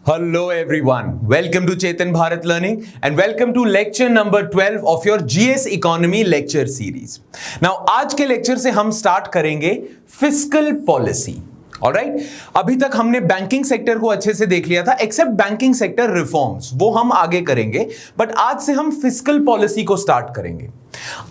Hello everyone, welcome to Chetan Bharat Learning and welcome to lecture number 12 of your GS Economy lecture series. Now आज के lecture से हम start करेंगे fiscal policy. Alright, अभी तक हमने बैंकिंग सेक्टर को अच्छे से देख लिया था एक्सेप्ट बैंकिंग सेक्टर रिफॉर्म्स, वो हम आगे करेंगे, बट आज से हम फिस्कल पॉलिसी को स्टार्ट करेंगे.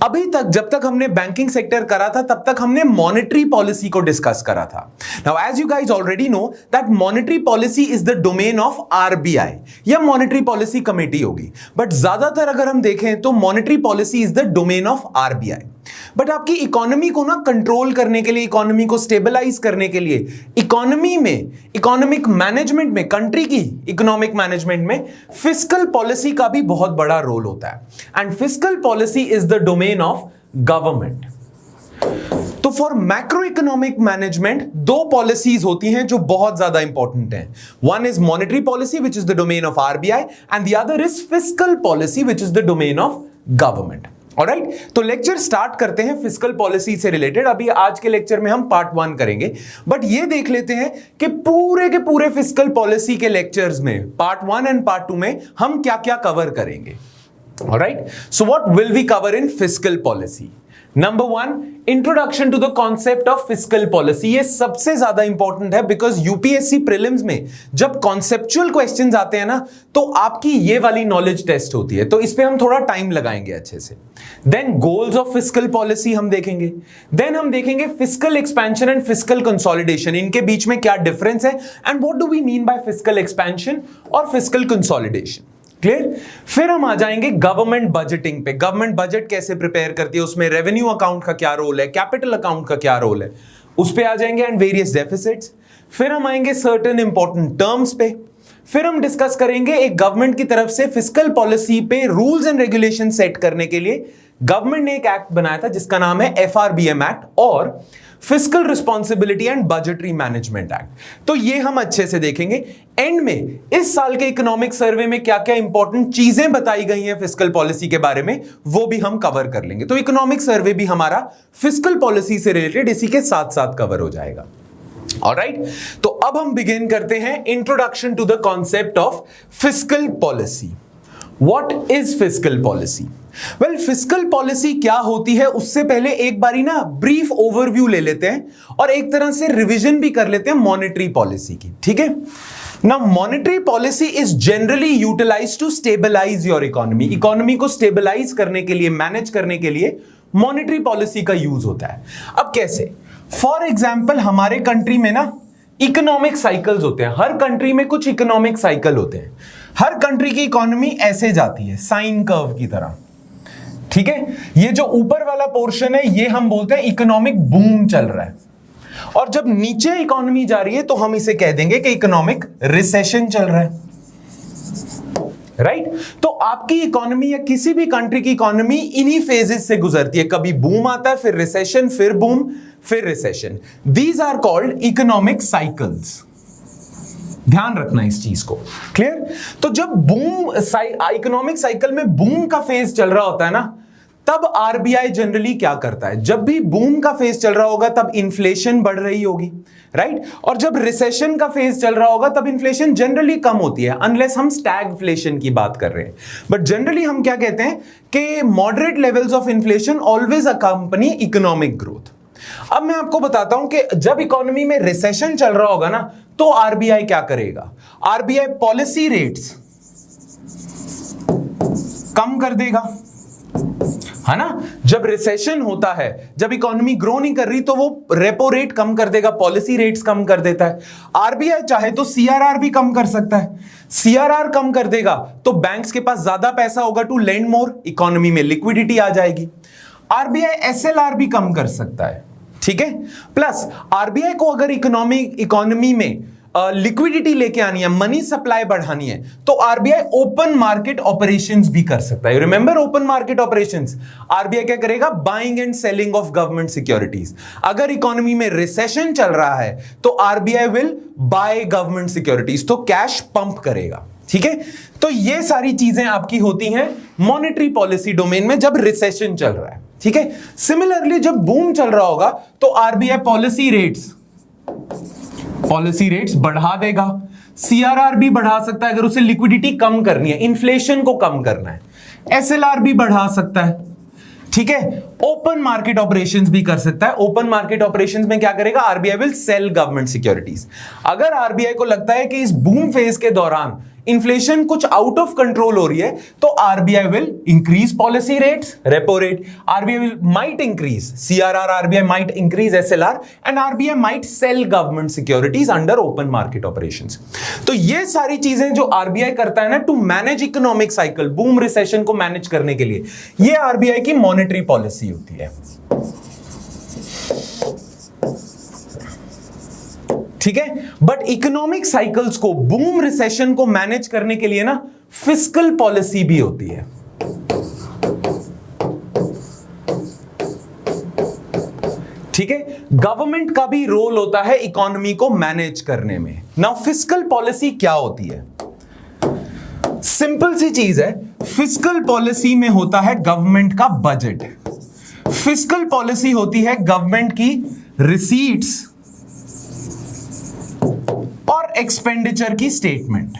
अभी तक जब तक हमने बैंकिंग सेक्टर करा था तब तक हमने मॉनेटरी पॉलिसी को डिस्कस करा था. Now as you guys already know that monetary policy is the domain of RBI या मॉनेटरी पॉलिसी कमेटी होगी, बट ज्यादातर अगर हम देखें तो monetary policy is the domain of RBI. But आपकी इकोनॉमी को ना कंट्रोल करने के लिए, इकोनॉमी को स्टेबलाइज करने के लिए, इकोनॉमी में, इकोनॉमिक मैनेजमेंट में, कंट्री की इकोनॉमिक मैनेजमेंट में फिस्कल पॉलिसी का भी बहुत बड़ा रोल होता है. And fiscal policy is the domain of government. तो फॉर मैक्रो इकोनॉमिक मैनेजमेंट दो पॉलिसीज होती हैं जो बहुत ज्यादा इंपॉर्टेंट हैं. One is monetary policy which is the domain of RBI and the other is fiscal policy which is the domain of government. Alright, तो lecture start करते हैं फिस्कल पॉलिसी से रिलेटेड. अभी आज के लेक्चर में हम पार्ट 1 करेंगे, बट ये देख लेते हैं कि पूरे के पूरे फिस्कल पॉलिसी के लेक्चर्स में पार्ट 1 एंड पार्ट 2 में हम क्या क्या कवर करेंगे. Alright, so what will we cover in fiscal policy? Number 1, introduction to the concept of fiscal policy. ये सबसे ज्यादा इंपॉर्टेंट है बिकॉज यूपीएससी प्रीलिम्स में जब कॉन्सेप्चुअल क्वेश्चंस आते हैं ना तो आपकी ये वाली नॉलेज टेस्ट होती है, तो इस पे हम थोड़ा टाइम लगाएंगे अच्छे से. Then goals of fiscal policy हम देखेंगे. देन हम देखेंगे fiscal expansion and fiscal consolidation, इनके बीच में क्या डिफरेंस है and what do we mean by fiscal expansion और फिस्कल कंसोलिडेशन. क्लियर? फिर हम आ जाएंगे गवर्नमेंट बजटिंग पे. गवर्नमेंट बजट कैसे प्रिपेयर करती है, उसमें रेवेन्यू अकाउंट का क्या रोल है, कैपिटल अकाउंट का क्या रोल है, उस पे आ जाएंगे एंड वेरियस डेफिसिट्स. फिर हम आएंगे सर्टेन इंपॉर्टेंट टर्म्स पे. फिर हम डिस्कस करेंगे एक गवर्नमेंट की तरफ से फिस्कल पॉलिसी पे रूल्स एंड रेगुलेशन सेट करने के लिए गवर्नमेंट ने एक एक्ट बनाया था जिसका नाम है एफआरबीएम एक्ट और fiscal responsibility and budgetary management act. तो ये हम अच्छे से देखेंगे. एंड में इस साल के इकोनॉमिक सर्वे में क्या क्या इंपॉर्टेंट चीजें बताई गई हैं फिस्कल पॉलिसी के बारे में, वो भी हम कवर कर लेंगे. तो इकोनॉमिक सर्वे भी हमारा फिस्कल पॉलिसी से रिलेटेड इसी के साथ साथ कवर हो जाएगा. ऑलराइट, तो अब हम बिगिन करते हैं introduction to the concept of fiscal policy. What is fiscal policy? Well, fiscal policy क्या होती है उससे पहले एक बारी ना ब्रीफ ओवरव्यू ले लेते हैं और एक तरह से रिवीजन भी कर लेते हैं मॉनेटरी पॉलिसी की. ठीक है ना, monetary policy is generally utilised to stabilise your economy. Economy को स्टेबलाइज करने के लिए, मैनेज करने के लिए मॉनेटरी पॉलिसी का यूज होता है. अब कैसे? फॉर एग्जाम्पल हमारे कंट्री में ना इकोनॉमिक साइकिल्स होते हैं. हर कंट्री में कुछ इकोनॉमिक साइकिल होते हैं. हर कंट्री की इकोनॉमी ऐसे जाती है साइन कर्व की तरह. ठीक है, ये जो ऊपर वाला पोर्शन है ये हम बोलते हैं इकोनॉमिक बूम चल रहा है, और जब नीचे इकोनॉमी जा रही है तो हम इसे कह देंगे कि इकोनॉमिक रिसेशन चल रहा है. राइट? तो आपकी इकोनॉमी या किसी भी कंट्री की इकोनॉमी इन्हीं फेजेस से गुजरती है. कभी बूम आता है, फिर रिसेशन, फिर बूम, फिर recession. These are called economic cycles. ध्यान रखना इस चीज को. क्लियर? तो जब बूम इकोनॉमिक साइकिल में बूम का फेज चल रहा होता है ना, तब आरबीआई जनरली क्या करता है? जब भी बूम का फेज चल रहा होगा तब इन्फ्लेशन बढ़ रही होगी, राइट? और जब रिसेशन का फेज चल रहा होगा तब इन्फ्लेशन जनरली कम होती है, अनलेस हम स्टैगफ्लेशन की बात कर रहे हैं. बट जनरली हम क्या कहते हैं कि moderate levels of inflation always अकंपनी economic growth. अब मैं आपको बताता हूं कि जब इकोनॉमी में रिसेशन चल रहा होगा ना तो आरबीआई क्या करेगा? आरबीआई पॉलिसी रेट्स कम कर देगा, है ना? जब रिसेशन होता है, जब इकोनॉमी ग्रो नहीं कर रही तो वो रेपो रेट कम कर देगा, पॉलिसी रेट्स कम कर देता है. आरबीआई चाहे तो सीआरआर भी कम कर सकता है. सीआरआर कम कर देगा तो बैंक्स के पास ज्यादा पैसा होगा टू लेंड मोर, इकोनॉमी में लिक्विडिटी आ जाएगी. आरबीआई एसएलआर भी कम कर सकता है. ठीक है, प्लस आरबीआई को अगर इकोनॉमी में लिक्विडिटी लेके आनी है, मनी सप्लाई बढ़ानी है, तो आरबीआई ओपन मार्केट ऑपरेशंस भी कर सकता है. Remember open market operations? RBI क्या करेगा? Buying and selling of government securities. अगर इकोनॉमी में रिसेशन चल रहा है तो RBI will by government securities, तो कैश पंप करेगा. ठीक है, तो ये सारी चीजें आपकी होती हैं मॉनेटरी पॉलिसी डोमेन में जब रिसेशन चल रहा है. ठीक है, सिमिलरली जब बूम चल रहा होगा तो RBI policy rates policy rates बढ़ा देगा। सीआरआर भी बढ़ा सकता है अगर उसे लिक्विडिटी कम करनी है, इन्फ्लेशन को कम करना है। एसएलआर भी बढ़ा सकता है, ठीक है। ओपन मार्केट ऑपरेशंस भी कर सकता है। ओपन मार्केट ऑपरेशंस में क्या करेगा? RBI will sell government securities. अगर आरबीआई को लगता है कि इस बूम फेज के दौरान इन्फ्लेशन कुछ आउट ऑफ कंट्रोल हो रही है, तो RBI will increase policy rates, repo rate. RBI will might increase CRR, RBI might increase SLR, and RBI might sell government securities under open market operations. तो ये सारी चीजें जो आरबीआई करता है ना to manage economic cycle, boom recession को manage करने के लिए, ये आरबीआई की मॉनेटरी पॉलिसी होती है, ठीक है। बट इकोनॉमिक साइकिल्स को, बूम रिसेशन को मैनेज करने के लिए ना फिस्कल पॉलिसी भी होती है, ठीक है। गवर्नमेंट का भी रोल होता है इकोनॉमी को मैनेज करने में। नाउ फिस्कल पॉलिसी क्या होती है? सिंपल सी चीज है, फिस्कल पॉलिसी में होता है गवर्नमेंट का बजट। फिस्कल पॉलिसी होती है गवर्नमेंट की रिसीट्स और एक्सपेंडिचर की स्टेटमेंट।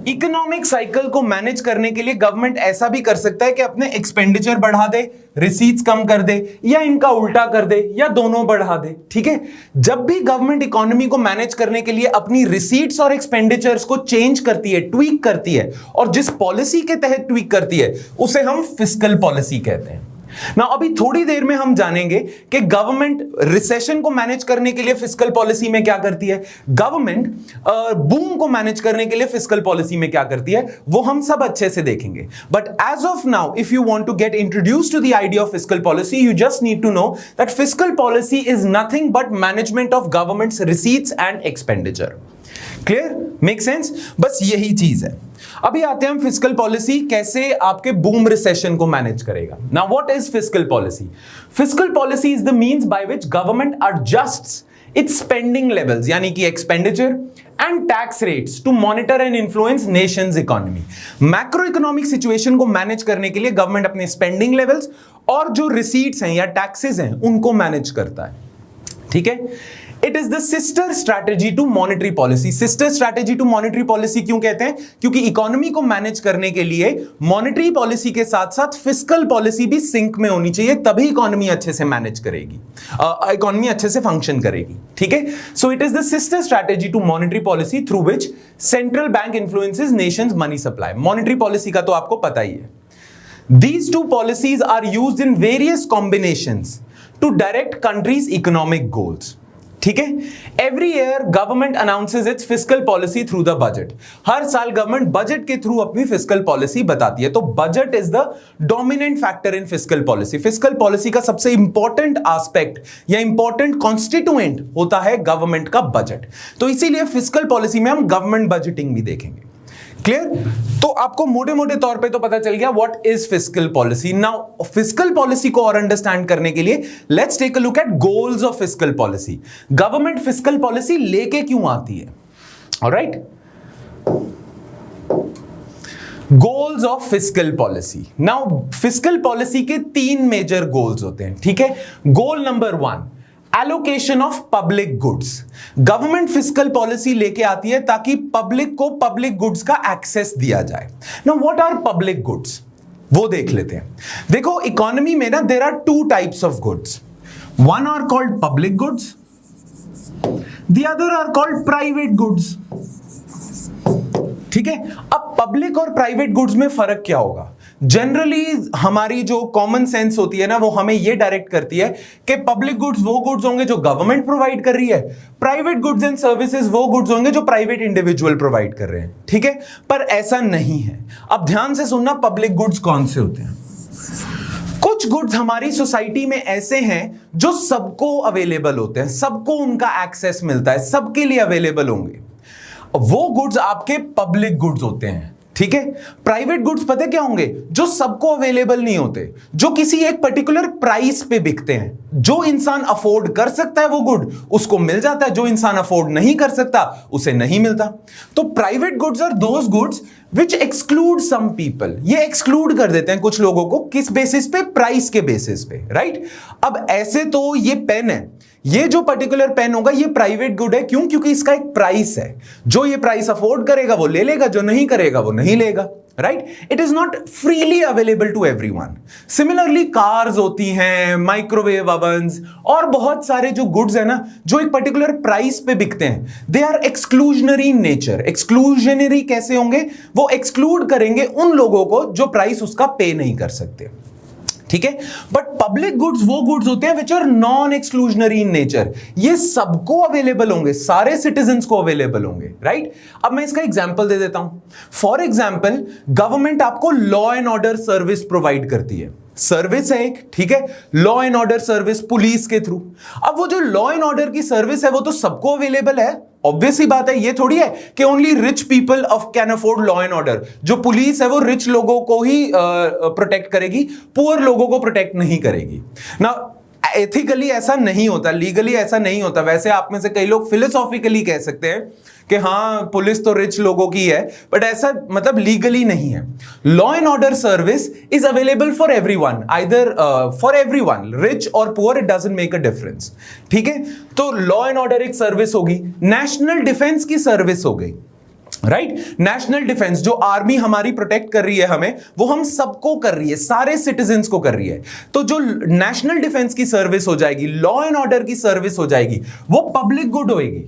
इकोनॉमिक साइकिल को मैनेज करने के लिए गवर्नमेंट ऐसा भी कर सकता है कि अपने एक्सपेंडिचर बढ़ा दे, रिसीट्स कम कर दे, या इनका उल्टा कर दे, या दोनों बढ़ा दे, ठीक है। जब भी गवर्नमेंट इकोनॉमी को मैनेज करने के लिए अपनी रिसीट्स और एक्सपेंडिचर्स को चेंज करती है, ट्वीक करती है, और जिस पॉलिसी के तहत ट्वीक करती है उसे हम फिस्कल पॉलिसी कहते हैं। ना अभी थोड़ी देर में हम जानेंगे कि गवर्नमेंट रिसेशन को मैनेज करने के लिए फिस्कल पॉलिसी में क्या करती है, गवर्नमेंट बूम को मैनेज करने के लिए फिस्कल पॉलिसी में क्या करती है, वो हम सब अच्छे से देखेंगे। But as of now, if you want to get introduced to the idea of fiscal policy, you just need to know that fiscal policy is nothing but management of government's receipts and expenditure. Clear? Make sense? बस यही चीज है। अभी आते हैं हम fiscal policy कैसे आपके बूम रिसेशन को मैनेज करेगा। Now what is fiscal policy? Fiscal policy is the means by which government adjusts its spending levels, यानी कि expenditure and tax rates to monitor and influence nation's economy. Macroeconomic situation को manage करने के लिए government अपने spending levels और जो receipts हैं या टैक्सेस हैं उनको मैनेज करता है, ठीक है। It is the sister strategy to monetary policy. Sister strategy to monetary policy क्यों कहते हैं? क्योंकि इकोनॉमी को मैनेज करने के लिए मॉनेटरी पॉलिसी के साथ साथ फिस्कल पॉलिसी भी सिंक में होनी चाहिए, तभी इकोनॉमी अच्छे से मैनेज करेगी, इकोनॉमी अच्छे से फंक्शन करेगी, ठीक है। So it is the sister strategy to monetary policy through which central bank influences nation's money supply. Monetary policy का तो आपको पता ही है। These two policies are used in various combinations to direct countries' economic goals. ठीक है। Every year government announces its fiscal policy through the budget. हर साल government budget के थ्रू अपनी फिस्कल पॉलिसी बताती है। तो budget is the dominant factor in fiscal policy. Fiscal policy का सबसे इंपॉर्टेंट एस्पेक्ट या इंपॉर्टेंट कॉन्स्टिट्यूएंट होता है गवर्नमेंट का बजट। तो इसीलिए फिस्कल पॉलिसी में हम गवर्नमेंट बजटिंग भी देखेंगे। क्लियर? तो आपको मोटे मोटे तौर पे तो पता चल गया what is fiscal policy. Now fiscal policy को और अंडरस्टैंड करने के लिए let's take a look at goals of fiscal policy. Government fiscal policy लेके क्यों आती है? Alright, goals of fiscal policy. Now fiscal policy के 3 मेजर गोल्स होते हैं, ठीक है। Goal number 1, allocation of public goods. Government fiscal policy लेके आती है ताकि पब्लिक को पब्लिक गुड्स का एक्सेस दिया जाए। Now what are public goods, वो देख लेते हैं। देखो इकोनॉमी में ना there are 2 types of goods. One are called public goods, the other are called private goods, ठीक है। अब पब्लिक और प्राइवेट गुड्स में फर्क क्या होगा? जनरली हमारी जो कॉमन सेंस होती है ना, वो हमें ये डायरेक्ट करती है कि पब्लिक गुड्स वो गुड्स होंगे जो गवर्नमेंट प्रोवाइड कर रही है, प्राइवेट गुड्स एंड सर्विसेज वो गुड्स होंगे जो प्राइवेट इंडिविजुअल प्रोवाइड कर रहे हैं, ठीक है। पर ऐसा नहीं है। अब ध्यान से सुनना, पब्लिक गुड्स कौन से होते हैं। कुछ गुड्स हमारी सोसाइटी में ऐसे हैं जो सबको अवेलेबल होते हैं, सबको उनका एक्सेस मिलता है, सबके लिए अवेलेबल होंगे, वो गुड्स आपके पब्लिक गुड्स होते हैं, ठीक है। प्राइवेट गुड्स पता क्या होंगे? जो सबको अवेलेबल नहीं होते, जो किसी एक पर्टिकुलर प्राइस पे बिकते हैं, जो इंसान अफोर्ड कर सकता है वो गुड उसको मिल जाता है, जो इंसान अफोर्ड नहीं कर सकता उसे नहीं मिलता। तो private goods are those goods which exclude some people, ये एक्सक्लूड कर देते हैं कुछ लोगों को, किस बेसिस पे? प्राइस के बेसिस पे, राइट। अब ऐसे तो ये पेन है, ये जो पर्टिकुलर पेन होगा ये प्राइवेट गुड है, क्यों? क्योंकि इसका एक प्राइस है, जो ये प्राइस अफोर्ड करेगा वो ले लेगा, जो नहीं करेगा वो नहीं लेगा, right. It is not freely available to everyone. Similarly cars होती हैं, माइक्रोवेव ओवन्स और बहुत सारे जो गुड्स है ना जो एक पर्टिकुलर प्राइस पे बिकते हैं, they are exclusionary in nature. Exclusionary कैसे होंगे? वो एक्सक्लूड करेंगे उन लोगों को जो प्राइस उसका पे नहीं कर सकते, ठीक है। बट पब्लिक गुड्स वो गुड्स होते हैं which are non exclusionary in nature, ये सबको अवेलेबल होंगे, सारे सिटीजन्स को अवेलेबल होंगे, राइट। अब मैं इसका एग्जांपल दे देता हूं। फॉर एग्जांपल, गवर्नमेंट आपको law and order service provide करती है, सर्विस है एक, ठीक है, law and order service police के थ्रू। अब वो जो लॉ एंड ऑर्डर की सर्विस है वो तो सबको अवेलेबल है, ऑब्वियस ही बात है, ये थोड़ी है कि only rich people of can afford law and order. जो पुलिस है वो रिच लोगों को ही प्रोटेक्ट करेगी, पुअर लोगों को प्रोटेक्ट नहीं करेगी ना। एथिकली ऐसा नहीं होता, लीगली ऐसा नहीं होता। वैसे आप में से कई लोग फिलोसॉफिकली कह सकते हैं कि हाँ पुलिस तो रिच लोगों की है, बट ऐसा मतलब लीगली नहीं है। Law and order service is available for everyone, either for everyone, rich और poor, it doesn't make a difference, ठीक है। तो लॉ एंड ऑर्डर एक सर्विस होगी, नेशनल डिफेंस की सर्विस हो गई, राइट। नेशनल डिफेंस, जो आर्मी हमारी प्रोटेक्ट कर रही है हमें, वो हम सबको कर रही है, सारे सिटीजन्स को कर रही है। तो जो नेशनल डिफेंस की सर्विस हो जाएगी, लॉ एंड ऑर्डर की सर्विस हो जाएगी, वो पब्लिक गुड होएगी,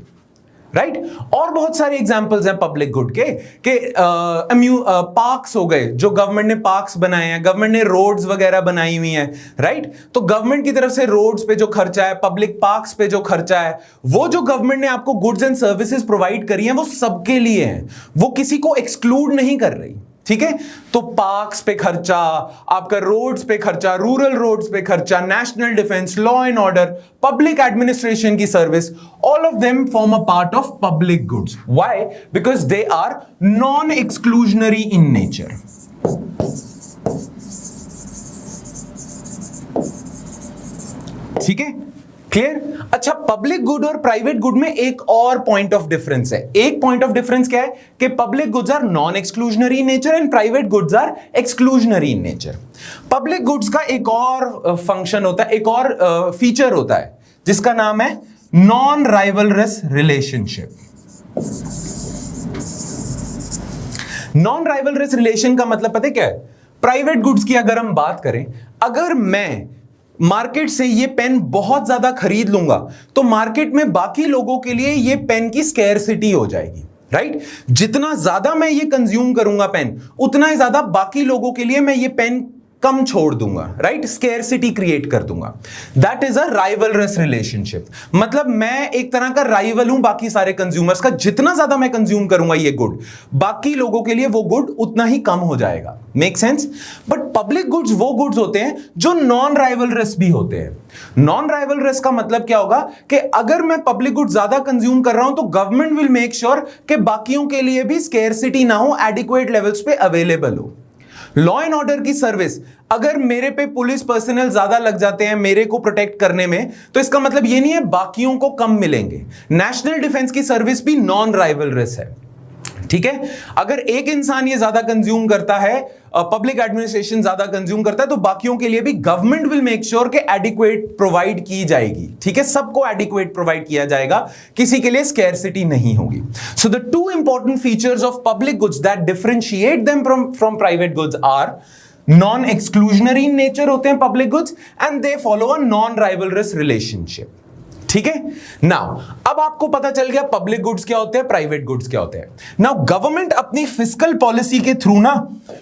राइट। और बहुत सारे एग्जांपल्स हैं पब्लिक गुड के पार्क्स हो गए, जो गवर्नमेंट ने पार्क्स बनाए हैं, गवर्नमेंट ने रोड्स वगैरह बनाई हुई हैं, राइट। तो गवर्नमेंट की तरफ से रोड्स पे जो खर्चा है, पब्लिक पार्क्स पे जो खर्चा है, वो जो गवर्नमेंट ने आपको गुड्स एंड सर्विसेज प्रोवाइड करी हैं वो सबके लिए हैं, वो किसी को एक्सक्लूड नहीं कर रही, ठीक है। तो पार्क्स पे खर्चा, आपका रोड्स पे खर्चा, रूरल रोड्स पे खर्चा, national defence, law and order, public administration की service, all of them form a part of public goods. Why? Because they are non exclusionary in nature. ठीक है, क्लियर? अच्छा, पब्लिक गुड और private good में एक और पॉइंट ऑफ डिफरेंस है। एक पॉइंट ऑफ डिफरेंस क्या है कि public goods are non exclusionary in nature and private goods are exclusionary in nature. Public goods का एक और फंक्शन होता है, एक और फीचर होता है जिसका नाम है non rivalrous relationship. Non rivalries relation का मतलब पता है क्या है? प्राइवेट गुड्स की अगर हम बात करें, अगर मैं मार्केट से ये पेन बहुत ज्यादा खरीद लूंगा तो मार्केट में बाकी लोगों के लिए ये पेन की स्कैरसिटी हो जाएगी, राइट। जितना ज्यादा मैं ये कंज्यूम करूंगा पेन, उतना ही ज्यादा बाकी लोगों के लिए मैं ये पेन कम छोड़ दूंगा, राइट, स्कैरसिटी क्रिएट कर दूंगा। That is a rivalries relationship. मतलब मैं एक तरह का राइवल हूं बाकी सारे कंज्यूमर्स का। जितना ज्यादा मैं कंज्यूम करूंगा ये गुड, बाकी लोगों के लिए वो गुड उतना ही कम हो जाएगा। Make sense? But public goods वो गुड्स होते हैं जो नॉन राइवलरस भी होते हैं। नॉन राइवलरस का मतलब क्या होगा कि अगर मैं पब्लिक गुड्स ज्यादा कंज्यूम कर रहा हूं तो गवर्नमेंट विल मेक श्योर कि बाकियों के लिए भी स्कैरसिटी ना हो, एडिक्वेट लेवल्स पे अवेलेबल हो। लॉ एंड ऑर्डर की सर्विस, अगर मेरे पे पुलिस पर्सनल ज्यादा लग जाते हैं मेरे को प्रोटेक्ट करने में, तो इसका मतलब ये नहीं है बाकियों को कम मिलेंगे। नेशनल डिफेंस की सर्विस भी नॉन राइवलरस है, ठीक है। अगर एक इंसान ये ज्यादा कंज्यूम करता है, पब्लिक एडमिनिस्ट्रेशन ज्यादा कंज्यूम करता है, तो बाकियों के लिए भी गवर्नमेंट विल मेक श्योर कि एडिक्वेट प्रोवाइड की जाएगी, ठीक है। सबको एडिक्वेट प्रोवाइड किया जाएगा, किसी के लिए स्कैरसिटी नहीं होगी। So the two important features of public goods that differentiate them from private goods are non exclusionary in nature होते हैं public goods, and they follow a non rivalrous relationship, ठीक है। नाउ अब आपको पता चल गया पब्लिक गुड्स क्या होते हैं, प्राइवेट गुड्स क्या होते हैं। नाउ गवर्नमेंट अपनी फिस्कल पॉलिसी के थ्रू ना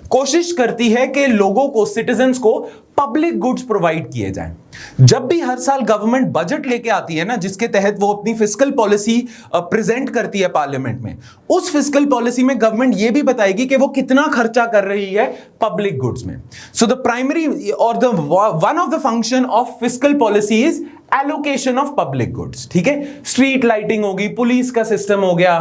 कोशिश करती है कि लोगों को, सिटीजन्स को पब्लिक गुड्स प्रोवाइड किए जाएं। जब भी हर साल गवर्नमेंट बजट लेके आती है ना, जिसके तहत वो अपनी फिस्कल पॉलिसी प्रेजेंट करती है पार्लियामेंट में, उस फिस्कल पॉलिसी में गवर्नमेंट ये भी बताएगी कि वो कितना खर्चा कर रही है पब्लिक गुड्स में। सो द प्राइमरी और the one of the function of fiscal policy is allocation of public goods, ठीक है। स्ट्रीट लाइटिंग होगी, पुलिस का सिस्टम हो गया,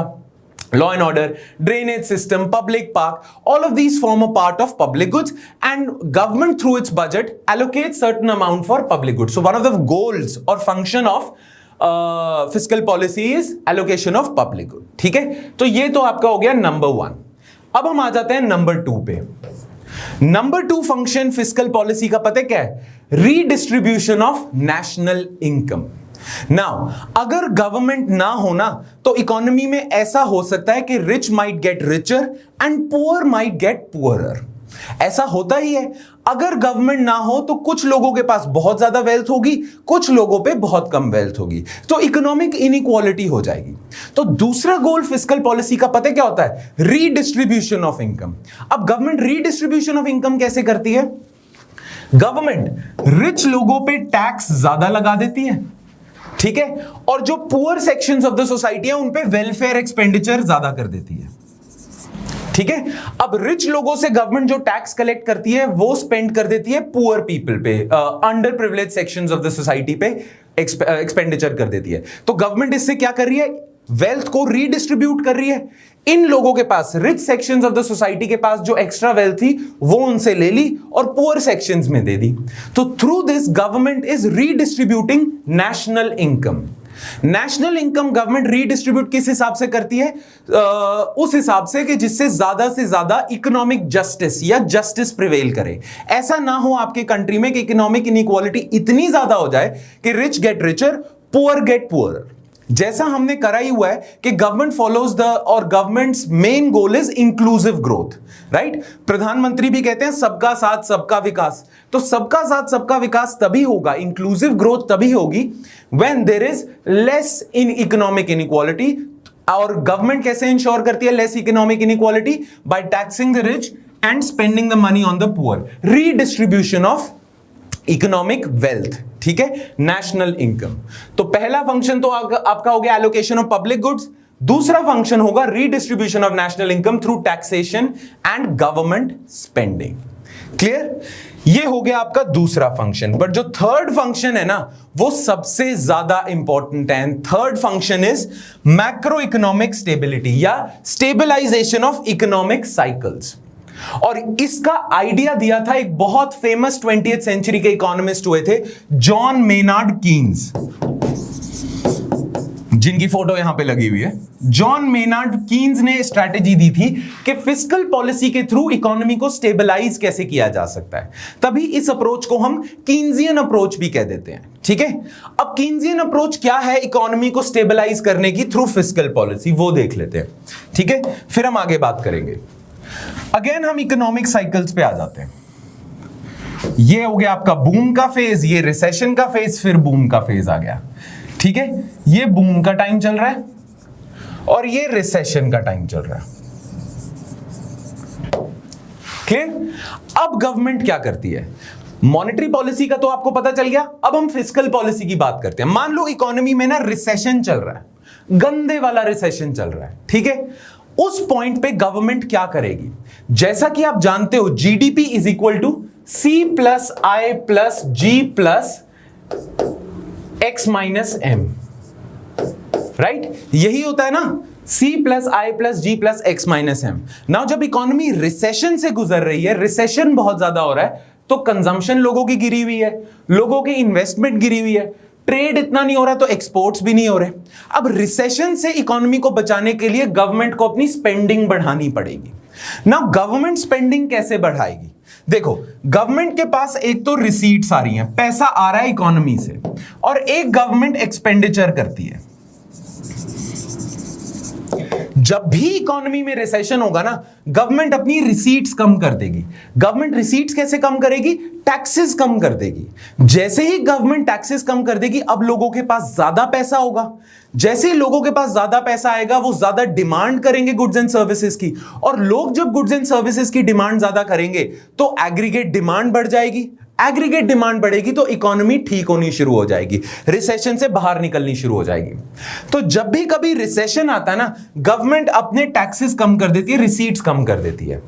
law and order, drainage system, public park, all of these form a part of public goods, and government through its budget allocates certain amount for public goods. So one of the goals or function of fiscal policy is allocation of public good. ठीक है, तो ये तो आपका हो गया number 1. अब हम आ जाते हैं नंबर 2 पे. नंबर 2 फंक्शन फिस्कल पॉलिसी का पता है क्या है? Redistribution of national income. Now अगर गवर्नमेंट ना होना तो इकोनॉमी में ऐसा हो सकता है कि rich might get richer and poor might get poorer. ऐसा होता ही है. अगर गवर्नमेंट ना हो तो कुछ लोगों के पास बहुत ज्यादा वेल्थ होगी, कुछ लोगों पे बहुत कम वेल्थ होगी, तो इकोनॉमिक इनइक्वालिटी हो जाएगी. तो दूसरा गोल फिस्कल पॉलिसी का पता है क्या होता है? Redistribution of income. अब गवर्नमेंट रीडिस्ट्रीब्यूशन ऑफ इनकम कैसे करती है? गवर्नमेंट रिच लोगों पे टैक्स ज्यादा लगा देती है, ठीक है, और जो poor sections of the society है उन पे वेलफेयर एक्सपेंडिचर ज्यादा कर देती है. ठीक है, अब रिच लोगों से गवर्नमेंट जो टैक्स कलेक्ट करती है वो स्पेंड कर देती है पुअर पीपल पे, under privilege sections of the society पे एक्सपेंडिचर कर देती है. तो गवर्नमेंट इससे क्या कर रही है? वेल्थ को रीडिस्ट्रीब्यूट कर रही है. इन लोगों के पास, rich sections of the society के पास जो एक्स्ट्रा वेल्थ थी वो उनसे ले ली और पुअर सेक्शंस में दे दी. तो through this government is redistributing national income. National income government redistribute किस हिसाब से करती है? उस हिसाब से कि जिससे ज्यादा से ज्यादा इकोनॉमिक जस्टिस या जस्टिस प्रिवेल करे. ऐसा ना हो आपके कंट्री में कि इकोनॉमिक इनइक्वालिटी इतनी ज्यादा हो जाए कि rich get richer, poor get poor. जैसा हमने करा ही हुआ है कि गवर्नमेंट फॉलोज द, और government's main goal is inclusive growth, right. प्रधानमंत्री भी कहते हैं सबका साथ सबका विकास. तो सबका साथ सबका विकास तभी होगा, इंक्लूसिव ग्रोथ तभी होगी when there is less in economic inequality. और गवर्नमेंट कैसे इंश्योर करती है less economic inequality? By taxing the rich and spending the money on the poor. Redistribution of economic wealth, ठीक है, नेशनल इनकम. तो पहला फंक्शन तो आपका हो गया एलोकेशन ऑफ पब्लिक गुड्स. दूसरा फंक्शन होगा redistribution of national income through taxation and government spending. Clear? ये हो गया आपका दूसरा फंक्शन. बट जो थर्ड फंक्शन है ना वो सबसे ज्यादा इंपॉर्टेंट है. Third function is macro economic stability या स्टेबलाइजेशन ऑफ इकोनॉमिक साइकिल्स. और इसका आइडिया दिया था एक बहुत फेमस 20th सेंचुरी के इकोनॉमिस्ट हुए थे, जॉन मेनार्ड कीन्स, जिनकी फोटो यहां पे लगी हुई है. जॉन मेनार्ड कीन्स ने स्ट्रैटेजी दी थी कि फिस्कल पॉलिसी के थ्रू इकोनॉमी को स्टेबलाइज कैसे किया जा सकता है. तभी इस अप्रोच को हम कीन्सियन अप्रोच भी कह देते हैं. ठीक है, अब कीन्सियन अप्रोच क्या है इकोनॉमी को स्टेबलाइज करने की थ्रू फिस्कल पॉलिसी, वो देख लेते हैं. ठीक है, फिर हम आगे बात करेंगे. अगेन हम इकोनॉमिक साइकिल्स पे आ जाते हैं. ये हो गया आपका बूम का फेज, ये रिसेशन का फेज, फिर बूम का फेज आ गया. ठीक है, ये बूम का टाइम चल रहा है और ये रिसेशन का टाइम चल रहा है. क्लियर? अब गवर्नमेंट क्या करती है? मॉनेटरी पॉलिसी का तो आपको पता चल गया. अब हम फिस्कल पॉलिसी की बात करते हैं. मान लो इकोनॉमी में ना रिसेशन चल रहा है, गंदे वाला रिसेशन चल रहा है. ठीक है, उस पॉइंट पे गवर्नमेंट क्या करेगी? जैसा कि आप जानते हो GDP is equal to C plus I plus G plus X minus M, right? यही होता है ना, C plus I plus G plus X minus M. Now जब इकोनॉमी रिसेशन से गुजर रही है, रिसेशन बहुत ज्यादा हो रहा है, तो कंजम्पशन लोगों की गिरी हुई है, लोगों की इन्वेस्टमेंट गिरी हुई है, ट्रेड इतना नहीं हो रहा तो एक्सपोर्ट्स भी नहीं हो रहे. अब रिसेशन से इकोनॉमी को बचाने के लिए गवर्नमेंट को अपनी स्पेंडिंग बढ़ानी पड़ेगी. नाउ गवर्नमेंट स्पेंडिंग कैसे बढ़ाएगी? देखो, गवर्नमेंट के पास एक तो रिसीट्स आ रही हैं, पैसा आ रहा है इकोनॉमी से, और एक गवर्नमेंट एक्सपेंडिचर करती है. जब भी इकोनॉमी में रिसेशन होगा ना, गवर्नमेंट अपनी रिसीट्स कम कर देगी. गवर्नमेंट रिसीट्स कैसे कम करेगी? टैक्सेस कम कर देगी. जैसे ही गवर्नमेंट टैक्सेस कम कर देगी, अब लोगों के पास ज्यादा पैसा होगा. जैसे ही लोगों के पास ज्यादा पैसा आएगा, वो ज्यादा डिमांड करेंगे गुड्स एंड सर्विसेज की, और लोग जब गुड्स एंड सर्विसेज की डिमांड ज्यादा करेंगे तो एग्रीगेट डिमांड बढ़ जाएगी. एग्रीगेट डिमांड बढ़ेगी तो इकोनॉमी ठीक होनी शुरू हो जाएगी, रिसेशन से बाहर निकलनी शुरू हो जाएगी. तो जब भी कभी रिसेशन आता है ना, गवर्नमेंट अपने टैक्सेस कम कर देती है, रिसीट्स कम कर देती है.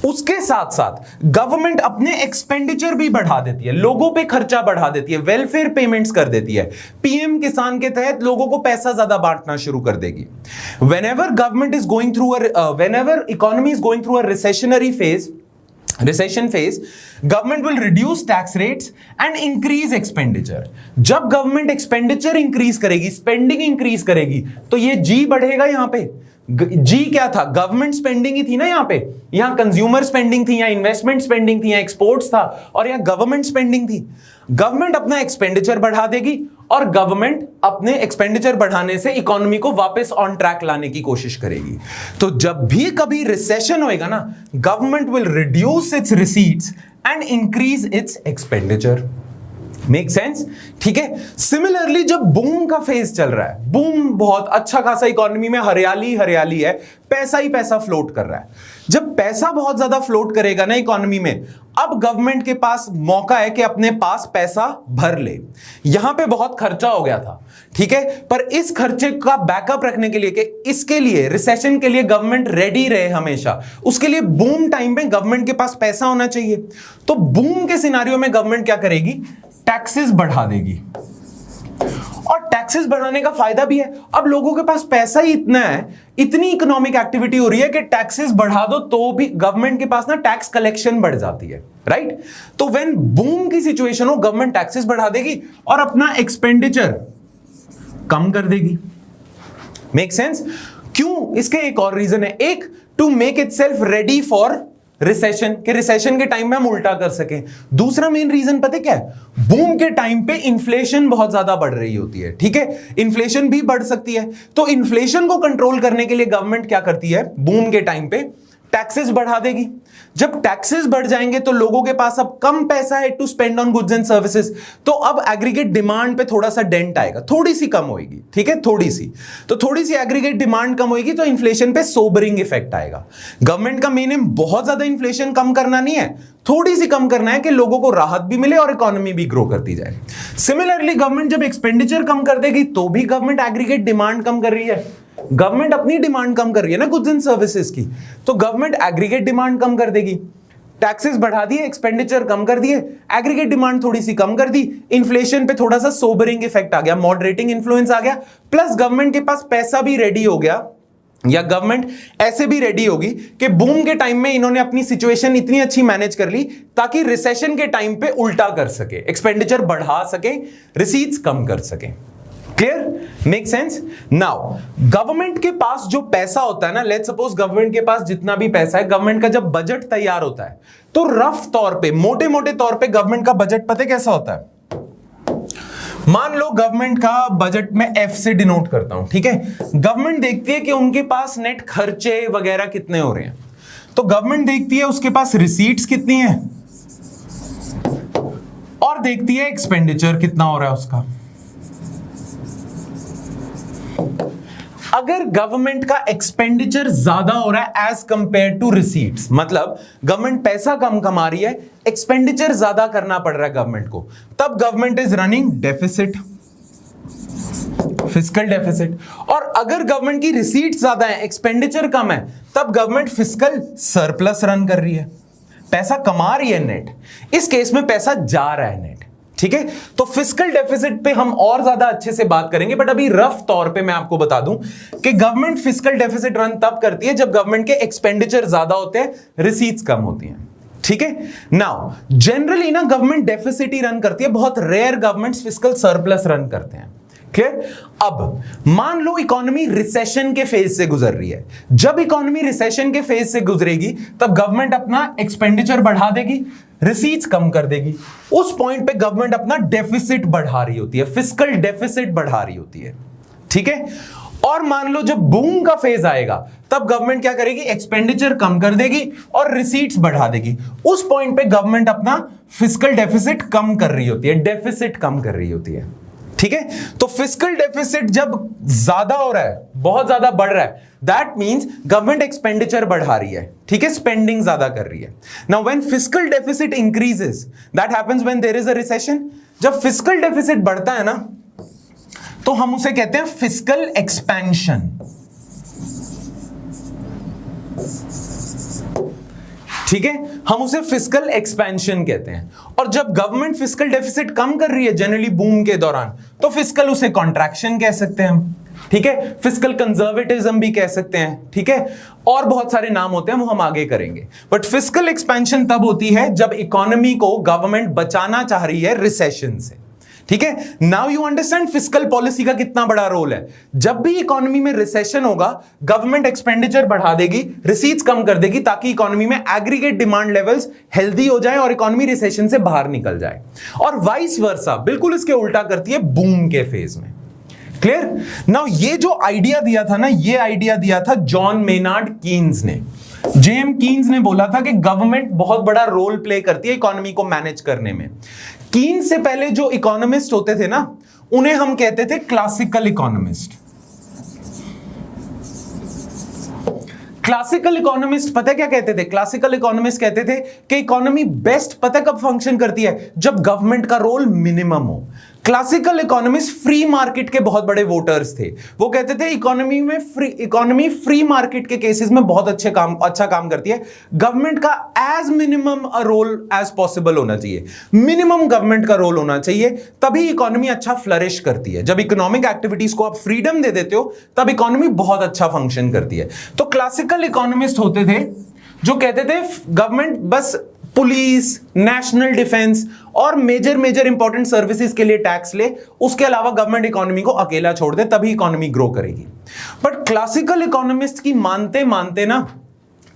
उसके साथ साथ गवर्नमेंट अपने एक्सपेंडिचर भी बढ़ा देती है, लोगों पे खर्चा बढ़ा देती है, वेलफेयर पेमेंट्स कर देती है, पीएम किसान के तहत लोगों को पैसा ज्यादा बांटना शुरू कर देगी। Whenever government is going through whenever economy is going through a recession phase, government will reduce tax rates and increase expenditure। जब गवर्नमेंट एक्सपेंडिचर इंक्रीज करेगी, स्पेंडिंग इंक्रीज करेगी, तो ये जी बढ़ेगा। यहां पे जी क्या था? गवर्नमेंट स्पेंडिंग ही थी ना। यहां पे, यहां कंज्यूमर स्पेंडिंग थी, यहां इन्वेस्टमेंट स्पेंडिंग थी, यहां एक्सपोर्ट्स था, और यहां गवर्नमेंट स्पेंडिंग थी। गवर्नमेंट अपना एक्सपेंडिचर बढ़ा देगी और गवर्नमेंट अपने एक्सपेंडिचर बढ़ाने से इकोनॉमी को वापस ऑन ट्रैक लाने की कोशिश करेगी। तो जब भी कभी रिसेशन होएगा ना, government will reduce it's receipts and increase its expenditure. Make sense? ठीक है। सिमिलरली जब बूम का फेज चल रहा है, बूम बहुत अच्छा खासा इकोनॉमी में हरियाली हरियाली है, पैसा ही पैसा फ्लोट कर रहा है। जब पैसा बहुत ज्यादा फ्लोट करेगा ना इकोनॉमी में, अब गवर्नमेंट के पास मौका है कि अपने पास पैसा भर ले। यहां पे बहुत खर्चा हो गया था, ठीक है, पर इस खर्चे का बैकअप रखने के लिए, कि इसके लिए रिसेशन के लिए गवर्नमेंट रेडी रहे हमेशा, उसके लिए बूम टाइम में गवर्नमेंट के पास पैसा होना चाहिए। तो बूम के सिनारियो में गवर्नमेंट क्या करेगी? टैक्सेस बढ़ा देगी। और टैक्सेस बढ़ाने का फायदा भी है, अब लोगों के पास पैसा ही इतना है, इतनी इकोनॉमिक एक्टिविटी हो रही है कि टैक्सेस बढ़ा दो तो भी गवर्नमेंट के पास ना टैक्स कलेक्शन बढ़ जाती है, राइट? तो व्हेन बूम की सिचुएशन हो, गवर्नमेंट टैक्सेस बढ़ा देगी और अपना एक्सपेंडिचर कम कर देगी। Make sense? क्यों? इसके एक और रीजन है। एक, to make itself ready for recession, के रिसेशन के टाइम में हम उल्टा कर सकें। दूसरा मेन रीजन पता क्या है? बूम के टाइम पे इन्फ्लेशन बहुत ज्यादा बढ़ रही होती है, ठीक है, इन्फ्लेशन भी बढ़ सकती है। तो इन्फ्लेशन को कंट्रोल करने के लिए गवर्नमेंट क्या करती है? बूम के टाइम पे टैक्सेस बढ़ा देगी। जब टैक्सेस बढ़ जाएंगे तो लोगों के पास अब कम पैसा है to spend on goods and services, तो अब एग्रीगेट डिमांड पे थोड़ा सा डेंट आएगा, थोड़ी सी कम होगी, ठीक है, थोड़ी सी। तो थोड़ी सी एग्रीगेट डिमांड कम होगी तो इन्फ्लेशन पे सोबरिंग इफेक्ट आएगा। गवर्नमेंट का मेन एम बहुत ज्यादा इन्फ्लेशन कम करना नहीं है, थोड़ी सी कम करना है कि लोगों को राहत भी मिले और इकोनॉमी भी ग्रो करती जाए। सिमिलरली गवर्नमेंट जब एक्सपेंडिचर कम कर देगी तो भी गवर्नमेंट एग्रीगेट डिमांड कम कर रही है। गवर्नमेंट अपनी डिमांड कम कर रही है ना गुड्स एंड सर्विसेज की, तो गवर्नमेंट एग्रीगेट डिमांड कम कर देगी। टैक्सेस बढ़ा दिए, एक्सपेंडिचर कम कर दिए, एग्रीगेट डिमांड थोड़ी सी कम कर दी, इन्फ्लेशन पे थोड़ा सा सोबरिंग इफेक्ट आ गया, मॉडरेटिंग इन्फ्लुएंस आ गया, प्लस गवर्नमेंट के पास पैसा भी रेडी हो गया, या गवर्नमेंट ऐसे भी रेडी होगी कि बूम के टाइम में इन्होंने अपनी सिचुएशन इतनी अच्छी मैनेज कर ली ताकि रिसेशन के टाइम पे उल्टा कर सके, एक्सपेंडिचर बढ़ा सके, रिसीट्स कम कर सके। Clear? Make sense? Now government के पास जो पैसा होता है ना, लेट्स सपोज गवर्नमेंट के पास जितना भी पैसा है, गवर्नमेंट का जब बजट तैयार होता है तो रफ तौर पे, मोटे मोटे तौर पे गवर्नमेंट का बजट पता कैसा होता है? मान लो गवर्नमेंट का बजट में एफ से डिनोट करता हूं, ठीक है। गवर्नमेंट देखती है कि उनके पास नेट खर्चे वगैरह कितने हो रहे हैं, तो गवर्नमेंट देखती है उसके पास रिसीट्स कितनी है और देखती है एक्सपेंडिचर कितना हो रहा है उसका। अगर गवर्नमेंट का एक्सपेंडिचर ज्यादा हो रहा है एज कंपेयर टू रिसीट्स, मतलब गवर्नमेंट पैसा कम कमा रही है, एक्सपेंडिचर ज्यादा करना पड़ रहा है गवर्नमेंट को, तब government is running deficit, fiscal deficit. और अगर गवर्नमेंट की रिसीट्स ज्यादा है, एक्सपेंडिचर कम है, तब गवर्नमेंट फिस्कल सरप्लस रन कर रही है, पैसा कमा रही है नेट, इस केस में पैसा जा रहा है नेट, ठीक है। तो फिस्कल डेफिसिट पे हम और ज्यादा अच्छे से बात करेंगे, बट अभी रफ तौर पे मैं आपको बता दूं कि गवर्नमेंट फिस्कल डेफिसिट रन तब करती है जब गवर्नमेंट के एक्सपेंडिचर ज्यादा होते हैं, रिसीट्स कम होती हैं, ठीक है। नाउ जनरली ना गवर्नमेंट डेफिसिट ही रन करती है, बहुत rare governments fiscal surplus run करते हैं। क्लियर? अब मान लो इकोनॉमी रिसेशन के फेज से गुजर रही है, जब इकोनॉमी रिसेशन के फेज से गुजरेगी तब गवर्नमेंट अपना एक्सपेंडिचर बढ़ा देगी, रिसीट्स कम कर देगी। उस पॉइंट पे गवर्नमेंट अपना डेफिसिट बढ़ा रही होती है, फिस्कल डेफिसिट बढ़ा रही होती है, ठीक है। और मान लो जब बूम का फेज आएगा तब गवर्नमेंट क्या करेगी? एक्सपेंडिचर कम कर देगी और रिसीट्स बढ़ा देगी। उस पॉइंट पे गवर्नमेंट अपना फिस्कल डेफिसिट कम कर रही होती है, डेफिसिट कम कर रही होती है, ठीक है। तो फिस्कल डेफिसिट जब ज्यादा हो रहा है, बहुत ज्यादा बढ़ रहा है, दैट मींस गवर्नमेंट एक्सपेंडिचर बढ़ा रही है, ठीक है, स्पेंडिंग ज्यादा कर रही है। Now when fiscal deficit increases, that happens when there is a recession. जब फिस्कल डेफिसिट बढ़ता है ना, तो हम उसे कहते हैं फिस्कल एक्सपेंशन। ठीक है, हम उसे फिस्कल एक्सपेंशन कहते हैं। और जब गवर्नमेंट फिस्कल डेफिसिट कम कर रही है जनरली बूम के दौरान, तो फिस्कल उसे कॉन्ट्रैक्शन कह सकते हैं हम, ठीक है, फिस्कल कंजर्वेटिज्म भी कह सकते हैं, ठीक है, और बहुत सारे नाम होते हैं, वो हम आगे करेंगे। बट फिस्कल एक्सपेंशन तब होती है जब इकोनॉमी को गवर्नमेंट बचाना चाह रही है रिसेशन से, ठीक है। Now you understand fiscal policy का कितना बड़ा रोल है। जब भी इकोनॉमी में रिसेशन होगा, गवर्नमेंट एक्सपेंडिचर बढ़ा देगी, रिसीट्स कम कर देगी, ताकि इकोनॉमी में एग्रीगेट डिमांड लेवल्स हेल्दी हो जाए और इकोनॉमी रिसेशन से बाहर निकल जाए। और वाइस वर्सा बिल्कुल इसके उल्टा करती है बूम के फेज में। क्लियर? नाउ ये जो आइडिया दिया था ना, ये आइडिया दिया था जॉन मेनार्ड कीन्स ने। जेएम कीन्स ने बोला था कि गवर्नमेंट बहुत बड़ा रोल प्ले करती है इकोनॉमी को मैनेज करने में। कीन्स से पहले जो इकोनॉमिस्ट होते थे ना, उन्हें हम कहते थे क्लासिकल इकोनॉमिस्ट। क्लासिकल इकोनॉमिस्ट पता क्या कहते थे? क्लासिकल इकोनॉमिस्ट कहते थे कि इकोनॉमी बेस्ट पता कब फंक्शन करती है? जब गवर्नमेंट का रोल मिनिमम हो। क्लासिकल इकोनॉमिस्ट फ्री मार्केट के बहुत बड़े वोटर्स थे। वो कहते थे इकोनॉमी फ्री मार्केट के केसेस में बहुत अच्छा काम करती है। गवर्नमेंट का as minimum a role as possible होना चाहिए, मिनिमम गवर्नमेंट का रोल होना चाहिए, तभी इकोनॉमी अच्छा फ्लरिश करती है। जब इकोनॉमिक एक्टिविटीज को आप फ्रीडम दे देते हो, तब इकोनॉमी बहुत अच्छा फंक्शन करती है। तो क्लासिकल इकोनॉमिस्ट होते थे जो कहते थे गवर्नमेंट बस पुलिस, नेशनल डिफेंस और मेजर इंपॉर्टेंट सर्विसेज के लिए टैक्स ले, उसके अलावा गवर्नमेंट इकोनॉमी को अकेला छोड़ दे, तभी इकोनॉमी ग्रो करेगी। बट क्लासिकल इकोनॉमिस्ट की मानते मानते ना,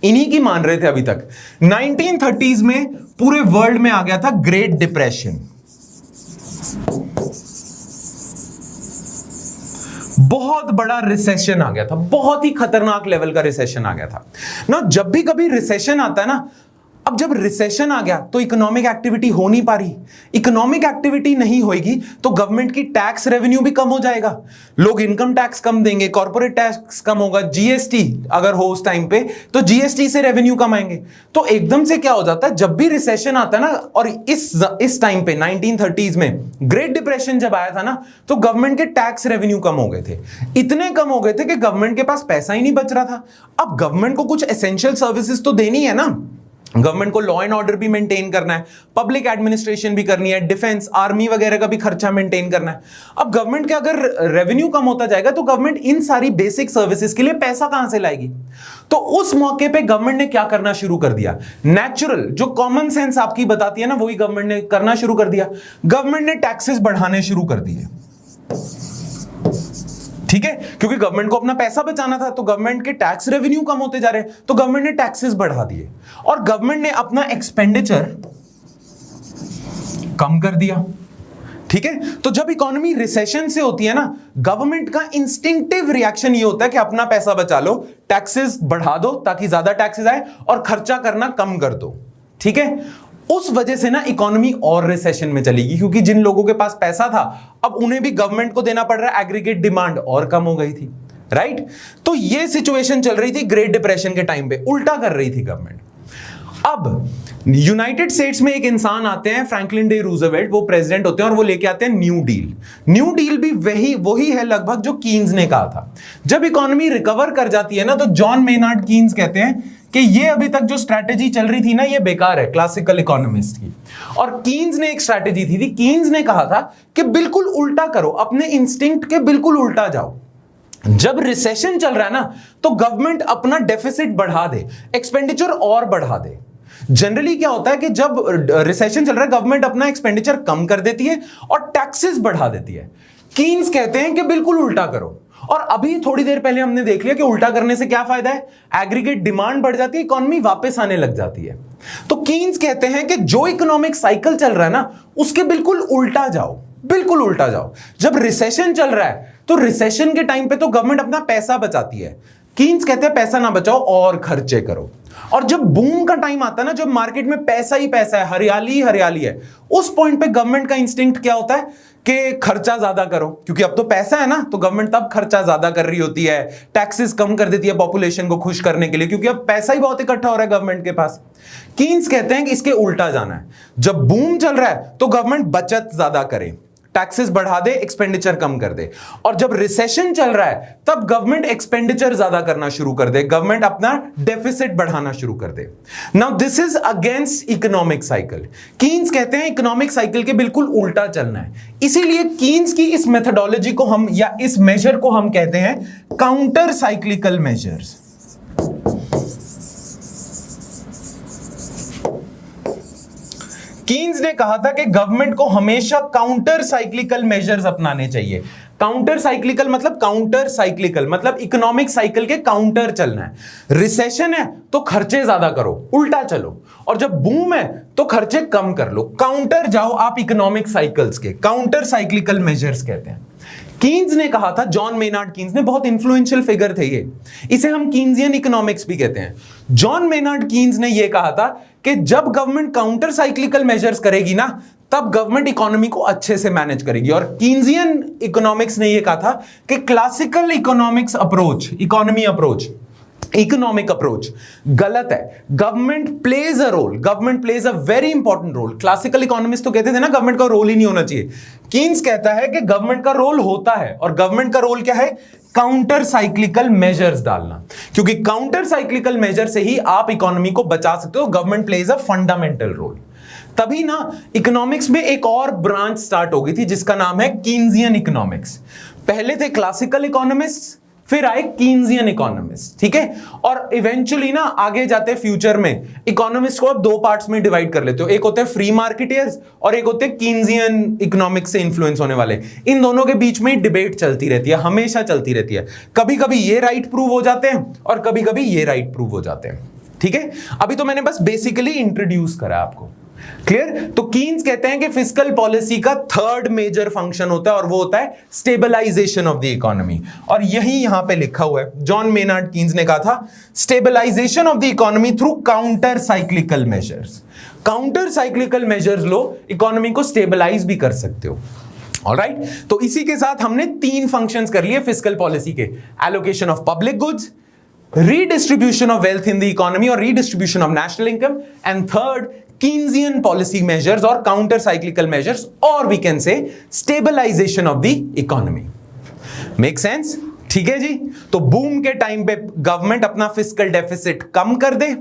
इन्हीं की मान रहे थे अभी तक, 1930s में पूरे वर्ल्ड में आ गया था ग्रेट डिप्रेशन। बहुत बड़ा रिसेशन आ गया था, बहुत ही खतरनाक लेवल का रिसेशन आ गया था ना। जब भी कभी रिसेशन आता है ना, अब जब रिसेशन आ गया तो इकोनॉमिक एक्टिविटी हो नहीं पा रही। इकोनॉमिक एक्टिविटी नहीं होगी तो गवर्नमेंट की टैक्स रेवेन्यू भी कम हो जाएगा, लोग इनकम टैक्स कम देंगे, कॉर्पोरेट टैक्स कम होगा, जीएसटी अगर हो उस टाइम पे तो जीएसटी से रेवेन्यू कम आएंगे। तो एकदम से क्या हो जाता है, जब भी रिसेशन आता है ना, और इस टाइम पे 1930s में ग्रेट डिप्रेशन जब आया था ना, तो गवर्नमेंट के टैक्स रेवेन्यू कम हो गए थे, इतने कम हो गए थे कि गवर्नमेंट के पास पैसा ही नहीं बच रहा था। अब गवर्नमेंट को कुछ एसेंशियल सर्विसेज तो देनी है ना, गवर्नमेंट को लॉ एंड ऑर्डर भी मेंटेन करना है, पब्लिक एडमिनिस्ट्रेशन भी करनी है, डिफेंस, आर्मी वगैरह का भी खर्चा मेंटेन करना है। अब गवर्नमेंट के अगर रेवेन्यू कम होता जाएगा तो गवर्नमेंट इन सारी बेसिक सर्विसेज के लिए पैसा कहां से लाएगी? तो उस मौके पे गवर्नमेंट ने क्या करना शुरू कर दिया? नेचुरल जो कॉमन सेंस आपकी बताती है ना, वही गवर्नमेंट ने करना शुरू कर दिया। गवर्नमेंट ने टैक्सेस बढ़ाने शुरू कर दिए, ठीक है, क्योंकि गवर्नमेंट को अपना पैसा बचाना था, तो गवर्नमेंट के टैक्स रेवेन्यू कम होते जा रहे, तो गवर्नमेंट ने टैक्सेस बढ़ा दिए और गवर्नमेंट ने अपना एक्सपेंडिचर कम कर दिया, ठीक है। तो जब इकोनॉमी रिसेशन से होती है ना, गवर्नमेंट का इंस्टिंक्टिव रिएक्शन ये होता है कि अपना पैसा बचा लो, टैक्सेस बढ़ा दो ताकि ज्यादा टैक्सेस आए और खर्चा करना कम कर दो, ठीक है। उस वजह से ना इकोनॉमी और रिसेशन में चलेगी, क्योंकि जिन लोगों के पास पैसा था अब उन्हें भी गवर्नमेंट को देना पड़ रहा है, एग्रीगेट डिमांड और कम हो गई थी, राइट। तो ये सिचुएशन चल रही थी ग्रेट डिप्रेशन के टाइम पे, उल्टा कर रही थी गवर्नमेंट। अब यूनाइटेड स्टेट्स में एक इंसान आते हैं, फ्रैंकलिन डी रूजवेल्ट, वो प्रेसिडेंट होते हैं और वो लेके आते हैं न्यू डील। न्यू डील भी वही है लगभग जो कीन्स ने कहा था। जब इकोनॉमी रिकवर कर जाती है ना, तो जॉन मेनार्ड कीन्स कहते हैं कि ये अभी तक जो स्ट्रैटेजी चल रही थी ना, ये बेकार है क्लासिकल इकोनॉमिस्ट की। और कीन्स ने एक स्ट्रैटेजी थी, कीन्स ने कहा था कि बिल्कुल उल्टा करो, अपने इंस्टिंक्ट के बिल्कुल उल्टा जाओ। जब रिसेशन चल रहा है ना, तो गवर्नमेंट अपना डेफिसिट बढ़ा दे, एक्सपेंडिचर और बढ़ा दे। जनरली क्या होता है कि जब रिसेशन चल रहा है, गवर्नमेंट अपना एक्सपेंडिचर कम कर देती है और टैक्सेस बढ़ा देती है। कीन्स कहते हैं कि बिल्कुल उल्टा करो। और अभी थोड़ी देर पहले हमने देख लिया कि उल्टा करने से क्या फायदा है, एग्रीगेट डिमांड बढ़ जाती है, इकोनॉमी वापस आने लग जाती है। तो कीन्स कहते हैं कि जो इकोनॉमिक साइकिल चल रहा है ना, उसके बिल्कुल उल्टा जाओ, बिल्कुल उल्टा जाओ। जब रिसेशन चल रहा है तो रिसेशन के टाइम पे तो गवर्नमेंट अपना पैसा बचाती है, कीन्स कहते हैं पैसा ना बचाओ और खर्चे करो। और जब बूम का टाइम आता है ना, जब मार्केट में पैसा ही पैसा है, हरियाली ही हरियाली है, उस पॉइंट पे गवर्नमेंट का इंस्टिंक्ट क्या होता है कि खर्चा ज्यादा करो, क्योंकि अब तो पैसा है ना, तो गवर्नमेंट तब खर्चा ज्यादा कर रही होती है, टैक्सेस कम कर देती है पॉपुलेशन को खुश करने के लिए, क्योंकि अब पैसा ही बहुत इकट्ठा हो रहा है गवर्नमेंट के पास। कीन्स कहते हैं कि इसके उल्टा जाना है। जब बूम चल रहा है तो गवर्नमेंट बचत ज्यादा करे, टैक्सेस बढ़ा दे, एक्सपेंडिचर कम कर दे। और जब रिसेशन चल रहा है तब गवर्नमेंट एक्सपेंडिचर ज्यादा करना शुरू कर दे, गवर्नमेंट अपना डेफिसिट बढ़ाना शुरू कर दे। Now this is against economic cycle. Keynes कहते हैं इकोनॉमिक साइकिल के बिल्कुल उल्टा चलना है। इसीलिए कीन्स की इस मेथोडोलॉजी को हम या इस मेजर को हम कहते हैं काउंटर साइक्लिकल मेजर्स। कीन्स ने कहा था कि गवर्नमेंट को हमेशा काउंटर साइक्लिकल मेजर्स अपनाने चाहिए। काउंटर साइक्लिकल मतलब इकोनॉमिक साइकिल के काउंटर चलना है। रिसेशन है तो खर्चे ज्यादा करो, उल्टा चलो, और जब बूम है तो खर्चे कम कर लो, काउंटर जाओ आप इकोनॉमिक साइकिल्स के, काउंटर साइक्लिकल मेजर्स कहते हैं। कीन्स ने कहा था, जॉन मेनार्ड कीन्स ने, बहुत इंफ्लुएंशियल फिगर थे ये, इसे हम कीन्सियन इकोनॉमिक्स भी कहते हैं। जॉन मेनार्ड कीन्स ने यह कहा था कि जब गवर्नमेंट काउंटर साइक्लिकल मेजर्स करेगी ना तब गवर्नमेंट इकोनॉमी को अच्छे से मैनेज करेगी। और कीन्सियन इकोनॉमिक्स ने यह कहा था कि classical economics approach, economic approach गलत है। Government plays a very important role. Classical economist तो कहते थे ना गवर्नमेंट का रोल ही नहीं होना चाहिए। कीन्स कहता है कि गवर्नमेंट का रोल होता है, और गवर्नमेंट का रोल क्या है? काउंटर साइक्लिकल मेजर्स डालना, क्योंकि काउंटर साइक्लिकल मेजर से ही आप इकोनॉमी को बचा सकते हो। Government plays a fundamental role. तभी ना इकोनॉमिक्स में एक और ब्रांच स्टार्ट हो गई थी जिसका नाम है कीन्सियन इकोनॉमिक्स। पहले थे क्लासिकल इकोनॉमिस्ट, फिर आए कीन्सियन इकोनॉमिस्ट, ठीक है। और इवेंचुअली ना आगे जाते फ्यूचर में इकोनॉमिस्ट को अब दो पार्ट्स में डिवाइड कर लेते हो, एक होते हैं फ्री मार्केटियर्स और एक होते हैं कीन्सियन इकोनॉमिक्स से इन्फ्लुएंस होने वाले। इन दोनों के बीच में डिबेट चलती रहती है, हमेशा चलती रहती है। कभी कभी ये राइट प्रूव हो जाते हैं और कभी कभी ये राइट प्रूव हो जाते हैं, ठीक है। अभी तो मैंने बस बेसिकली इंट्रोड्यूस करा आपको, क्लियर। तो कीन्स कहते हैं कि फिस्कल पॉलिसी का थर्ड मेजर फंक्शन होता है और वो होता है स्टेबलाइजेशन ऑफ द इकोनॉमी। और यही यहां पे लिखा हुआ है, जॉन मेनार्ड कीन्स ने कहा था stabilization of the economy through counter cyclical measures. Counter cyclical measures लो, इकोनॉमी को स्टेबलाइज भी कर सकते हो। ऑलराइट, तो इसी के साथ हमने तीन फंक्शंस कर लिए फिस्कल पॉलिसी के, allocation of public goods, redistribution of wealth in the economy or redistribution of national income, and third Keynesian policy measures or counter cyclical measures, or we can say stabilization of the economy. Make sense? ठीक है जी। तो boom के time पे government अपना fiscal deficit कम कर दे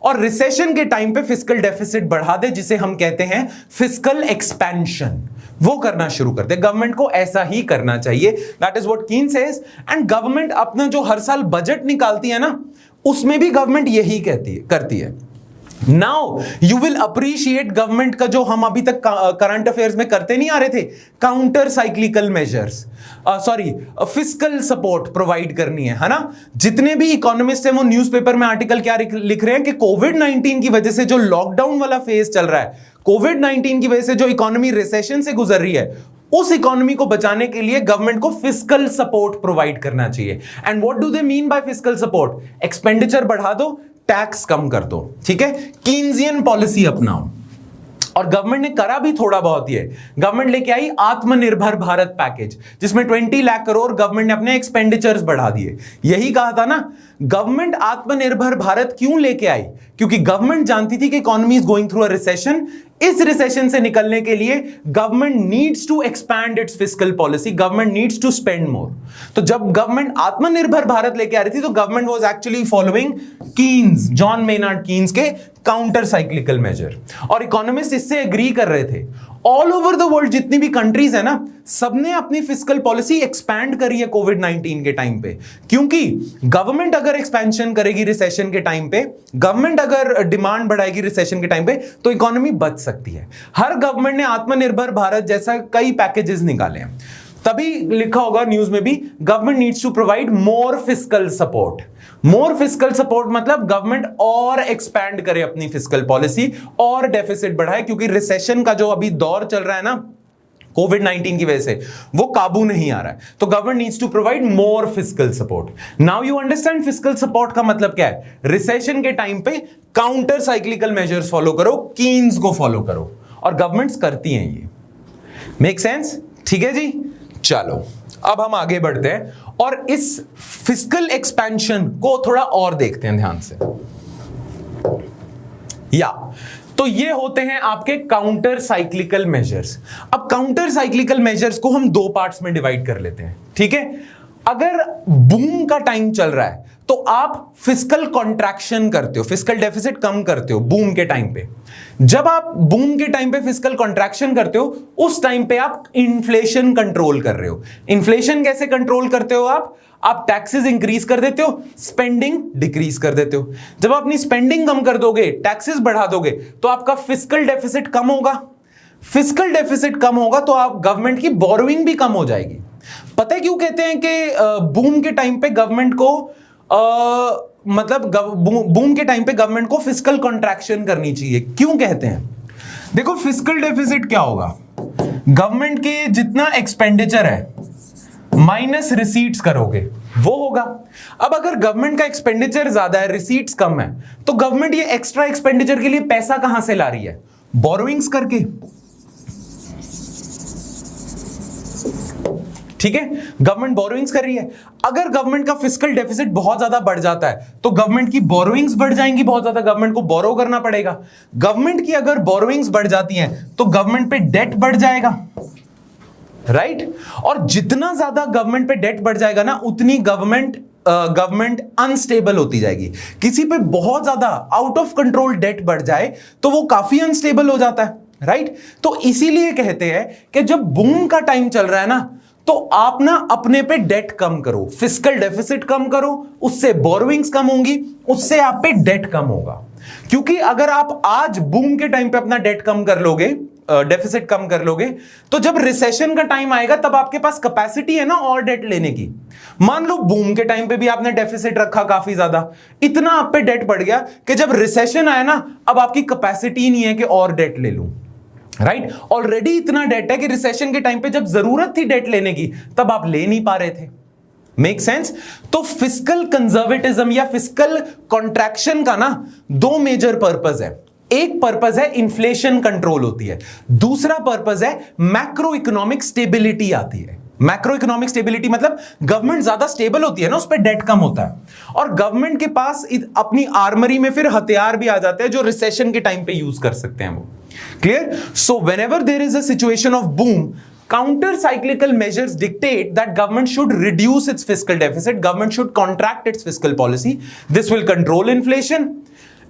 और recession के time पे फिस्कल डेफिसिट बढ़ा दे, जिसे हम कहते हैं फिस्कल एक्सपेंशन, वो करना शुरू कर दे। गवर्नमेंट को ऐसा ही करना चाहिए, that is what Keynes says. And government अपना जो हर साल बजट निकालती है ना, उसमें भी गवर्नमेंट यही करती है। Now you will appreciate government का जो हम अभी तक करंट अफेयर्स में करते नहीं आ रहे थे, counter cyclical measures, fiscal support provide करनी है ना। जितने भी इकोनॉमिस्ट हैं वो न्यूज़पेपर में आर्टिकल क्या लिख रहे हैं कि कोविड-19 की वजह से जो लॉकडाउन वाला फेज चल रहा है, कोविड-19 की वजह से जो इकोनॉमी रिसेशन से गुजर रही है, उस इकोनॉमी को बचाने के लिए गवर्नमेंट को फिस्कल सपोर्ट प्रोवाइड करना चाहिए। And what do they mean by fiscal support? Expenditure बढ़ा दो, टैक्स कम कर दो, ठीक है। कीन्सियन पॉलिसी अपनाओ। और गवर्नमेंट ने करा भी थोड़ा बहुत ही है। गवर्नमेंट लेके आई आत्मनिर्भर भारत पैकेज, जिसमें 20 लाख करोड़ गवर्नमेंट ने अपने एक्सपेंडिचर्स बढ़ा दिए। यही कहा था ना, गवर्नमेंट आत्मनिर्भर भारत क्यों लेके आई? क्योंकि गवर्नमेंट जानती थी कि economy is going through a recession. इस रिसेशन से निकलने के लिए government needs to expand its fiscal policy, government needs to spend more. तो जब गवर्नमेंट आत्मनिर्भर भारत लेके आ रही थी तो government was actually following Keynes, John Maynard Keynes के काउंटर साइक्लिकल मेजर। और इकोनॉमिस्ट इससे एग्री कर रहे थे। ऑल ओवर द वर्ल्ड जितनी भी कंट्रीज है ना, सबने अपनी फिस्कल पॉलिसी एक्सपैंड करी है कोविड-19 के टाइम पे। क्योंकि गवर्नमेंट अगर एक्सपेंशन करेगी रिसेशन के टाइम पे, गवर्नमेंट अगर डिमांड बढ़ाएगी रिसेशन के टाइम पे, तो इकोनॉमी बच सकती है। हर गवर्नमेंट ने आत्मनिर्भर भारत जैसा कई पैकेजेस निकाले हैं। तभी लिखा होगा न्यूज में भी, government needs to provide more fiscal support. More fiscal support मतलब गवर्नमेंट और एक्सपैंड करे अपनी फिस्कल पॉलिसी और डेफिसिट बढ़ाए, क्योंकि रिसेशन का जो अभी दौर चल रहा है ना कोविड-19 की वजह से, वो काबू नहीं आ रहा है। तो government needs to provide more fiscal support. Now you understand fiscal support का मतलब क्या है। रिसेशन के टाइम पे काउंटर साइक्लिकल मेजर्स फॉलो करो, कीन्स को फॉलो करो, और गवर्नमेंट्स करती हैं ये। Make sense? ठीक है जी। चलो अब हम आगे बढ़ते हैं और इस फिस्कल एक्सपेंशन को थोड़ा और देखते हैं ध्यान से। या तो ये होते हैं आपके काउंटर साइक्लिकल मेजर्स। अब काउंटर साइक्लिकल मेजर्स को हम दो पार्ट्स में डिवाइड कर लेते हैं, ठीक है। अगर बूम का टाइम चल रहा है तो आप फिस्कल कॉन्ट्रैक्शन करते हो, फिस्कल डेफिसिट कम करते हो बूम के टाइम पे। जब आप बूम के टाइम पे फिस्कल कॉन्ट्रैक्शन करते हो, उस टाइम पे आप इन्फ्लेशन कंट्रोल कर रहे हो। इन्फ्लेशन कैसे कंट्रोल करते हो आप टैक्सेस इंक्रीज कर देते हो, स्पेंडिंग डिक्रीज कर देते हो। जब आप अपनी स्पेंडिंग कम कर दोगे, टैक्सेस बढ़ा दोगे, तो आपका फिस्कल डेफिसिट कम होगा। फिस्कल डेफिसिट कम होगा तो आप गवर्नमेंट की बोरोइंग भी कम हो जाएगी। पता है क्यों कहते हैं कि बूम के टाइम पे गवर्नमेंट को बूम के टाइम पे गवर्नमेंट को फिस्कल कॉन्ट्रैक्शन करनी चाहिए? क्यों कहते हैं? देखो, फिस्कल डेफिसिट क्या होगा? गवर्नमेंट के जितना एक्सपेंडिचर है माइनस रिसीट्स करोगे वो होगा। अब अगर गवर्नमेंट का एक्सपेंडिचर ज्यादा है, रिसीट्स कम है, तो गवर्नमेंट ये एक्स्ट्रा एक्सपेंडिचर के लिए पैसा कहां से ला रही है? बोरोइंग्स करके, ठीक है। गवर्नमेंट बोरोइंग्स कर रही है। अगर गवर्नमेंट का फिस्कल डेफिसिट बहुत ज्यादा बढ़ जाता है तो गवर्नमेंट की बोरोइंग्स बढ़ जाएंगी, बहुत ज्यादा गवर्नमेंट को बोरो करना पड़ेगा। गवर्नमेंट की अगर बोरोइंग्स बढ़ जाती हैं तो गवर्नमेंट पे डेट बढ़ जाएगा, राइट। और जितना ज्यादा गवर्नमेंट पे डेट बढ़ जाएगा ना, उतनी गवर्नमेंट अनस्टेबल होती जाएगी। किसी पे बहुत ज्यादा आउट ऑफ कंट्रोल डेट बढ़ जाए तो वो काफी अनस्टेबल हो जाता है, राइट। तो इसीलिए कहते हैं कि जब बूम का टाइम चल रहा है ना, तो आप ना अपने पे डेट कम करो, फिस्कल डेफिसिट कम करो, उससे बोरोइंग्स कम होंगी, उससे आप पे डेट कम होगा। क्योंकि अगर आप आज बूम के टाइम पे अपना डेट कम कर लोगे, डेफिसिट कम कर लोगे, तो जब रिसेशन का टाइम आएगा तब आपके पास कैपेसिटी है ना और डेट लेने की। मान लो बूम के टाइम पे भी आपने डेफिसिट रखा काफी ज्यादा, इतना आप पे डेट बढ़ गया कि जब रिसेशन आया ना, अब आपकी कैपेसिटी नहीं है कि और डेट ले लूं, राइट। ऑलरेडी इतना डेट है कि रिसेशन के टाइम पे जब जरूरत थी डेट लेने की, तब आप ले नहीं पा रहे थे। Make sense? तो फिस्कल कंजर्वेटिज्म या फिस्कल कॉन्ट्रैक्शन का ना दो मेजर पर्पस है। एक पर्पस है इन्फ्लेशन कंट्रोल होती है, दूसरा पर्पस है मैक्रो इकोनॉमिक स्टेबिलिटी आती है। मैक्रो इकोनॉमिक स्टेबिलिटी मतलब गवर्नमेंट ज्यादा स्टेबल होती है ना, उस पर डेट कम होता है, और गवर्नमेंट के पास अपनी आर्मरी में फिर हथियार भी आ जाते हैं जो रिसेशन के टाइम पे यूज कर सकते हैं वो। Clear? So whenever there is a situation of boom, counter-cyclical measures dictate that government should reduce its fiscal deficit, government should contract its fiscal policy. This will control inflation,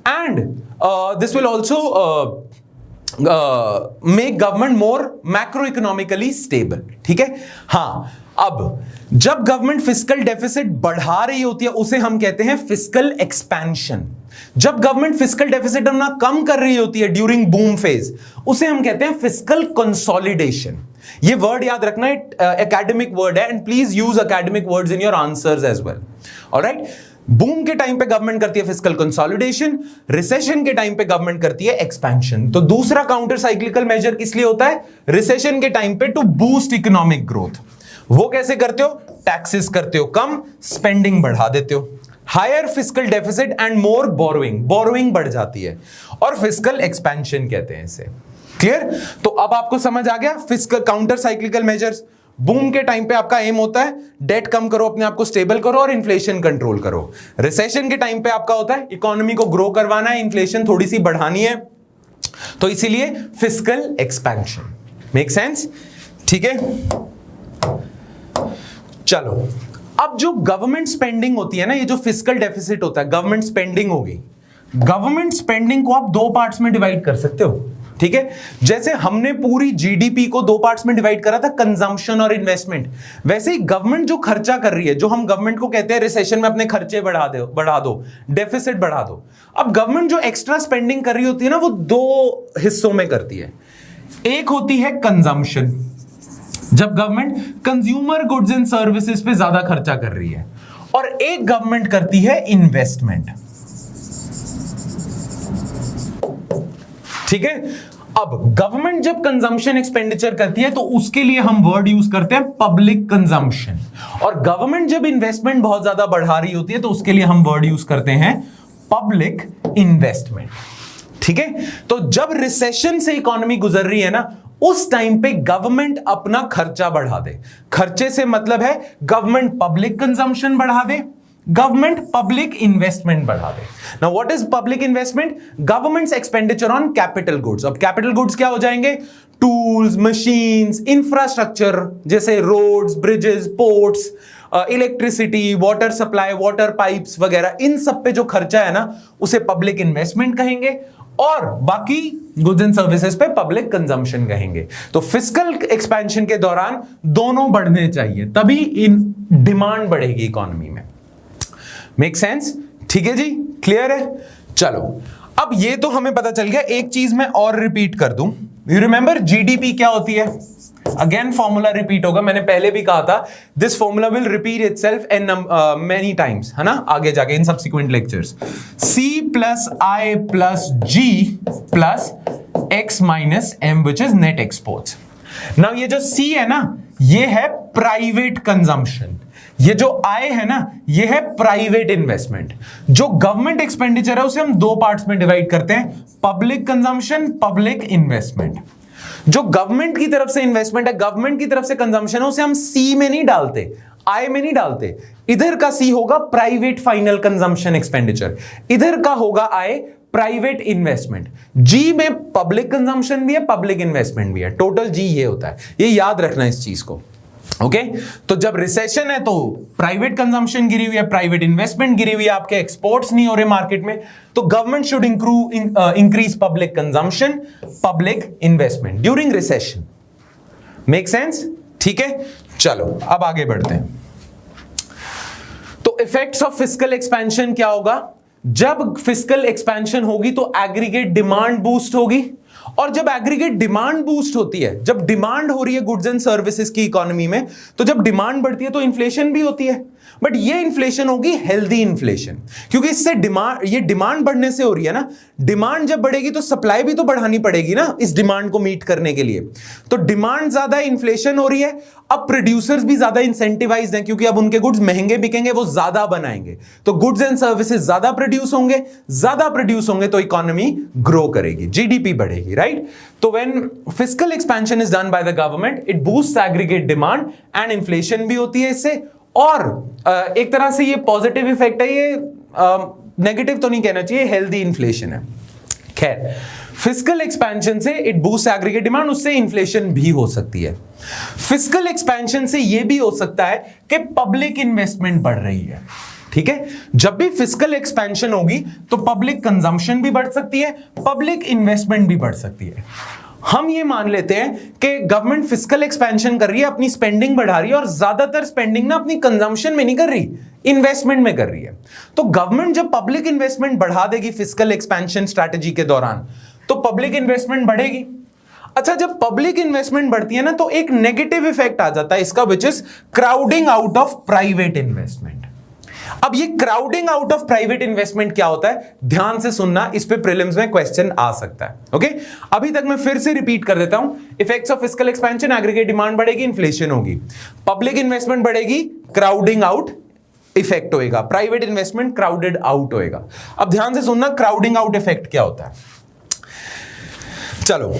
and this will also make government more macroeconomically stable. ठीक है? हाँ, अब जब government fiscal deficit बढ़ा रही होती है उसे हम कहते हैं फिस्कल एक्सपेंशन। जब गवर्नमेंट फिस्कल डेफिसिट अपना कम कर रही होती है ड्यूरिंग बूम फेज, उसे हम कहते हैं फिस्कल कंसोलिडेशन। ये वर्ड याद रखना, एकेडमिक वर्ड है, and please use academic words in your answers as well. Alright, boom के टाइम पे गवर्नमेंट करती है फिस्कल कंसोलिडेशन, रिसेशन के टाइम पे गवर्नमेंट करती है एक्सपेंशन। तो दूसरा काउंटर साइक्लिकल मेजर किस लिए होता है? रिसेशन के टाइम पे टू बूस्ट इकोनॉमिक ग्रोथ। वो कैसे करते हो? टैक्सेस करते हो कम, स्पेंडिंग बढ़ा देते हो, higher fiscal deficit and more borrowing बढ़ जाती है, और फिस्कल एक्सपेंशन कहते हैं इसे। क्लियर? तो अब आपको समझ आ गया fiscal counter cyclical measures. Boom के टाइम पे आपका एम होता है डेट कम करो, अपने आप को स्टेबल करो और इन्फ्लेशन कंट्रोल करो। रिसेशन के टाइम पे आपका होता है इकोनॉमी को ग्रो करवाना है, इन्फ्लेशन थोड़ी सी बढ़ानी है, तो इसीलिए फिस्कल एक्सपेंशन। Make sense? ठीक है, चलो अब जो गवर्नमेंट स्पेंडिंग होती है ना, ये जो फिस्कल डेफिसिट होता है, गवर्नमेंट स्पेंडिंग होगी। गवर्नमेंट स्पेंडिंग को आप दो पार्ट्स में डिवाइड कर सकते हो, ठीक है। जैसे हमने पूरी जीडीपी को दो पार्ट्स में डिवाइड करा था, कंजम्पशन और इन्वेस्टमेंट, वैसे ही गवर्नमेंट जो खर्चा कर रही है, जो हम गवर्नमेंट को कहते हैं रिसेशन में अपने खर्चे बढ़ा दो, डेफिसिट बढ़ा दो। अब गवर्नमेंट जो एक्स्ट्रा स्पेंडिंग कर रही होती है ना, वो दो हिस्सों में करती है। एक होती है कंजम्पशन, जब government consumer goods and services पे ज्यादा खर्चा कर रही है, और एक गवर्नमेंट करती है इन्वेस्टमेंट। ठीक है, अब गवर्नमेंट जब कंजम्पशन एक्सपेंडिचर करती है तो उसके लिए हम वर्ड यूज करते हैं पब्लिक कंजम्पशन, और गवर्नमेंट जब इन्वेस्टमेंट बहुत ज्यादा बढ़ा रही होती है तो उसके लिए हम वर्ड यूज करते हैं पब्लिक इन्वेस्टमेंट। ठीक है, तो जब रिसेशन से इकोनॉमी गुजर रही है ना, उस टाइम पे गवर्नमेंट अपना खर्चा बढ़ा दे। खर्चे से मतलब है गवर्नमेंट पब्लिक कंजम्पशन बढ़ा दे, गवर्नमेंट पब्लिक इन्वेस्टमेंट बढ़ा दे। Now what is public investment? Government's expenditure on capital goods. अब कैपिटल गुड्स क्या हो जाएंगे? टूल्स, मशीन्स, इंफ्रास्ट्रक्चर जैसे roads, bridges, ports, electricity, water supply, water pipes वगैरह, इन सब पे जो खर्चा है ना उसे पब्लिक इन्वेस्टमेंट कहेंगे, और बाकी गुड्स एंड सर्विसेज पे पब्लिक कंजम्पशन कहेंगे। तो फिस्कल एक्सपेंशन के दौरान दोनों बढ़ने चाहिए, तभी इन डिमांड बढ़ेगी इकोनॉमी में। Make sense? ठीक है जी, क्लियर है? चलो, अब ये तो हमें पता चल गया। एक चीज मैं और रिपीट कर दूं, यू रिमेंबर जीडीपी क्या होती है? अगेन फॉर्मूला रिपीट होगा, मैंने पहले भी कहा था, this formula will repeat itself in many times, है ना, आगे जाके in subsequent lectures. C plus I plus G plus X minus M which is net exports. Now ये जो C है ना, ये है प्राइवेट कंजम्पशन, ये जो I है ना, ये है प्राइवेट इन्वेस्टमेंट। जो गवर्नमेंट एक्सपेंडिचर है उसे हम दो पार्ट्स में डिवाइड करते हैं, पब्लिक कंजम्पशन, पब्लिक इन्वेस्टमेंट। जो गवर्नमेंट की तरफ से इन्वेस्टमेंट है, गवर्नमेंट की तरफ से कंजम्पशन है, उसे हम सी में नहीं डालते, आई में नहीं डालते। इधर का सी होगा प्राइवेट फाइनल कंजम्पशन एक्सपेंडिचर, इधर का होगा आई प्राइवेट इन्वेस्टमेंट। जी में पब्लिक कंजम्पशन भी है, पब्लिक इन्वेस्टमेंट भी है, टोटल जी ये होता है। ये याद रखना इस चीज को, ओके? तो जब रिसेशन है तो प्राइवेट कंजम्पशन गिरी हुई है, प्राइवेट इन्वेस्टमेंट गिरी हुई है, आपके एक्सपोर्ट्स नहीं हो रहे मार्केट में, तो government should increase public consumption, public investment during recession. Make sense? ठीक है, चलो अब आगे बढ़ते हैं। तो इफेक्ट्स ऑफ फिस्कल एक्सपेंशन क्या होगा? जब फिस्कल एक्सपेंशन होगी तो एग्रीगेट डिमांड बूस्ट होगी, और जब एग्रीगेट डिमांड बूस्ट होती है, जब डिमांड हो रही है गुड्स एंड सर्विसेज की इकोनॉमी में, तो जब डिमांड बढ़ती है तो इन्फ्लेशन भी होती है। बट ये इन्फ्लेशन होगी हेल्दी इन्फ्लेशन, क्योंकि इससे डिमांड बढ़ने से हो रही है ना। डिमांड जब बढ़ेगी तो सप्लाई भी तो बढ़ानी पड़ेगी ना इस डिमांड को मीट करने के लिए। तो डिमांड ज्यादा है, इन्फ्लेशन हो रही है। अब प्रोड्यूसर्स भी ज्यादा इंसेंटिवाइज्ड हैं, क्योंकि अब उनके गुड्स महंगे बिकेंगे, वो ज्यादा बनाएंगे, तो गुड्स एंड सर्विसेज ज्यादा प्रोड्यूस होंगे तो इकोनॉमी ग्रो करेगी, जीडीपी बढ़ेगी, राइट? तो when fiscal expansion is done by the government, it boosts aggregate demand and inflation भी होती है इससे। और एक तरह से ये पॉजिटिव इफेक्ट है, ये नेगेटिव तो नहीं कहना चाहिए, हेल्दी इन्फ्लेशन है। खैर, फिस्कल एक्सपेंशन से इट बूस्ट एग्रीगेट डिमांड, उससे इन्फ्लेशन भी हो सकती है। फिस्कल एक्सपेंशन से यह भी हो सकता है कि पब्लिक इन्वेस्टमेंट बढ़ रही है, ठीक है? जब भी फिस्कल एक्सपेंशन होगी तो पब्लिक कंजम्पशन भी बढ़ सकती है, पब्लिक इन्वेस्टमेंट भी बढ़ सकती है। हम ये मान लेते हैं कि गवर्नमेंट फिस्कल एक्सपेंशन कर रही है, अपनी स्पेंडिंग बढ़ा रही है, और ज्यादातर स्पेंडिंग ना अपनी कंजम्पशन में नहीं कर रही, इन्वेस्टमेंट में कर रही है। तो गवर्नमेंट जब पब्लिक इन्वेस्टमेंट बढ़ा देगी फिस्कल एक्सपेंशन स्ट्रैटेजी के दौरान, तो पब्लिक इन्वेस्टमेंट बढ़ेगी। अच्छा, जब पब्लिक इन्वेस्टमेंट बढ़ती है ना, तो एक नेगेटिव इफेक्ट आ जाता है इसका, which is crowding out of private investment. अब ये crowding out of private investment क्या होता है, ध्यान से सुनना, इस पे प्रीलिम्स में क्वेश्चन आ सकता है, ओके? अभी तक मैं फिर से रिपीट कर देता हूं, effects of fiscal expansion, aggregate demand बढ़ेगी, इन्फ्लेशन होगी, पब्लिक इन्वेस्टमेंट बढ़ेगी, क्राउडिंग आउट इफेक्ट होएगा, प्राइवेट इन्वेस्टमेंट क्राउडेड आउट होएगा। अब ध्यान से सुनना, क्राउडिंग आउट इफेक्ट क्या होता है। चलो,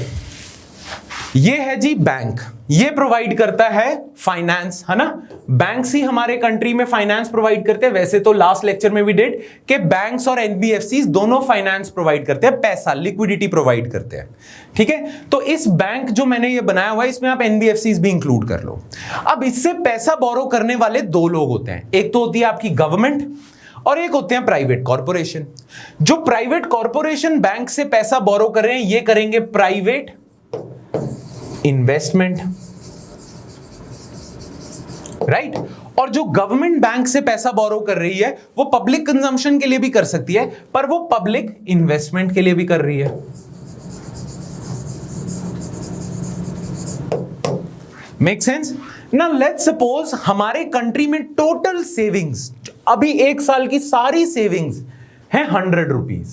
ये है जी बैंक, ये प्रोवाइड करता है फाइनेंस, है ना? बैंक्स ही हमारे कंट्री में फाइनेंस प्रोवाइड करते हैं। वैसे तो लास्ट लेक्चर में भी डिड कि बैंक्स और एनबीएफसीज दोनों फाइनेंस प्रोवाइड करते हैं, पैसा, लिक्विडिटी प्रोवाइड करते हैं, ठीक है? तो इस बैंक जो मैंने ये बनाया हुआ है, इसमें आप एनबीएफसीज भी इंक्लूड कर लो। अब इससे पैसा बोरो करने वाले दो लोग होते हैं, एक तो होती है आपकी गवर्नमेंट और एक होते हैं प्राइवेट कॉर्पोरेशन। जो प्राइवेट कॉर्पोरेशन बैंक से पैसा बोरो कर रहे हैं, ये करेंगे प्राइवेट इन्वेस्टमेंट, राइट? और जो गवर्नमेंट बैंक से पैसा बोरो कर रही है, वो पब्लिक कंजम्पशन के लिए भी कर सकती है, पर वो पब्लिक इन्वेस्टमेंट के लिए भी कर रही है। Make sense? Now let's suppose हमारे कंट्री में टोटल सेविंग्स, अभी एक साल की सारी सेविंग्स है 100 रुपीज,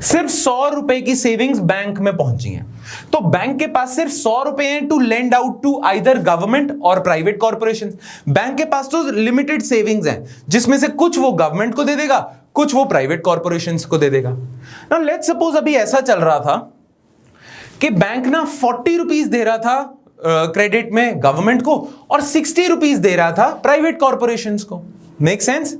सिर्फ 100 रुपए की सेविंग्स बैंक में पहुंची हैं। तो बैंक के पास सिर्फ 100 रुपए हैं to lend out to either government और प्राइवेट कॉर्पोरेशन। बैंक के पास तो लिमिटेड सेविंग्स हैं, जिसमें से कुछ वो गवर्नमेंट को दे देगा, कुछ वो प्राइवेट कॉर्पोरेशन को दे देगा। नाउ लेट्स सपोज अभी ऐसा चल रहा था कि बैंक ना 40 रुपीज दे रहा था क्रेडिट में गवर्नमेंट को और 60 रुपीज दे रहा था प्राइवेट कॉर्पोरेशन को। Make sense?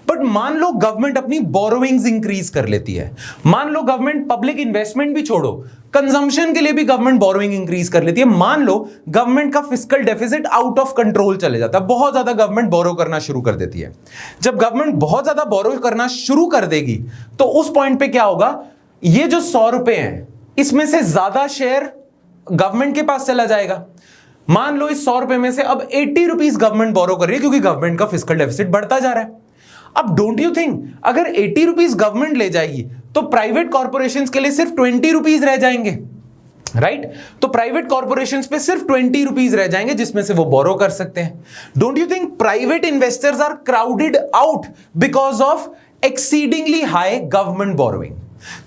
बट मान लो गवर्नमेंट अपनी बोरोइंग्स इंक्रीज कर लेती है, मान लो गवर्नमेंट पब्लिक इन्वेस्टमेंट भी छोड़ो, कंजम्पशन के लिए भी गवर्नमेंट बोरोइंग इंक्रीज कर लेती है, मान लो गवर्नमेंट का fiscal deficit out of control चले जाता है, बहुत ज्यादा गवर्नमेंट बोरो करना शुरू कर देती है। जब गवर्नमेंट बहुत ज्यादा बोरो करना शुरू कर देगी तो उस पॉइंट पे क्या होगा, ये जो 100 रुपए हैं इसमें से ज्यादा शेयर गवर्नमेंट के पास चला जाएगा। मान लो इस 100 रुपए में से अब 80 रुपीज गवर्नमेंट बोरो कर रही है क्योंकि गवर्नमेंट का फिस्कल डेफिसिट बढ़ता जा रहा है। अब डोंट यू थिंक अगर 80 रुपीज गवर्नमेंट ले जाएगी तो प्राइवेट कॉर्पोरेशंस के लिए सिर्फ 20 रुपीज रह जाएंगे, राइट? तो प्राइवेट कॉर्पोरेशंस पे सिर्फ 20 रुपीज रह जाएंगे जिसमें से वो बोरो कर सकते हैं। Don't you think private investors are crowded out because of exceedingly high government borrowing?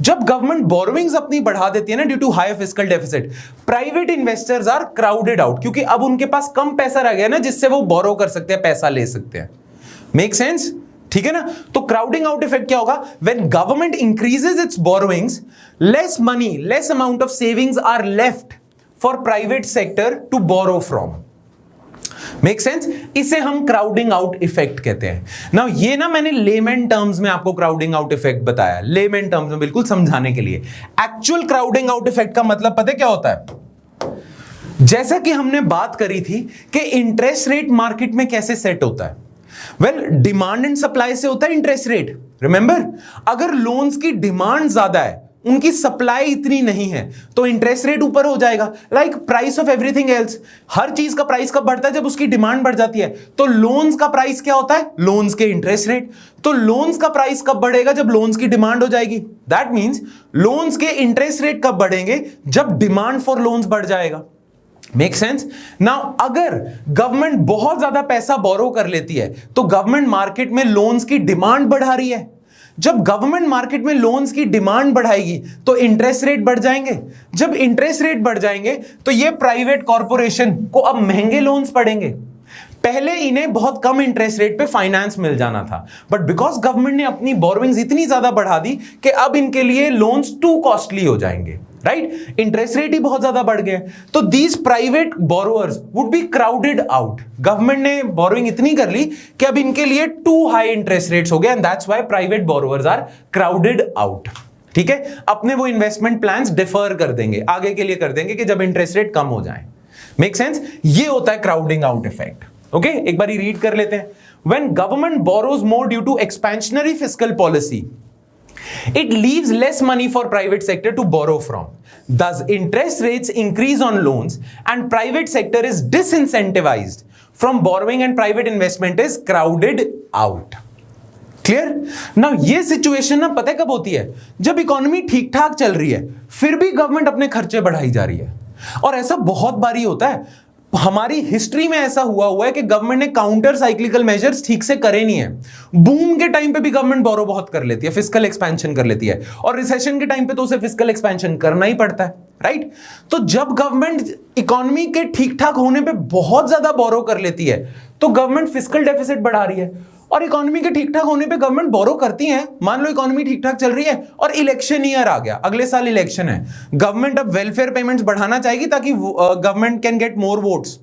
जब गवर्नमेंट बोरोइंग्स अपनी बढ़ा देती है ना due to high fiscal deficit, private investors are crowded out क्योंकि अब उनके पास कम पैसा रह गया ना जिससे वो बोरो कर सकते हैं, पैसा ले सकते हैं। Make sense? ठीक है ना? तो क्राउडिंग आउट इफेक्ट क्या होगा? When government increases its borrowings, less money, less amount of savings are left for private sector to borrow from. Make sense? इसे हम क्राउडिंग आउट इफेक्ट कहते हैं। नाउ ये ना मैंने लेमन टर्म्स में आपको क्राउडिंग आउट इफेक्ट बताया, लेमन टर्म्स में बिल्कुल समझाने के लिए। एक्चुअल क्राउडिंग आउट इफेक्ट का मतलब पता है क्या होता है? जैसा कि हमने बात करी थी कि इंटरेस्ट रेट मार्केट में कैसे सेट होता है। वेल, डिमांड एंड सप्लाई से होता है इंटरेस्ट रेट। रिमेंबर, अगर लोन्स की डिमांड ज्यादा है, उनकी सप्लाई इतनी नहीं है, तो इंटरेस्ट रेट ऊपर हो जाएगा। Like price of everything else, हर चीज का प्राइस कब बढ़ता है? जब उसकी डिमांड बढ़ जाती है। तो लोन्स का प्राइस क्या होता है? लोन्स के इंटरेस्ट रेट। तो लोन्स का प्राइस कब बढ़ेगा? जब लोन्स की डिमांड हो जाएगी। दैट मीन्स लोन्स के इंटरेस्ट रेट कब बढ़ेंगे? जब डिमांड फॉर लोन्स बढ़ जाएगा। Make sense? नाउ अगर गवर्नमेंट बहुत ज्यादा पैसा बोरो कर लेती है तो गवर्नमेंट मार्केट में लोन्स की डिमांड बढ़ा रही है। जब गवर्नमेंट मार्केट में लोन्स की डिमांड बढ़ाएगी तो इंटरेस्ट रेट बढ़ जाएंगे। जब इंटरेस्ट रेट बढ़ जाएंगे तो ये प्राइवेट कॉर्पोरेशन को अब महंगे लोन्स पड़ेंगे। पहले इन्हें बहुत कम इंटरेस्ट रेट पे फाइनेंस मिल जाना था, बट बिकॉज गवर्नमेंट ने अपनी बोरोइंग्स इतनी ज्यादा बढ़ा दी कि अब इनके लिए लोन्स टू कॉस्टली हो जाएंगे, राइट? इंटरेस्ट रेट ही बहुत ज्यादा बढ़ गए। तो these private borrowers would be crowded out. Government ने बोरोइंग इतनी कर ली कि अब इनके लिए टू हाई इंटरेस्ट रेट्स हो गए and that's why private borrowers are crowded out. ठीक है? अपने वो इन्वेस्टमेंट प्लान्स डिफर कर देंगे, आगे के लिए कर देंगे कि जब इंटरेस्ट रेट कम हो जाए। Make sense? ये होता है क्राउडिंग आउट इफेक्ट। ओके, एक बार रीड कर लेते हैं। When government borrows more due to expansionary fiscal policy, it leaves less money for private sector to borrow from. Thus, interest rates increase on loans and private sector is disincentivized from borrowing and private investment is crowded out. Clear? Now ये situation ना पता है कब होती है? जब economy ठीक ठाक चल रही है फिर भी गवर्नमेंट अपने खर्चे बढ़ाई जा रही है। और ऐसा बहुत बारी होता है, हमारी हिस्ट्री में ऐसा हुआ है कि गवर्नमेंट ने काउंटर साइक्लिकल मेजर्स ठीक से करे नहीं है। बूम के टाइम पे भी गवर्नमेंट बोरो बहुत कर लेती है, फिस्कल एक्सपेंशन कर लेती है, और रिसेशन के टाइम पे तो उसे फिस्कल एक्सपेंशन करना ही पड़ता है, राइट? तो जब गवर्नमेंट इकोनॉमी के ठीक ठाक होने पे बहुत ज्यादा बोरो कर लेती है तो गवर्नमेंट फिस्कल डेफिसिट बढ़ा रही है, और इकोनॉमी के ठीक ठाक होने पे गवर्नमेंट बोरो करती है। मान लो इकोनॉमी ठीक ठाक चल रही है और इलेक्शन ईयर आ गया, अगले साल इलेक्शन है, गवर्नमेंट अब वेलफेयर पेमेंट्स बढ़ाना चाहेगी ताकि government can get more votes.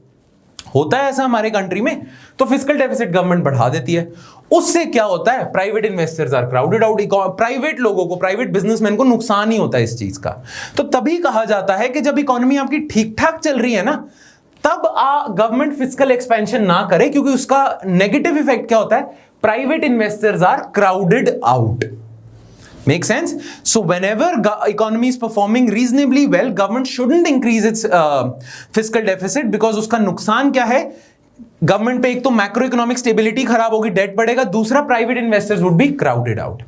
होता है ऐसा हमारे कंट्री में, तो फिस्कल डेफिसिट गवर्नमेंट बढ़ा देती है। उससे क्या होता है? Private investors are crowded out. Private लोगों को, प्राइवेट बिजनेसमैन को नुकसान ही होता है इस चीज का। तो तभी कहा जाता है कि जब इकोनॉमी आपकी ठीक ठाक चल रही है ना, तब गवर्नमेंट फिस्कल एक्सपेंशन ना करे, क्योंकि उसका नेगेटिव इफेक्ट क्या होता है? Private investors are crowded out. Make sense? So whenever economy is performing reasonably well, government shouldn't increase its fiscal deficit because उसका नुकसान क्या है? गवर्नमेंट पे एक तो मैक्रो इकोनॉमिक स्टेबिलिटी खराब होगी, डेट बढ़ेगा, दूसरा private investors would be crowded out.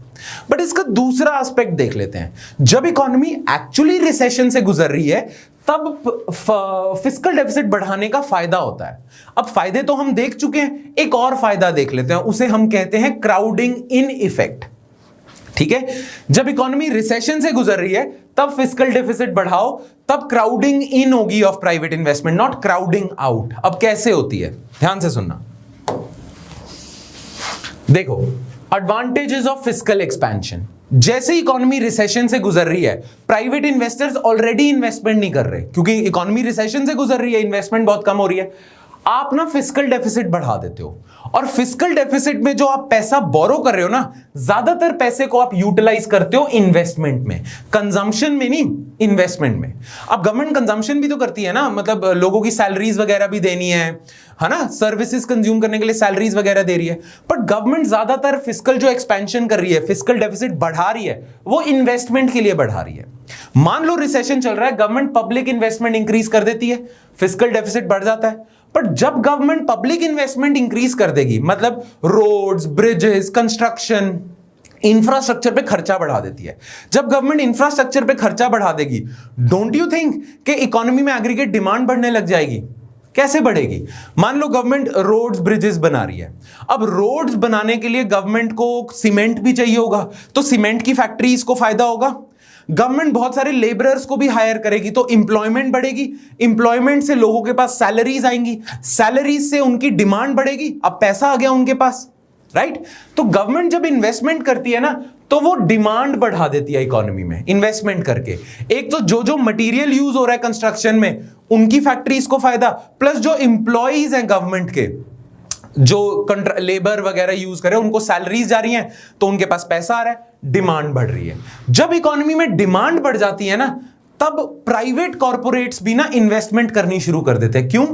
But इसका दूसरा एस्पेक्ट देख लेते हैं। जब इकोनॉमी एक्चुअली रिसेशन से गुजर रही है तब फिस्कल डेफिसिट बढ़ाने का फायदा होता है। अब फायदे तो हम देख चुके हैं, एक और फायदा देख लेते हैं, उसे हम कहते हैं क्राउडिंग इन इफेक्ट। ठीक है? जब इकोनॉमी रिसेशन से गुजर रही है तब फिस्कल डेफिसिट बढ़ाओ, तब क्राउडिंग इन होगी of private investment, not crowding out. अब कैसे होती है? ध्यान से सुनना। देखो, एडवांटेजेस ऑफ फिस्कल एक्सपेंशन। जैसे इकोनॉमी रिसेशन से गुजर रही है, प्राइवेट इन्वेस्टर्स ऑलरेडी इन्वेस्टमेंट नहीं कर रहे क्योंकि इकोनॉमी रिसेशन से गुजर रही है, इन्वेस्टमेंट बहुत कम हो रही है। आप ना फिस्कल डेफिसिट बढ़ा देते हो, और फिस्कल डेफिसिट में जो आप पैसा बोरो कर रहे हो ना, ज्यादातर पैसे को आप यूटिलाइज करते हो इन्वेस्टमेंट में, कंजम्पशन में नहीं, इन्वेस्टमेंट में। अब गवर्नमेंट कंजम्पशन भी तो करती है ना, मतलब लोगों की सैलरीज वगैरह भी देनी है ना, सर्विसेज कंज्यूम करने के लिए सैलरीज वगैरह दे रही है, बट गवर्नमेंट ज्यादातर फिस्कल जो एक्सपेंशन कर रही है, फिस्कल डेफिसिट बढ़ा रही है, वो इन्वेस्टमेंट के लिए बढ़ा रही है। मान लो रिसेशन चल रहा है, गवर्नमेंट पब्लिक इन्वेस्टमेंट इंक्रीज कर देती है, फिस्कल डेफिसिट बढ़ जाता है। पर जब गवर्नमेंट पब्लिक इन्वेस्टमेंट इंक्रीज कर देगी, मतलब रोड्स, ब्रिजेस, कंस्ट्रक्शन, इंफ्रास्ट्रक्चर पे खर्चा बढ़ा देती है, जब गवर्नमेंट इंफ्रास्ट्रक्चर पे खर्चा बढ़ा देगी, डोंट यू थिंक कि इकोनॉमी में एग्रीगेट डिमांड बढ़ने लग जाएगी? कैसे बढ़ेगी? मान लो गवर्नमेंट रोड्स, ब्रिजेस बना रही है, अब रोड्स बनाने के लिए गवर्नमेंट को सीमेंट भी चाहिए होगा, तो सीमेंट की फैक्ट्रीज को फायदा होगा, गवर्नमेंट बहुत सारे लेबरर्स को भी हायर करेगी, तो इंप्लॉयमेंट बढ़ेगी, इंप्लॉयमेंट से लोगों के पास सैलरीज आएंगी, सैलरीज से उनकी डिमांड बढ़ेगी, अब पैसा आ गया उनके पास, राइट? तो गवर्नमेंट जब इन्वेस्टमेंट करती है ना, तो वो डिमांड बढ़ा देती है इकोनॉमी में इन्वेस्टमेंट करके। एक तो जो मटेरियल यूज हो रहा है कंस्ट्रक्शन में, उनकी फैक्ट्रीज को फायदा, प्लस जो इंप्लॉइज हैं गवर्नमेंट के, जो लेबर वगैरह यूज करे, उनको सैलरीज जा रही हैं, तो उनके पास पैसा आ रहा है, डिमांड बढ़ रही है। जब इकोनॉमी में डिमांड बढ़ जाती है ना, तब प्राइवेट कॉर्पोरेट्स भी ना इन्वेस्टमेंट करनी शुरू कर देते हैं। क्यों?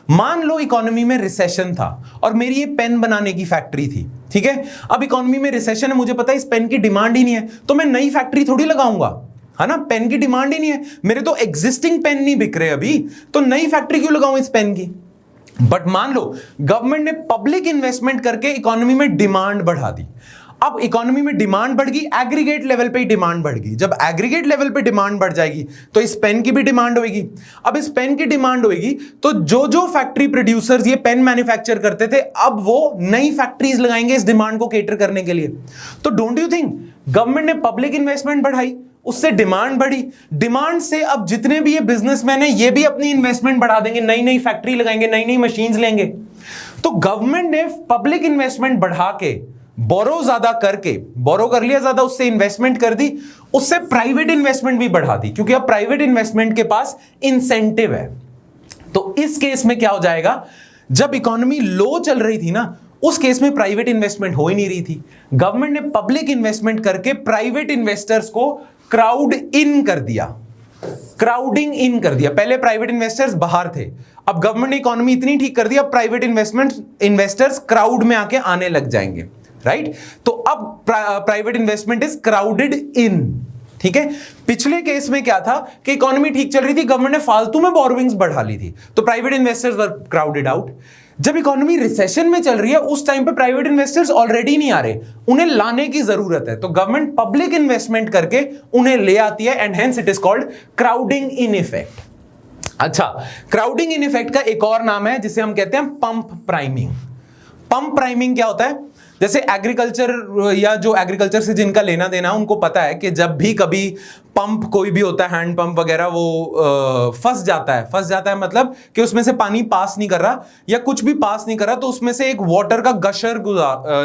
मान लो इकोनॉमी में रिसेशन था और मेरी ये पेन बनाने की फैक्ट्री थी, ठीक है? अब इकोनॉमी में रिसेशन है, मुझे पता है इस पेन की डिमांड ही नहीं है, तो मैं नई फैक्ट्री थोड़ी लगाऊंगा, है ना? पेन की डिमांड ही नहीं है, मेरे तो एग्जिस्टिंग पेन नहीं बिक रहे अभी, तो नई फैक्ट्री क्यों लगाऊं इस पेन की? बट मान लो गवर्नमेंट ने पब्लिक इन्वेस्टमेंट करके इकोनॉमी में डिमांड बढ़ा दी। अब इकोनॉमी में डिमांड बढ़ गई, एग्रीगेट लेवल पे ही डिमांड बढ़ गई। जब एग्रीगेट लेवल पे डिमांड बढ़ जाएगी, तो इस पेन की भी डिमांड होगी। अब इस पेन की डिमांड होगी, तो जो फैक्ट्री प्रोड्यूसर्स ये पेन मैन्युफैक्चर करते थे, अब वो नई फैक्ट्रीज लगाएंगे इस डिमांड को केटर करने के लिए। तो डोंट यू थिंक गवर्नमेंट ने पब्लिक इन्वेस्टमेंट बढ़ाई, उससे डिमांड बढ़ी, डिमांड से अब जितने भी ये बिजनेसमैन है, ये भी अपनी इन्वेस्टमेंट बढ़ा देंगे, नई नई फैक्ट्री लगाएंगे, नई नई मशीन्स लेंगे। तो गवर्नमेंट ने पब्लिक इन्वेस्टमेंट बढ़ा के, बोरो ज्यादा करके, बोरो कर लिया ज्यादा, उससे इन्वेस्टमेंट कर दी, उससे प्राइवेट इन्वेस्टमेंट भी बढ़ा दी, क्योंकि अब प्राइवेट इन्वेस्टमेंट के पास इंसेंटिव है। तो इस केस में क्या हो जाएगा, जब इकोनॉमी लो चल रही थी ना, उस केस में प्राइवेट इन्वेस्टमेंट हो ही नहीं रही थी। गवर्नमेंट ने पब्लिक इन्वेस्टमेंट करके प्राइवेट इन्वेस्टर्स को क्राउड इन कर दिया, क्राउडिंग इन कर दिया। पहले प्राइवेट इन्वेस्टर्स बाहर थे, अब गवर्नमेंट ने इकोनॉमी इतनी ठीक कर दी, अब प्राइवेट इन्वेस्टर्स क्राउड में आके आने लग जाएंगे, राइट? तो अब private investment is crowded in, ठीक है? पिछले केस में क्या था कि इकोनॉमी ठीक चल रही थी, गवर्नमेंट ने फालतू में बोरोविंग्स बढ़ा ली थी, तो प्राइवेट इन्वेस्टर्स वर क्राउडेड आउट। जब इकोनॉमी रिसेशन में चल रही है, उस टाइम पे प्राइवेट इन्वेस्टर्स ऑलरेडी नहीं आ रहे, उन्हें लाने की जरूरत है, तो गवर्नमेंट पब्लिक इन्वेस्टमेंट करके उन्हें ले आती है, and hence it is called crowding in effect. अच्छा, क्राउडिंग इन इफेक्ट का एक और नाम है जिसे हम कहते हैं पंप प्राइमिंग। पंप प्राइमिंग क्या होता है? जैसे एग्रीकल्चर, या जो एग्रीकल्चर से जिनका लेना देना, उनको पता है कि जब भी कभी पंप कोई भी होता है, हैंड पंप वगैरह, वो फंस जाता है मतलब कि उसमें से पानी पास नहीं कर रहा या कुछ भी पास नहीं कर रहा, तो उसमें से एक वाटर का गशर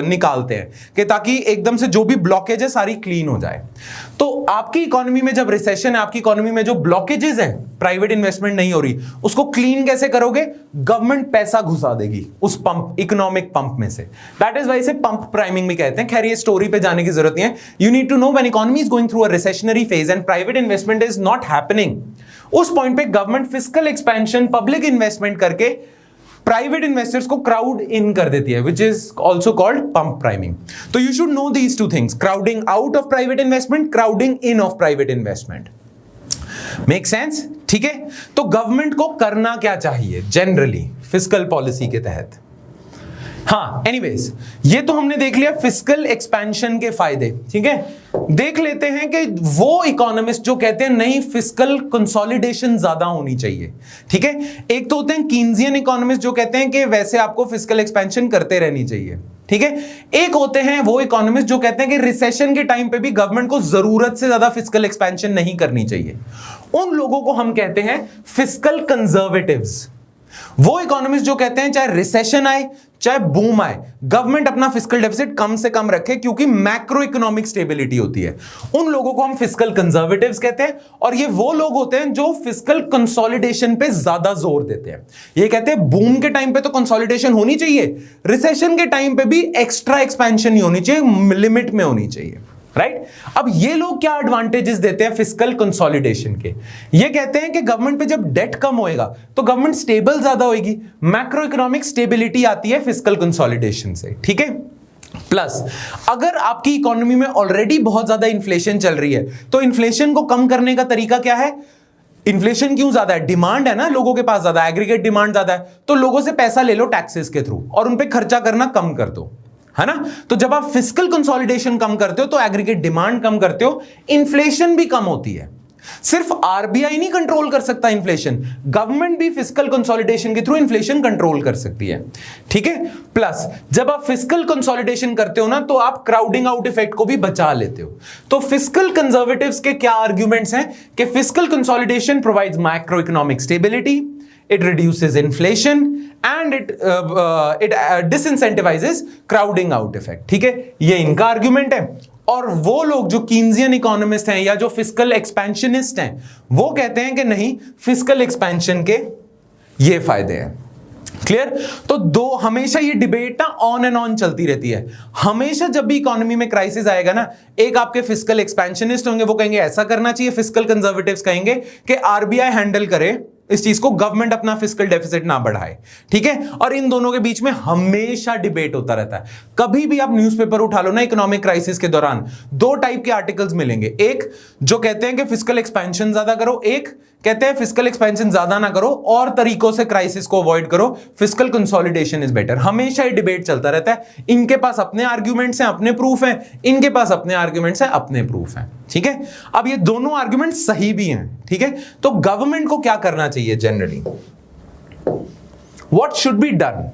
निकालते हैं कि ताकि एकदम से जो भी ब्लॉकेज है सारी क्लीन हो जाए। तो आपकी इकोनॉमी में जब रिसेशन है, आपकी इकोनॉमी में जो ब्लॉकेजेस हैं, प्राइवेट इन्वेस्टमेंट नहीं हो रही, उसको क्लीन कैसे करोगे? गवर्नमेंट पैसा घुसा देगी उस पंप, इकोनॉमिक पंप में से। दैट इज वाई से पंप प्राइमिंग भी कहते हैं। खैर ये स्टोरी पे जाने की जरूरत नहीं है। You need to know when economy is going through a recessionary phase and private investment is not happening, उस पॉइंट पे government fiscal expansion, public investment करके प्राइवेट इन्वेस्टर्स को क्राउड इन कर देती है, which is also called pump priming. तो you should know these two things, crowding out of private investment, crowding in of private investment. Make sense? ठीक है? तो government को करना क्या चाहिए जनरली फिस्कल पॉलिसी के तहत? हाँ, एनीवेज ये तो हमने देख लिया फिस्कल एक्सपेंशन के फायदे, ठीक है? देख लेते हैं कि वो इकोनॉमिस्ट जो कहते हैं नहीं, फिस्कल कंसोलिडेशन ज्यादा होनी चाहिए, ठीक है? एक तो होते हैं कीन्जियन इकोनॉमिस्ट जो कहते हैं कि वैसे आपको फिस्कल एक्सपेंशन करते रहनी चाहिए, ठीक है? एक होते हैं वो इकोनॉमिस्ट जो कहते हैं कि रिसेशन के टाइम पे भी गवर्नमेंट को जरूरत से ज्यादा फिस्कल एक्सपेंशन नहीं करनी चाहिए। उन लोगों को हम कहते हैं फिस्कल कंजर्वेटिव्स। वो इकोनॉमिस्ट जो कहते हैं चाहे रिसेशन आए चाहे बूम आए, गवर्नमेंट अपना फिस्कल डेफिसिट कम से कम रखे, क्योंकि मैक्रो इकोनॉमिक स्टेबिलिटी होती है। उन लोगों को हम फिस्कल कंजर्वेटिव्स कहते हैं, और ये वो लोग होते हैं जो फिस्कल कंसोलिडेशन पे ज्यादा जोर देते हैं। ये कहते हैं बूम के टाइम पे तो कंसोलिडेशन होनी चाहिए, रिसेशन के टाइम पे भी एक्स्ट्रा एक्सपेंशन नहीं होनी चाहिए, लिमिट में होनी चाहिए, राइट? अब ये लोग क्या एडवांटेजेस देते हैं फिस्कल कंसोलिडेशन के? ये कहते हैं कि गवर्नमेंट पे जब डेट कम होएगा तो गवर्नमेंट स्टेबल ज्यादा होएगी, मैक्रो इकोनॉमिक स्टेबिलिटी आती है फिस्कल कंसोलिडेशन से, ठीक है? प्लस अगर आपकी इकोनॉमी में ऑलरेडी बहुत ज्यादा इन्फ्लेशन चल रही है, तो इन्फ्लेशन को कम करने का तरीका क्या है? इन्फ्लेशन क्यों ज्यादा है? डिमांड है ना, लोगों के पास ज्यादा, एग्रीगेट डिमांड ज्यादा है, तो लोगों से पैसा ले लो टैक्सेस के थ्रू और उन पे खर्चा करना कम कर दो, है ना? तो जब आप फिस्कल कंसोलिडेशन कम करते हो तो एग्रीगेट डिमांड कम करते हो, इन्फ्लेशन भी कम होती है। सिर्फ आरबीआई नहीं कंट्रोल कर सकता इन्फ्लेशन, गवर्नमेंट भी फिस्कल कंसोलिडेशन के थ्रू इन्फ्लेशन कंट्रोल कर सकती है, ठीक है? प्लस जब आप फिस्कल कंसोलिडेशन करते हो ना, तो आप क्राउडिंग आउट इफेक्ट को भी बचा लेते हो। तो फिस्कल कंजर्वेटिव्स के क्या आर्ग्यूमेंट्स हैं कि fiscal consolidation provides macro economic stability, it reduces inflation and it disincentivizes crowding out effect, ठीक है? ये इनका आर्ग्यूमेंट है। और वो लोग जो कीन्सियन इकोनॉमिस्ट हैं या जो फिस्कल एक्सपेंशनिस्ट हैं, वो कहते हैं कि नहीं, फिस्कल एक्सपेंशन के ये फायदे हैं। क्लियर? तो दो हमेशा ये डिबेट ना ऑन एंड ऑन चलती रहती है। हमेशा जब भी इकोनॉमी में क्राइसिस आएगा ना, एक आपके फिस्कल एक्सपेंशनिस्ट होंगे, वो कहेंगे ऐसा करना चाहिए, फिस्कल कंजर्वेटिव्स कहेंगे कि आरबीआई हैंडल करे इस चीज को, गवर्नमेंट अपना फिस्कल डेफिसिट ना बढ़ाए, ठीक है? और इन दोनों के बीच में हमेशा डिबेट होता रहता है। कभी भी आप न्यूज़पेपर उठा लो ना, इकोनॉमिक क्राइसिस के दौरान दो टाइप के आर्टिकल्स मिलेंगे, एक जो कहते हैं कि फिस्कल एक्सपेंशन ज्यादा करो, एक कहते हैं फिस्कल एक्सपेंशन ज्यादा ना करो और तरीकों से क्राइसिस को अवॉइड करो, फिस्कल कंसोलिडेशन इज बेटर। हमेशा ये डिबेट चलता रहता है। इनके पास अपने आर्ग्यूमेंट्स हैं, अपने प्रूफ हैं, इनके पास अपने आर्ग्यूमेंट्स हैं, अपने प्रूफ हैं, ठीक है? अब ये दोनों आर्ग्यूमेंट सही भी हैं, ठीक है? तो गवर्नमेंट को क्या करना चाहिए generally? What should be done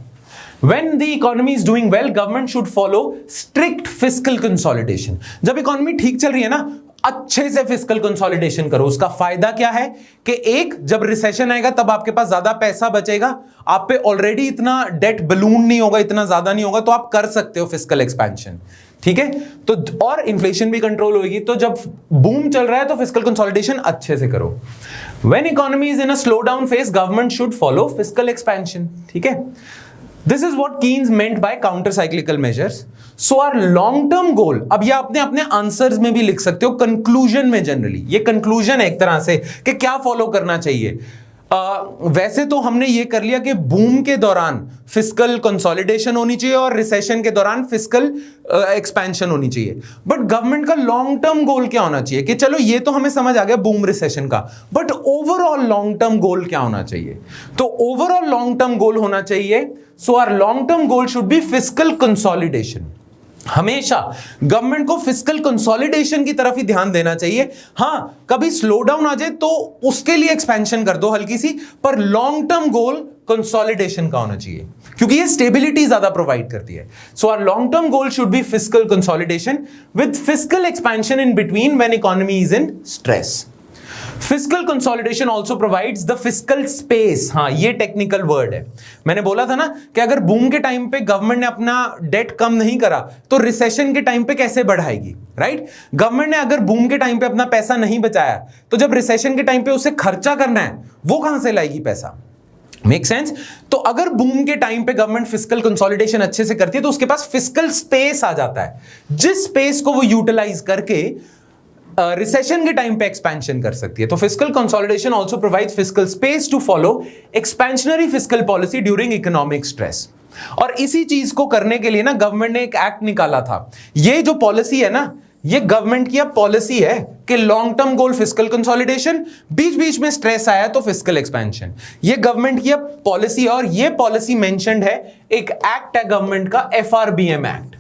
when the economy is doing well? Government should follow strict fiscal consolidation. जब इकोनॉमी ठीक चल रही है ना, अच्छे से फिस्कल कंसोलिडेशन करो। उसका फायदा क्या है कि एक, जब रिसेशन आएगा तब आपके पास ज्यादा पैसा बचेगा, आप पे ऑलरेडी इतना डेट बलून नहीं होगा, इतना ज्यादा नहीं होगा, तो आप कर सकते हो फिस्कल एक्सपेंशन, ठीक है? तो और इन्फ्लेशन भी कंट्रोल होगी। तो जब बूम चल रहा है तो फिस्कल कंसोलिडेशन अच्छे से करो। When economy is in a slowdown phase, government should follow fiscal expansion, ठीक है? This is what Keynes meant by counter-cyclical measures. So our long-term goal, अब ये आपने अपने आंसर्स में भी लिख सकते हो, कंक्लूजन में जनरली ये कंक्लूजन है एक तरह से कि क्या फॉलो करना चाहिए। वैसे तो हमने ये कर लिया कि बूम के दौरान फिस्कल कंसोलिडेशन होनी चाहिए और रिसेशन के दौरान फिस्कल एक्सपेंशन होनी चाहिए, बट गवर्नमेंट का लॉन्ग टर्म गोल क्या होना चाहिए? कि चलो ये तो हमें समझ आ गया बूम रिसेशन का, बट ओवरऑल लॉन्ग टर्म गोल क्या होना चाहिए? तो ओवरऑल लॉन्ग टर्म गोल होना चाहिए, so our long term goal should be fiscal consolidation. हमेशा गवर्नमेंट को फिस्कल कंसोलिडेशन की तरफ ही ध्यान देना चाहिए। हां, कभी स्लो डाउन आ जाए तो उसके लिए एक्सपेंशन कर दो हल्की सी, पर लॉन्ग टर्म गोल कंसोलिडेशन का होना चाहिए, क्योंकि ये स्टेबिलिटी ज्यादा प्रोवाइड करती है। So our long term goal should be fiscal consolidation with fiscal expansion in between when economy is in stress. Fiscal consolidation also provides the fiscal space. हाँ, ये टेक्निकल वर्ड है। मैंने बोला था ना कि अगर बूम के टाइम पे गवर्नमेंट ने अपना डेट कम नहीं करा तो रिसेशन के टाइम पे कैसे बढ़ाएगी, राइट? गवर्नमेंट ने अगर बूम के टाइम पे अपना पैसा नहीं बचाया तो जब रिसेशन के टाइम पे उसे खर्चा करना है, वो कहां से लाएगी पैसा? Make sense? तो अगर बूम के टाइम पे गवर्नमेंट फिस्कल कंसोलिडेशन अच्छे से करती है तो उसके पास फिस्कल स्पेस आ जाता है, जिस स्पेस को वो यूटिलाइज करके रिसेशन के टाइम पे एक्सपेंशन कर सकती है। तो fiscal consolidation also provides fiscal space to follow expansionary fiscal policy during economic stress. और इसी चीज को करने के लिए ना गवर्नमेंट ने एक एक्ट निकाला था। ये जो पॉलिसी है ना, ये गवर्नमेंट की अब पॉलिसी है कि long term goal fiscal consolidation, बीच बीच में स्ट्रेस आया तो फिस्कल एक्सपेंशन। ये गवर्नमेंट की अब पॉलिसी है और ये पॉलिसी मेंशन्ड है, एक एक्ट है गवर्नमेंट का, FRBM act,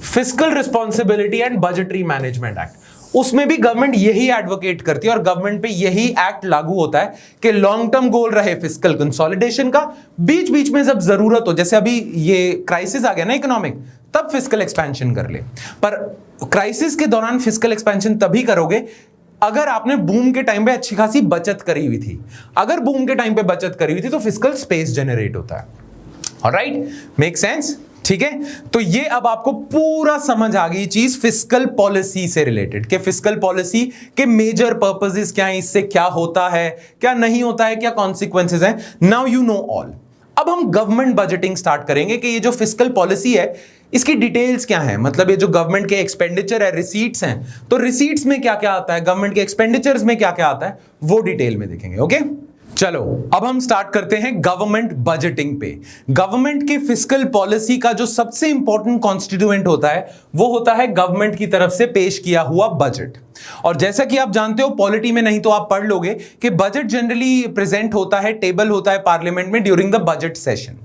fiscal responsibility and budgetary management act. उसमें भी गवर्नमेंट यही एडवोकेट करती है और गवर्नमेंट पे यही एक्ट लागू होता है कि लॉन्ग टर्म गोल रहे फिस्कल कंसोलिडेशन का, बीच बीच में जब जरूरत हो, जैसे अभी ये क्राइसिस आ गया ना इकोनॉमिक, तब फिस्कल एक्सपेंशन कर ले। पर क्राइसिस के दौरान फिस्कल एक्सपेंशन तभी करोगे अगर आपने बूम के टाइम पे अच्छी खासी बचत करी हुई थी। अगर बूम के टाइम पे बचत करी हुई थी तो फिस्कल स्पेस जनरेट होता है। Alright, make sense? ठीक है, तो ये अब आपको पूरा समझ आ गई चीज फिस्कल पॉलिसी से रिलेटेड, कि फिस्कल पॉलिसी के मेजर पर्पसेस क्या है, इससे क्या होता है, क्या नहीं होता है, क्या कॉन्सिक्वेंसेस हैं. Now you know all. अब हम गवर्नमेंट बजटिंग स्टार्ट करेंगे कि ये जो फिस्कल पॉलिसी है इसकी डिटेल्स क्या है, मतलब ये जो गवर्नमेंट के एक्सपेंडिचर है, रिसीट्स हैं, तो रिसीट्स में क्या क्या आता है, गवर्नमेंट के एक्सपेंडिचर्स में क्या क्या आता है, वो डिटेल में देखेंगे. ओके, चलो अब हम स्टार्ट करते हैं गवर्नमेंट बजटिंग पे. गवर्नमेंट के फिस्कल पॉलिसी का जो सबसे इंपॉर्टेंट कॉन्स्टिट्यूएंट होता है वो होता है गवर्नमेंट की तरफ से पेश किया हुआ बजट. और जैसा कि आप जानते हो, पॉलिटी में नहीं तो आप पढ़ लोगे कि बजट जनरली प्रेजेंट होता है, टेबल होता है पार्लियामेंट में during the budget session.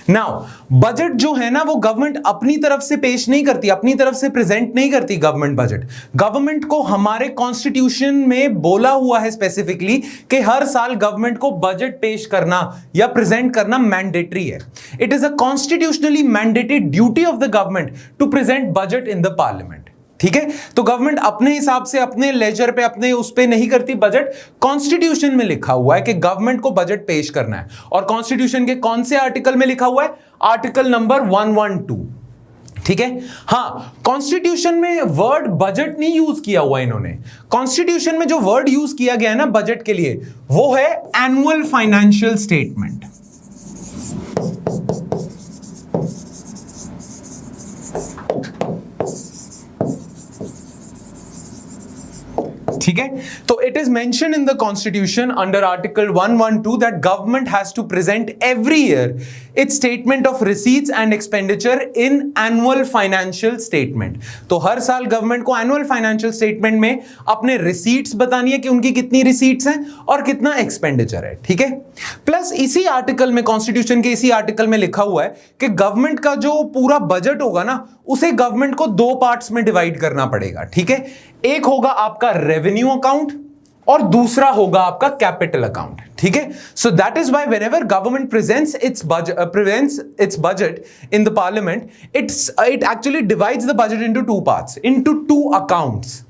Now budget जो है ना वो गवर्नमेंट अपनी तरफ से पेश नहीं करती, अपनी तरफ से प्रेजेंट नहीं करती गवर्नमेंट बजट. गवर्नमेंट को हमारे कॉन्स्टिट्यूशन में बोला हुआ है स्पेसिफिकली कि हर साल गवर्नमेंट को बजट पेश करना या प्रेजेंट करना मैंडेटरी है. It is a constitutionally mandated duty of the government to present budget in the parliament. ठीक है, तो गवर्नमेंट अपने हिसाब से, अपने लेजर पे, अपने उस पे नहीं करती बजट. कॉन्स्टिट्यूशन में लिखा हुआ है कि गवर्नमेंट को बजट पेश करना है. और कॉन्स्टिट्यूशन के कौन से आर्टिकल में लिखा हुआ है? Article number 112. ठीक है, हां, कॉन्स्टिट्यूशन में वर्ड बजट नहीं यूज किया हुआ इन्होंने. कॉन्स्टिट्यूशन में जो वर्ड यूज किया गया है ना बजट के लिए, वो है एनुअल फाइनेंशियल स्टेटमेंट. ठीक है, तो it is mention in the constitution under article 112 that government has to present every year its statement of receipts and expenditure in annual financial statement. तो हर साल गवर्नमेंट को एनुअल फाइनेंशियल स्टेटमेंट में अपने receipts बतानी है कि उनकी कितनी रिसीट्स हैं और कितना एक्सपेंडिचर है. ठीक है, प्लस इसी आर्टिकल में, कॉन्स्टिट्यूशन के इसी आर्टिकल में लिखा हुआ है कि गवर्नमेंट का जो पूरा बजट होगा ना उसे गवर्नमेंट को दो पार्ट्स में डिवाइड करना पड़ेगा. ठीक है, एक होगा आपका रेवेन्यू अकाउंट और दूसरा होगा आपका कैपिटल अकाउंट. ठीक है, so that is why whenever government presents it's budget in the parliament, it actually divides the budget into two parts, into two accounts,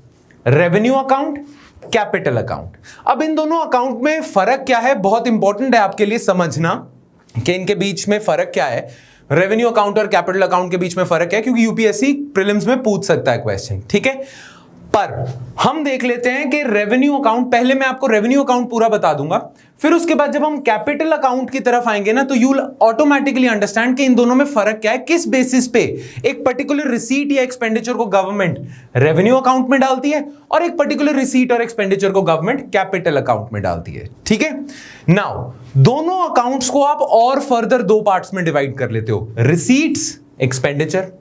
revenue account, capital account. अब इन दोनों account में फर्क क्या है, बहुत इंपॉर्टेंट है आपके लिए समझना कि इनके बीच में फर्क क्या है. रेवेन्यू अकाउंट और कैपिटल अकाउंट के बीच में फर्क है क्योंकि यूपीएससी प्रीलिम्स में पूछ सकता है क्वेश्चन. ठीक है, पर हम देख लेते हैं कि रेवेन्यू अकाउंट, पहले मैं आपको रेवेन्यू अकाउंट पूरा बता दूंगा, फिर उसके बाद जब हम कैपिटल अकाउंट की तरफ आएंगे ना तो यू विल ऑटोमेटिकली अंडरस्टैंड कि इन दोनों में फर्क क्या है, किस बेसिस पे एक पर्टिकुलर रिसीट या एक्सपेंडिचर को गवर्नमेंट रेवेन्यू अकाउंट में डालती है और एक पर्टिकुलर रिसीट और एक्सपेंडिचर को गवर्नमेंट कैपिटल अकाउंट में डालती है. ठीक है, नाउ दोनों अकाउंट्स को आप और फर्दर दो पार्ट्स में डिवाइड कर लेते हो, रिसीट्स, एक्सपेंडिचर.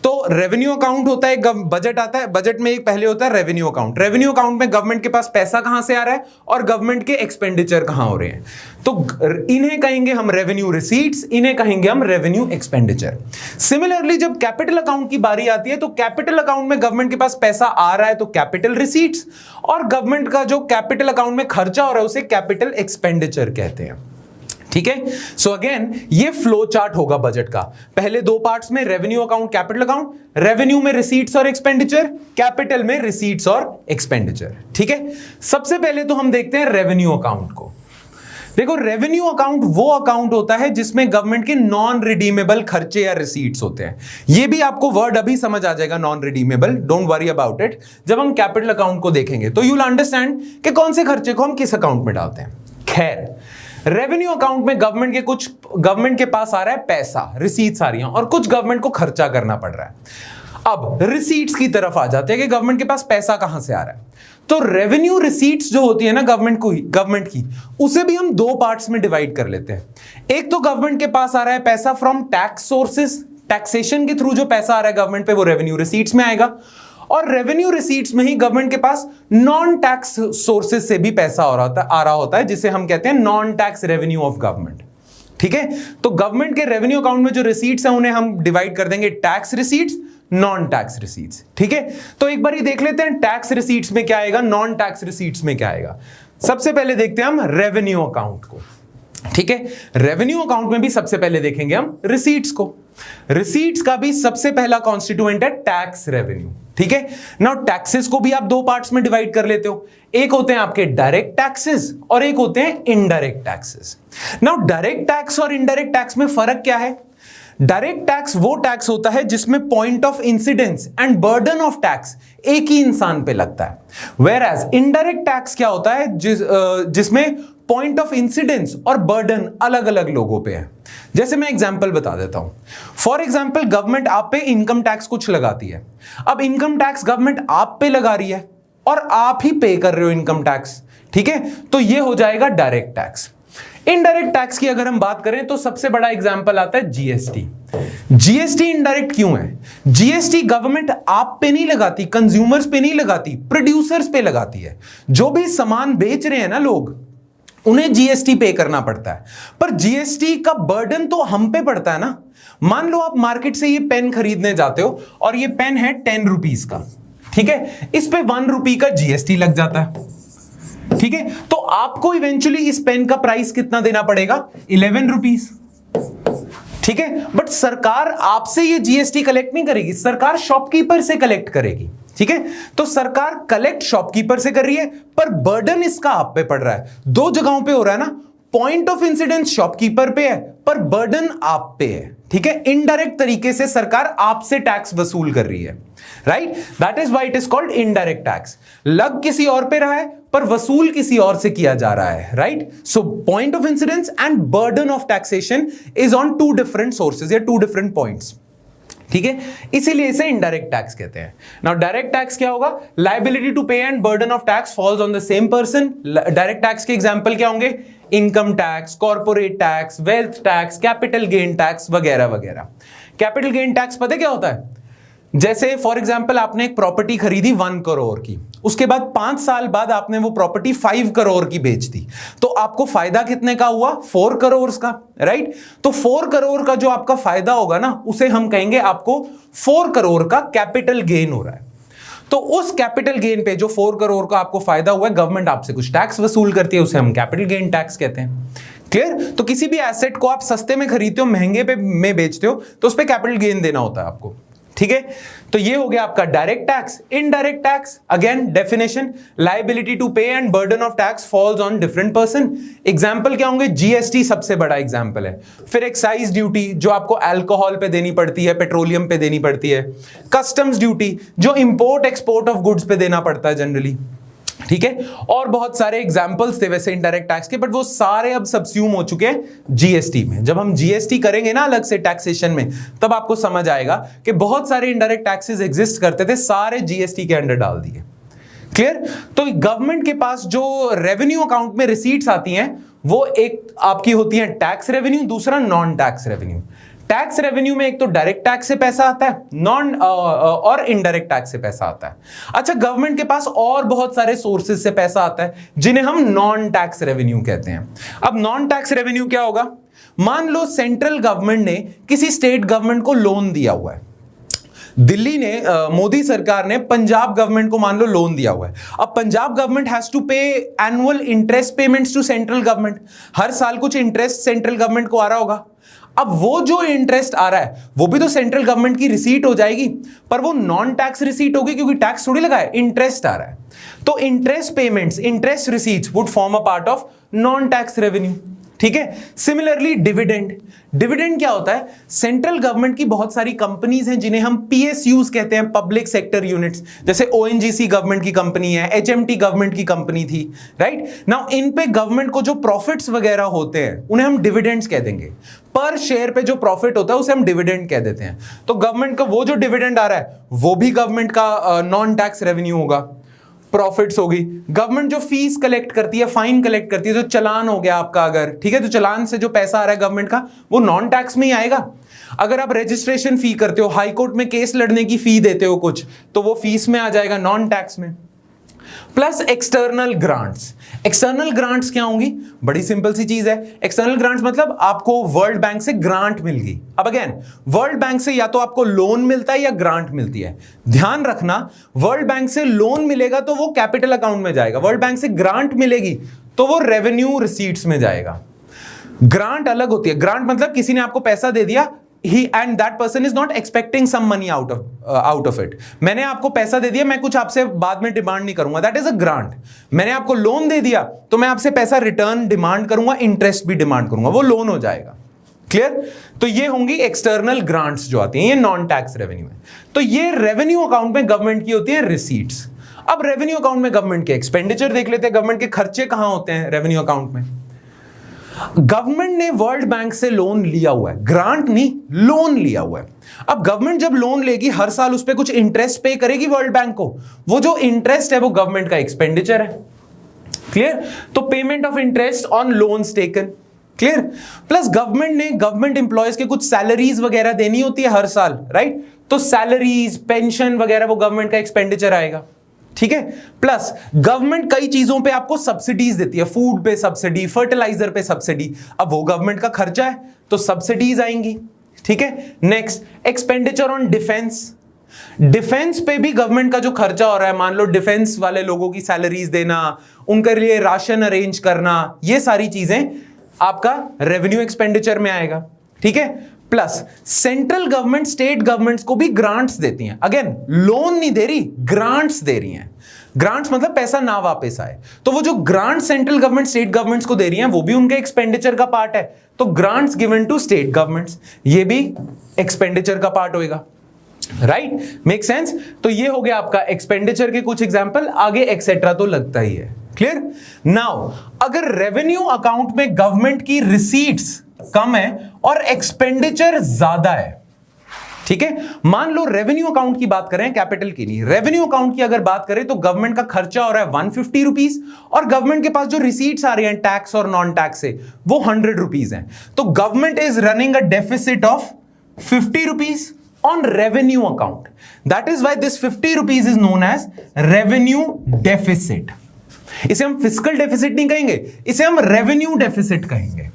तो रेवेन्यू अकाउंट होता है, बजट आता है, बजट में एक पहले होता है रेवेन्यू अकाउंट. रेवेन्यू अकाउंट में गवर्नमेंट के पास पैसा कहां से आ रहा है और गवर्नमेंट के एक्सपेंडिचर कहां हो रहे हैं. तो इन्हें कहेंगे हम रेवेन्यू रिसीट्स, इन्हें कहेंगे हम रेवेन्यू एक्सपेंडिचर. सिमिलरली जब कैपिटल अकाउंट की बारी आती है तो कैपिटल अकाउंट में गवर्नमेंट के पास पैसा आ रहा है तो कैपिटल रिसीट्स, और गवर्नमेंट का जो कैपिटल अकाउंट में खर्चा हो रहा है उसे कैपिटल एक्सपेंडिचर कहते हैं. ठीक है, सो अगेन ये फ्लो चार्ट होगा बजट का. पहले दो पार्ट्स में revenue account, capital account, revenue में रिसीट्स और एक्सपेंडिचर, कैपिटल में रिसीट्स और एक्सपेंडिचर. ठीक है, सबसे पहले तो हम देखते हैं रेवेन्यू अकाउंट को. देखो, रेवेन्यू अकाउंट वो अकाउंट होता है जिसमें गवर्नमेंट के नॉन रिडीमेबल खर्चे या रिसीट्स होते हैं. ये भी आपको वर्ड अभी समझ आ जाएगा, non redeemable, don't worry about it. जब हम कैपिटल अकाउंट को देखेंगे तो यू विल अंडरस्टैंड कि कौन से खर्चे को हम किस अकाउंट में डालते हैं. खैर, रेवेन्यू अकाउंट में गवर्नमेंट के पास आ रहा है पैसा, रिसीट्स आ रही हैं और कुछ गवर्नमेंट को खर्चा करना पड़ रहा है. अब रिसीट्स की तरफ आ जाते हैं कि गवर्नमेंट के पास पैसा कहां से आ रहा है. तो रेवेन्यू रिसीट्स जो होती है ना गवर्नमेंट की, उसे भी हम दो पार्ट्स में डिवाइड कर लेते हैं. एक तो गवर्नमेंट के पास आ रहा है पैसा फ्रॉम टैक्स सोर्सेस, टैक्सेशन के थ्रू जो पैसा आ रहा है गवर्नमेंट पे वो रेवेन्यू रिसीट्स में आएगा. और रेवेन्यू रिसीट्स में ही गवर्नमेंट के पास नॉन टैक्स सोर्सेस से भी पैसा आ रहा होता है जिसे हम कहते हैं non tax revenue of government. ठीक है, तो गवर्नमेंट के रेवेन्यू अकाउंट में जो रिसीट्स हैं उन्हें हम डिवाइड कर देंगे tax receipts, non tax receipts. ठीक है, तो एक बार ही देख लेते हैं टैक्स रिसीट्स में क्या आएगा, नॉन टैक्स रिसीट्स में क्या आएगा. सबसे पहले देखते हैं हम रेवेन्यू अकाउंट को. ठीक है, रेवेन्यू अकाउंट में भी सबसे पहले देखेंगे हम रिसीट्स को. रिसीट्स का भी सबसे पहला कॉन्स्टिट्यूएंट है टैक्स रेवेन्यू. ठीक है, नाउ टैक्सेस को भी आप दो पार्ट्स में डिवाइड कर लेते हो. एक होते हैं आपके डायरेक्ट टैक्सेस और एक होते हैं indirect taxes. Now direct tax और इनडायरेक्ट टैक्स में फर्क क्या है? डायरेक्ट टैक्स वो टैक्स होता है जिसमें point of incidence and burden of tax एक ही इंसान पे लगता है, वेयर एज इनडायरेक्ट टैक्स क्या होता है जिसमें पॉइंट ऑफ इंसिडेंस और बर्डन अलग अलग लोगों पे है। जैसे मैं एग्जांपल बता देता हूं। फॉर एग्जांपल गवर्नमेंट आप पे इनकम टैक्स कुछ लगाती है। अब इनकम टैक्स गवर्नमेंट आप पे लगा रही है और आप ही पे कर रहे हो इनकम टैक्स, ठीक है, तो ये हो जाएगा डायरेक्ट टैक्स। इनडायरेक्ट टैक्स की अगर हम बात करें तो सबसे बड़ा एग्जांपल आता है जीएसटी। जीएसटी इनडायरेक्ट क्यों है? जीएसटी गवर्नमेंट आप पे नहीं लगाती, कंज्यूमर्स पे नहीं लगाती, प्रोड्यूसर्स पे लगाती है। जो भी सामान बेच रहे हैं ना लोग, उन्हें जीएसटी पे करना पड़ता है, पर जीएसटी का बर्डन तो हम पे पड़ता है ना। मान लो आप मार्केट से ये पेन खरीदने जाते हो और ये पेन है 10 रुपीज का, ठीक है, इस पे 1 रुपी का जीएसटी लग जाता है, ठीक है, तो आपको इवेंचुअली इस पेन का प्राइस कितना देना पड़ेगा? 11 रुपीज, ठीक है। बट सरकार आपसे ये जीएसटी कलेक्ट नहीं करेगी, सरकार शॉपकीपर से कलेक्ट करेगी, ठीक है। तो सरकार कलेक्ट शॉपकीपर से कर रही है, पर बर्डन इसका आप पे पड़ रहा है। दो जगहों पे हो रहा है ना, पॉइंट ऑफ इंसिडेंस शॉपकीपर पे है पर बर्डन आप पे है, ठीक है। इनडायरेक्ट तरीके से सरकार आपसे टैक्स वसूल कर रही है, right. That is why it is called indirect tax. लग किसी और पे रहा है पर वसूल किसी और से किया जा रहा है, right. So point of incidence and burden of taxation is on 2 different sources या 2 डिफरेंट पॉइंट्स, ठीक है, इसीलिए इसे इनडायरेक्ट टैक्स कहते हैं। नाउ डायरेक्ट टैक्स क्या होगा? Liability to pay and burden of tax falls on the same person. Direct tax के एग्जांपल क्या होंगे? Income tax, corporate tax, wealth tax, capital gain tax वगैरह वगैरह। कैपिटल गेन टैक्स पता क्या होता है? जैसे फॉर एग्जांपल आपने एक प्रॉपर्टी खरीदी 1 करोड़ की, उसके बाद 5 साल बाद आपने वो प्रॉपर्टी 5 करोड़ की बेच दी, तो आपको फायदा कितने का हुआ? 4 करोड़ का, राइट। तो 4 करोड़ का जो आपका फायदा होगा ना, उसे हम कहेंगे आपको 4 करोड़ का कैपिटल गेन हो रहा है। तो उस कैपिटल गेन पे जो 4 करोड़ का आपको फायदा हुआ है, गवर्नमेंट आपसे कुछ टैक्स वसूल करती है, उसे हम कैपिटल गेन टैक्स कहते हैं। क्लियर? तो किसी भी एसेट को आप सस्ते में खरीदते हो, महंगे पे में बेचते हो, तो उस पे कैपिटल गेन देना होता है आपको, ठीक है। तो ये हो गया आपका direct tax. Indirect tax, again definition, liability to pay and burden of tax falls on different person. Example क्या होंगे? जीएसटी सबसे बड़ा एग्जांपल है। फिर एक्साइज ड्यूटी जो आपको अल्कोहल पे देनी पड़ती है, पेट्रोलियम पे देनी पड़ती है। कस्टम्स ड्यूटी जो इंपोर्ट एक्सपोर्ट ऑफ गुड्स पे देना पड़ता है जनरली, ठीक है। और बहुत सारे एग्जाम्पल्स थे वैसे इनडायरेक्ट टैक्स के, बट वो सारे अब सबस्यूम हो चुके हैं जीएसटी में। जब हम जीएसटी करेंगे ना अलग से टैक्सेशन में, तब आपको समझ आएगा कि बहुत सारे इनडायरेक्ट टैक्सेस एग्जिस्ट करते थे, सारे जीएसटी के अंडर डाल दिए। क्लियर? तो गवर्नमेंट के पास जो रेवेन्यू अकाउंट में रिसीट्स आती हैं, वो एक आपकी होती है टैक्स रेवेन्यू, दूसरा non tax revenue. Tax revenue में एक तो डायरेक्ट टैक्स से पैसा आता है, नॉन और इनडायरेक्ट टैक्स से पैसा आता है। अच्छा, गवर्नमेंट के पास और बहुत सारे सोर्सेज से पैसा आता है जिन्हें हम नॉन टैक्स रेवेन्यू कहते हैं। अब नॉन टैक्स रेवेन्यू क्या होगा? मान लो सेंट्रल गवर्नमेंट ने किसी स्टेट गवर्नमेंट को लोन दिया हुआ है। दिल्ली ने मोदी सरकार ने पंजाब गवर्नमेंट को मान लो लोन दिया हुआ है। अब Punjab government has to pay annual interest payments to central government. हर साल कुछ इंटरेस्ट सेंट्रल गवर्नमेंट को आ रहा होगा। अब वो जो इंटरेस्ट आ रहा है वो भी तो सेंट्रल गवर्नमेंट की रिसीट हो जाएगी, पर वो नॉन टैक्स रिसीट होगी क्योंकि टैक्स थोड़ी लगा है, इंटरेस्ट आ रहा है। तो interest payments, interest receipts would form a part of non tax revenue, ठीक है। सिमिलरली डिविडेंड, डिविडेंड क्या होता है? सेंट्रल गवर्नमेंट की बहुत सारी कंपनीज हैं जिन्हें हम पीएसयूज कहते हैं, पब्लिक सेक्टर यूनिट्स। जैसे ओएनजीसी गवर्नमेंट की कंपनी है, एचएमटी गवर्नमेंट की कंपनी थी, राइट। नाउ इन पे गवर्नमेंट को जो प्रॉफिट्स वगैरह होते हैं उन्हें हम डिविडेंड्स कह देंगे। पर शेयर पे जो प्रॉफिट होता है उसे हम डिविडेंड कह देते हैं। तो गवर्नमेंट का वो जो डिविडेंड आ रहा है वो भी गवर्नमेंट का नॉन टैक्स रेवेन्यू होगा, प्रॉफिट्स होगी। गवर्नमेंट जो फीस कलेक्ट करती है, फाइन कलेक्ट करती है, जो चलान हो गया आपका अगर, ठीक है, तो चलान से जो पैसा आ रहा है गवर्नमेंट का वो नॉन टैक्स में ही आएगा। अगर आप रजिस्ट्रेशन फी करते हो, हाई कोर्ट में केस लड़ने की फी देते हो कुछ, तो वो फीस में आ जाएगा, नॉन टैक्स में। Plus external grants. External grants क्या होंगी? बड़ी सिंपल सी चीज है। एक्सटर्नल ग्रांट्स मतलब आपको वर्ल्ड बैंक से ग्रांट मिल गई। अब अगेन वर्ल्ड बैंक से या तो आपको लोन मिलता है या ग्रांट मिलती है। ध्यान रखना, वर्ल्ड बैंक से लोन मिलेगा तो वो कैपिटल अकाउंट में जाएगा, वर्ल्ड बैंक से ग्रांट मिलेगी तो वो रेवेन्यू रिसीट्स में जाएगा। ग्रांट अलग होती है। ग्रांट मतलब किसी ने आपको पैसा दे दिया, he and that person is not expecting some money out of it. मैंने आपको पैसा दे दिया, मैं कुछ आपसे बाद में डिमांड नहीं करूंगा, that is a grant. मैंने आपको लोन दे दिया तो मैं आपसे पैसा रिटर्न डिमांड करूंगा, इंटरेस्ट भी डिमांड करूंगा, वो लोन हो जाएगा। क्लियर? तो ये होंगी एक्सटर्नल ग्रांट्स जो आती हैं, ये नॉन टैक्स रेवेन्यू है। तो ये रेवेन्यू अकाउंट में गवर्नमेंट की होती है रिसीट्स। अब रेवेन्यू अकाउंट में गवर्नमेंट के एक्सपेंडिचर देख लेते हैं, गवर्नमेंट के खर्चे कहां होते हैं रेवेन्यू अकाउंट में। गवर्नमेंट ने वर्ल्ड बैंक से लोन लिया हुआ है, ग्रांट नहीं, लोन लिया हुआ है। अब गवर्नमेंट जब लोन लेगी हर साल उस पर कुछ इंटरेस्ट पे करेगी वर्ल्ड बैंक को, वो जो इंटरेस्ट है वो गवर्नमेंट का एक्सपेंडिचर है। क्लियर? तो payment of interest on loans taken, clear? Plus government ने गवर्नमेंट एम्प्लॉयज के कुछ सैलरीज वगैरह देनी होती है हर साल, राइट? तो सैलरीज, पेंशन वगैरह वो गवर्नमेंट का एक्सपेंडिचर आएगा, ठीक है? प्लस गवर्नमेंट कई चीजों पे आपको सब्सिडीज देती है, फूड पे सब्सिडी, फर्टिलाइजर पे सब्सिडी, अब वो गवर्नमेंट का खर्चा है तो सब्सिडीज आएंगी, ठीक है? Next, expenditure on defence. Defence पे भी गवर्नमेंट का जो खर्चा हो रहा है, मान लो डिफेंस वाले लोगों की सैलरीज देना, उनके लिए राशन अरेंज करना, ये सारी चीजें आपका रेवेन्यू एक्सपेंडिचर में आएगा, ठीक है? Plus central government state governments को भी ग्रांट्स देती हैं। अगेन, लोन नहीं दे रही, ग्रांट्स दे रही हैं। ग्रांट्स मतलब पैसा ना वापस आए, तो वो जो grant central government state governments को दे रही हैं वो भी उनके एक्सपेंडिचर का पार्ट है। तो grants given to state governments, ये भी एक्सपेंडिचर का पार्ट होएगा, राइट? Make sense? तो ये हो गया आपका एक्सपेंडिचर के कुछ एग्जांपल, आगे एक्सेट्रा तो लगता ही है। क्लियर? नाउ अगर रेवेन्यू अकाउंट में गवर्नमेंट की रिसीट्स कम है और एक्सपेंडिचर ज्यादा है, ठीक है? मान लो रेवेन्यू अकाउंट की बात करें, कैपिटल की नहीं, रेवेन्यू अकाउंट की अगर बात करें तो गवर्नमेंट का खर्चा हो रहा है 150 रुपीज और गवर्नमेंट के पास जो रिसीट्स आ रही हैं टैक्स और नॉन टैक्स से वो 100 रुपीज हैं। तो government is running a deficit of 50 rupees on revenue account. That is why this 50 rupees is known as revenue deficit. इसे हम फिस्कल डेफिसिट नहीं कहेंगे, इसे हम रेवेन्यू डेफिसिट कहेंगे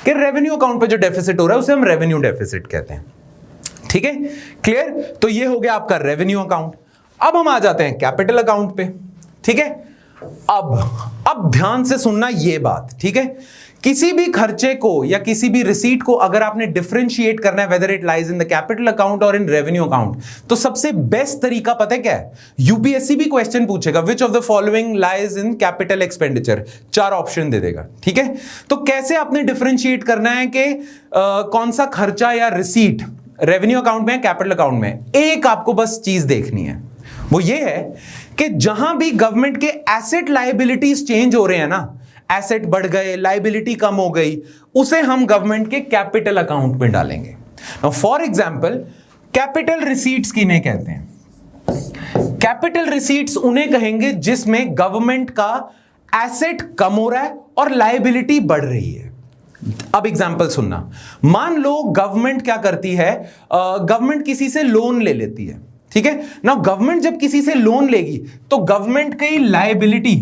कि रेवेन्यू अकाउंट पे जो डेफिसिट हो रहा है उसे हम रेवेन्यू डेफिसिट कहते हैं, ठीक है? क्लियर? तो ये हो गया आपका रेवेन्यू अकाउंट। अब हम आ जाते हैं कैपिटल अकाउंट पे, ठीक है? अब ध्यान से सुनना ये बात, ठीक है? किसी भी खर्चे को या किसी भी रिसीट को अगर आपने डिफरेंशिएट करना है whether it lies in the capital account और इन रेवेन्यू अकाउंट, तो सबसे बेस्ट तरीका पता है क्या है? यूपीएससी भी क्वेश्चन पूछेगा, which of the following lies in capital expenditure, 4 option दे देगा, ठीक है? तो कैसे आपने डिफरेंशिएट करना है कि कौन सा खर्चा या रिसीट रेवेन्यू अकाउंट में, कैपिटल अकाउंट में? एक आपको बस चीज देखनी है, वो ये है कि जहां भी गवर्नमेंट के एसेट लायबिलिटीज चेंज हो रहे हैं ना, एसेट बढ़ गए, लायबिलिटी कम हो गई, उसे हम गवर्नमेंट के कैपिटल अकाउंट में डालेंगे। फॉर एग्जाम्पल, कैपिटल रिसीट्स किन्हें कहते हैं? कैपिटल रिसीट्स उन्हें कहेंगे जिसमें गवर्नमेंट का एसेट कम हो रहा है और लायबिलिटी बढ़ रही है। अब एग्जाम्पल सुनना, मान लो गवर्नमेंट क्या करती है, गवर्नमेंट किसी से लोन ले लेती है, ठीक है ना? गवर्नमेंट जब किसी से लोन लेगी तो गवर्नमेंट की लायबिलिटी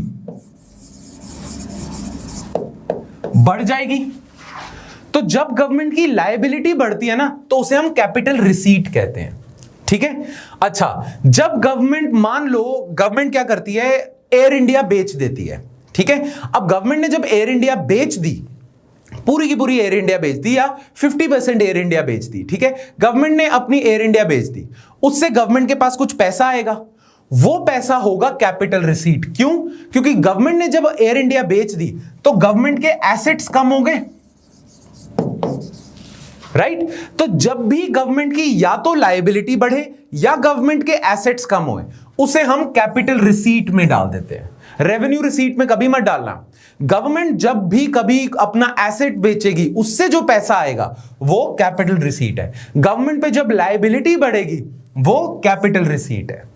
बढ़ जाएगी। तो जब गवर्नमेंट की लायबिलिटी बढ़ती है ना तो उसे हम कैपिटल रिसीट कहते हैं, ठीक है? अच्छा, जब गवर्नमेंट, मान लो गवर्नमेंट क्या करती है, एयर इंडिया बेच देती है, ठीक है? अब गवर्नमेंट ने जब एयर इंडिया बेच दी, पूरी की पूरी एयर इंडिया बेच दी या 50% एयर इंडिया बेच दी, ठीक है? गवर्नमेंट ने अपनी एयर इंडिया बेच दी, उससे गवर्नमेंट के पास कुछ पैसा आएगा, वो पैसा होगा कैपिटल रिसीट। क्यों? क्योंकि गवर्नमेंट ने जब एयर इंडिया बेच दी तो गवर्नमेंट के एसेट्स कम हो गए, राइट? तो जब भी गवर्नमेंट की या तो लायबिलिटी बढ़े या गवर्नमेंट के एसेट्स कम होए, उसे हम कैपिटल रिसीट में डाल देते हैं। रेवेन्यू रिसीट में कभी मत डालना। गवर्नमेंट जब भी कभी अपना एसेट बेचेगी उससे जो पैसा आएगा वो कैपिटल रिसीट है। गवर्नमेंट पे जब लायबिलिटी बढ़ेगी वो कैपिटल रिसीट है।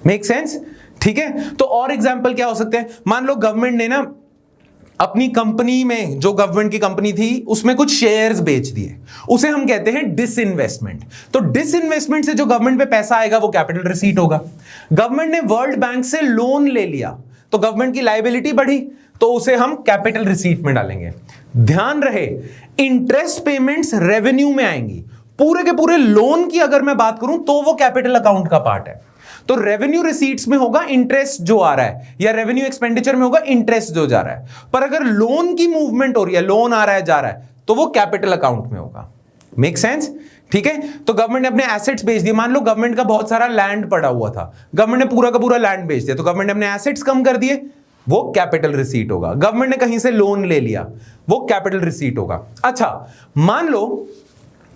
Make sense? ठीक है? तो और एग्जांपल क्या हो सकते हैं? मान लो गवर्नमेंट ने ना अपनी कंपनी में, जो गवर्नमेंट की कंपनी थी उसमें कुछ शेयर्स बेच दिए, उसे हम कहते हैं डिसइन्वेस्टमेंट। तो डिसइन्वेस्टमेंट से जो गवर्नमेंट पे पैसा आएगा वो कैपिटल रिसीट होगा। गवर्नमेंट ने वर्ल्ड बैंक से लोन ले लिया तो गवर्नमेंट की लायबिलिटी बढ़ी तो उसे हम कैपिटल रिसीट में डालेंगे। ध्यान रहे, इंटरेस्ट पेमेंट्स रेवेन्यू में आएंगी। पूरे के पूरे लोन की अगर मैं बात करूं तो वो कैपिटल अकाउंट का पार्ट है। तो रेवेन्यू रिसीट्स में होगा इंटरेस्ट जो आ रहा है, या रेवेन्यू एक्सपेंडिचर में होगा इंटरेस्ट जो जा रहा है। पर अगर लोन की मूवमेंट हो रही है, लोन आ रहा है जा रहा है, तो वो कैपिटल अकाउंट में होगा। Make sense? ठीक है? तो गवर्नमेंट ने अपने एसेट्स बेच दिए। मान लो गवर्नमेंट का बहुत सारा लैंड पड़ा हुआ था, गवर्नमेंट ने पूरा का पूरा लैंड बेच दिया, तो गवर्नमेंट ने अपने एसेट्स कम कर दिए, वो कैपिटल रिसीट होगा। गवर्नमेंट ने कहीं से लोन ले लिया, वो कैपिटल रिसीट होगा। अच्छा, मान लो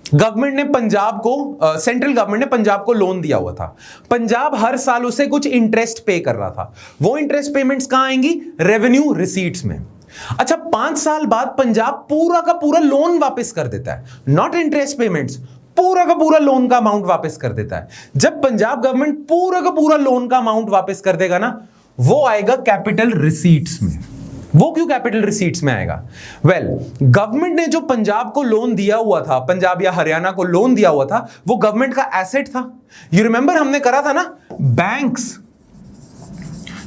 गवर्नमेंट ने पंजाब को, सेंट्रल गवर्नमेंट ने पंजाब को लोन दिया हुआ था, पंजाब हर साल उसे कुछ इंटरेस्ट पे कर रहा था, वो इंटरेस्ट पेमेंट्स कहां आएंगी? रेवेन्यू रिसीट्स में। अच्छा, 5 साल बाद पंजाब पूरा का पूरा लोन वापस कर देता है, नॉट इंटरेस्ट पेमेंट्स, पूरा का पूरा लोन का अमाउंट वापस कर देता है। जब पंजाब गवर्नमेंट पूरा का पूरा लोन का अमाउंट वापस कर देगा ना, वो आएगा कैपिटल रिसीट्स में। वो क्यों कैपिटल रिसीट्स में आएगा? वेल, गवर्नमेंट ने जो पंजाब को लोन दिया हुआ था, पंजाब या हरियाणा को लोन दिया हुआ था, वो गवर्नमेंट का एसेट था। यू रिमेंबर हमने करा था ना, बैंक्स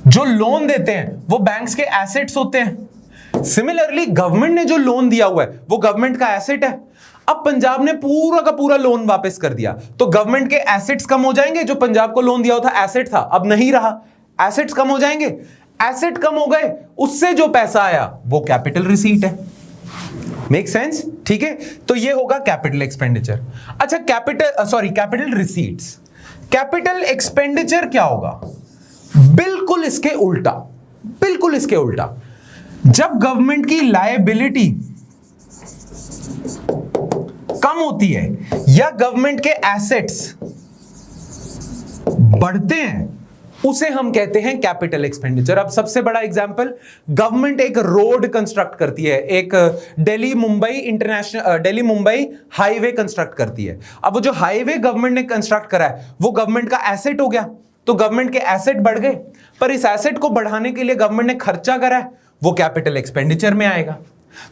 जो लोन देते हैं वो बैंक्स के एसेट्स होते हैं। सिमिलरली गवर्नमेंट ने जो लोन दिया हुआ है वो गवर्नमेंट का एसेट है। अब पंजाब ने पूरा का पूरा लोन वापस कर दिया तो गवर्नमेंट के एसेट्स कम हो जाएंगे। जो पंजाब को लोन दिया हुआ था एसेट था, अब नहीं रहा, एसेट्स कम हो जाएंगे। एसेट कम हो गए, उससे जो पैसा आया वो कैपिटल रिसीट है। Make sense? ठीक है, तो ये होगा कैपिटल एक्सपेंडिचर। अच्छा, कैपिटल रिसीट्स। कैपिटल एक्सपेंडिचर क्या होगा? बिल्कुल इसके उल्टा, बिल्कुल इसके उल्टा। जब गवर्नमेंट की लायबिलिटी कम होती है या गवर्नमेंट के एसेट्स बढ़ते हैं, उसे हम कहते हैं कैपिटल एक्सपेंडिचर। अब सबसे बड़ा एग्जांपल, गवर्नमेंट एक रोड कंस्ट्रक्ट करती है, एक दिल्ली मुंबई हाईवे कंस्ट्रक्ट करती है। अब वो जो हाईवे गवर्नमेंट ने कंस्ट्रक्ट करा है वो गवर्नमेंट का एसेट हो गया, तो गवर्नमेंट के एसेट बढ़ गए, पर इस एसेट को बढ़ाने के लिए गवर्नमेंट ने खर्चा करा है, वो कैपिटल एक्सपेंडिचर में आएगा।